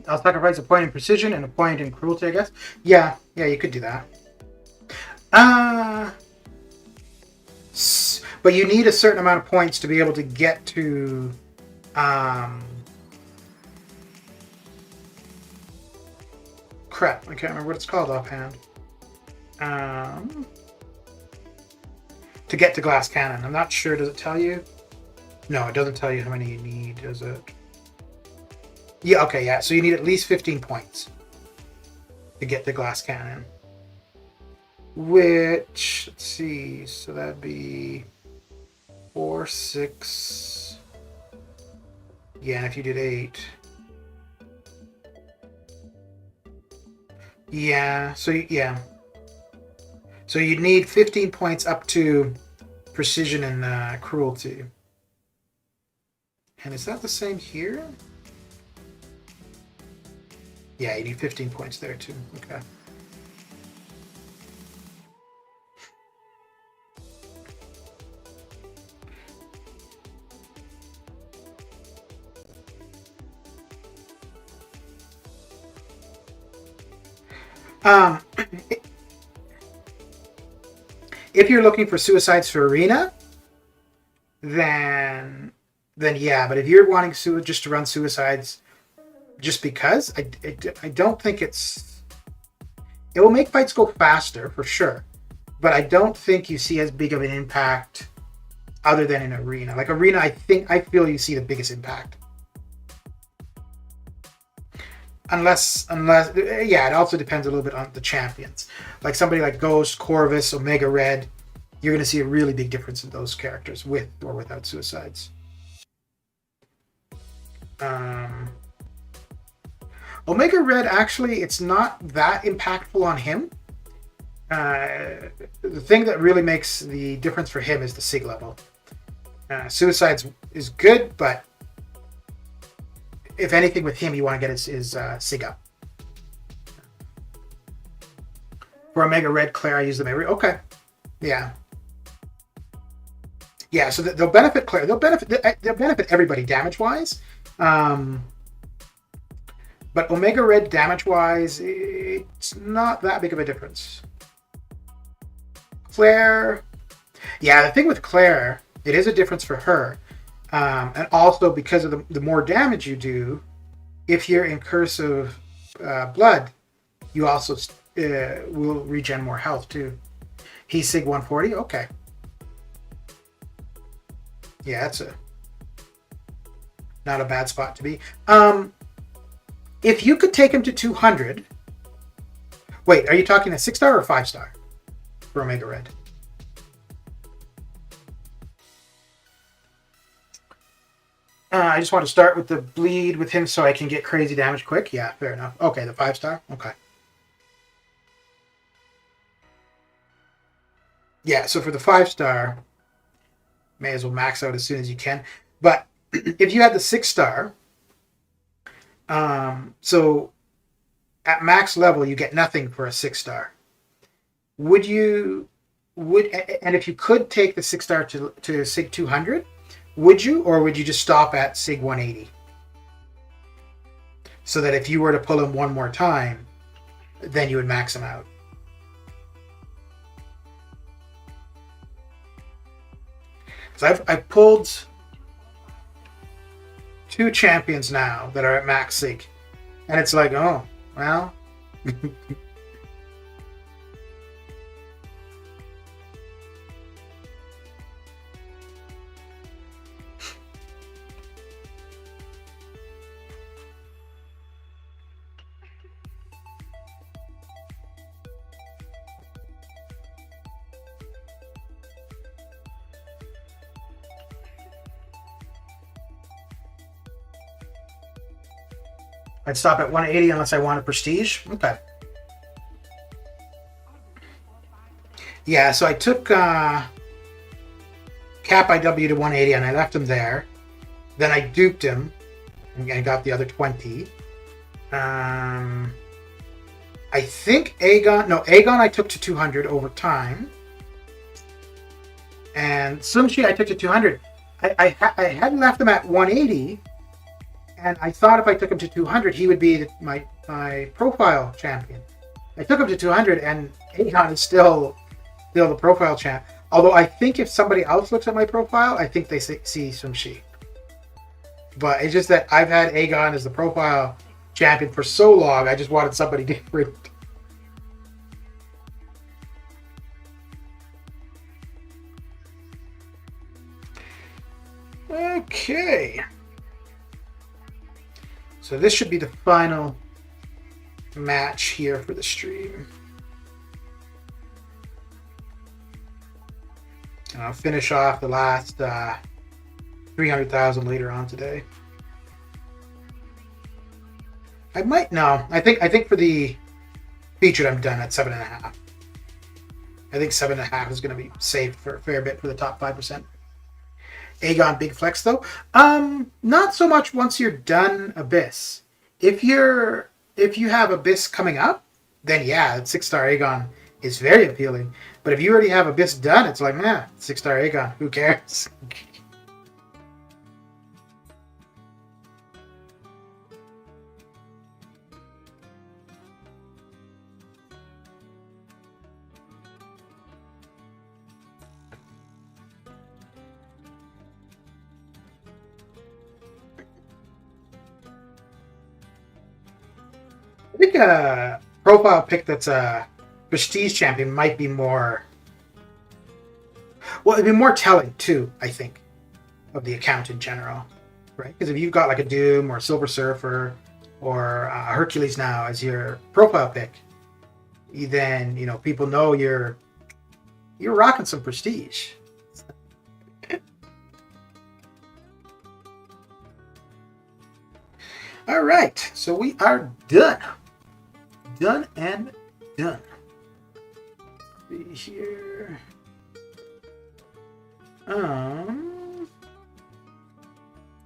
I'll sacrifice a point in precision and a point in cruelty, I guess. Yeah, you could do that. But you need a certain amount of points to be able to get to crap, I can't remember what it's called offhand. To get to glass cannon. I'm not sure, does it tell you? No, it doesn't tell you how many you need, does it? Yeah, okay, yeah. So you need at least 15 points to get the glass cannon. Which, let's see, so that'd be 4, 6. Yeah, and if you did 8. Yeah, so yeah. So you'd need 15 points up to precision and cruelty. And is that the same here? Yeah, you need 15 points there too. Okay. If you're looking for suicides for arena, then yeah. But if you're wanting just to run suicides just because, I don't think it will make fights go faster for sure, but I don't think you see as big of an impact other than in arena. Like arena, I feel you see the biggest impact. Unless, yeah, it also depends a little bit on the champions. Like somebody like Ghost, Corvus, Omega Red, you're going to see a really big difference in those characters with or without suicides. Omega Red, actually, it's not that impactful on him. The thing that really makes the difference for him is the SIG level. Suicides is good, but if anything with him, you want to get his SIG up. For Omega Red, Claire, I use them every... Okay. Yeah. Yeah, so they'll benefit Claire. They'll benefit everybody damage-wise. But Omega Red damage-wise, it's not that big of a difference. Claire... Yeah, the thing with Claire, it is a difference for her. And also because of the more damage you do, if you're in Cursive Blood, you also will regen more health too. He's SIG 140? Okay. Yeah, that's not a bad spot to be. If you could take him to 200... Wait, are you talking a 6-star or a 5-star for Omega Red? I just want to start with the bleed with him so I can get crazy damage quick. Yeah, fair enough. Okay, the 5-star? Okay. Yeah, so for the 5-star, may as well max out as soon as you can. But if you had the 6-star, so at max level, you get nothing for a 6-star. And if you could take the 6-star to SIG 200, would you, or would you just stop at SIG 180? So that if you were to pull him one more time, then you would max him out. So I've pulled 2 champions now that are at max SIG. And it's like, oh, well... I'd stop at 180 unless I wanted prestige. Okay. Yeah, so I took Cap IW to 180 and I left him there. Then I duped him and I got the other 20. I think Aegon I took to 200 over time. And Sumshi I took to 200. I had left him at 180, and I thought if I took him to 200, he would be my profile champion. I took him to 200, and Aegon is still the profile champ. Although I think if somebody else looks at my profile, I think they see Sumshi. But it's just that I've had Aegon as the profile champion for so long, I just wanted somebody different. Okay. So this should be the final match here for the stream. And I'll finish off the last 300,000 later on today. I might no. I think for the featured I'm done at 7.5. I think 7.5 is going to be saved for a fair bit for the top 5%. Aegon big flex though. Not so much once you're done Abyss. If you have Abyss coming up, then yeah, 6-star Aegon is very appealing. But if you already have Abyss done, it's like, 6-star Aegon, who cares? I think a profile pick that's a prestige champion might be more. Well, it'd be more telling too, I think, of the account in general, right? Because if you've got like a Doom or Silver Surfer or Hercules now as your profile pick, then people know you're rocking some prestige. All right, so we are done. Done and done. Let's see here. All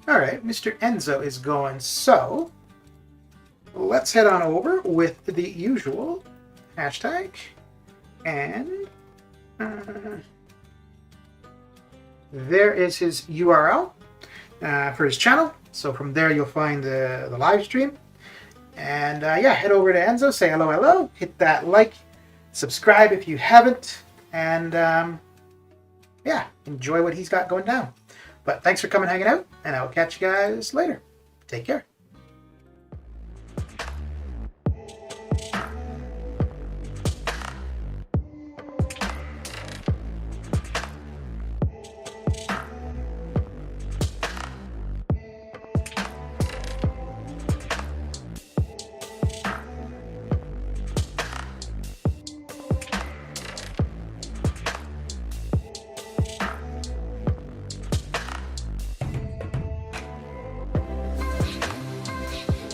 right, Mr. Enzo is going. So let's head on over with the usual hashtag, and there is his URL for his channel. So from there you'll find the live stream. And head over to Enzo, say hello, hit that like, subscribe if you haven't, and enjoy what he's got going down. But thanks for coming hanging out, and I'll catch you guys later. Take care.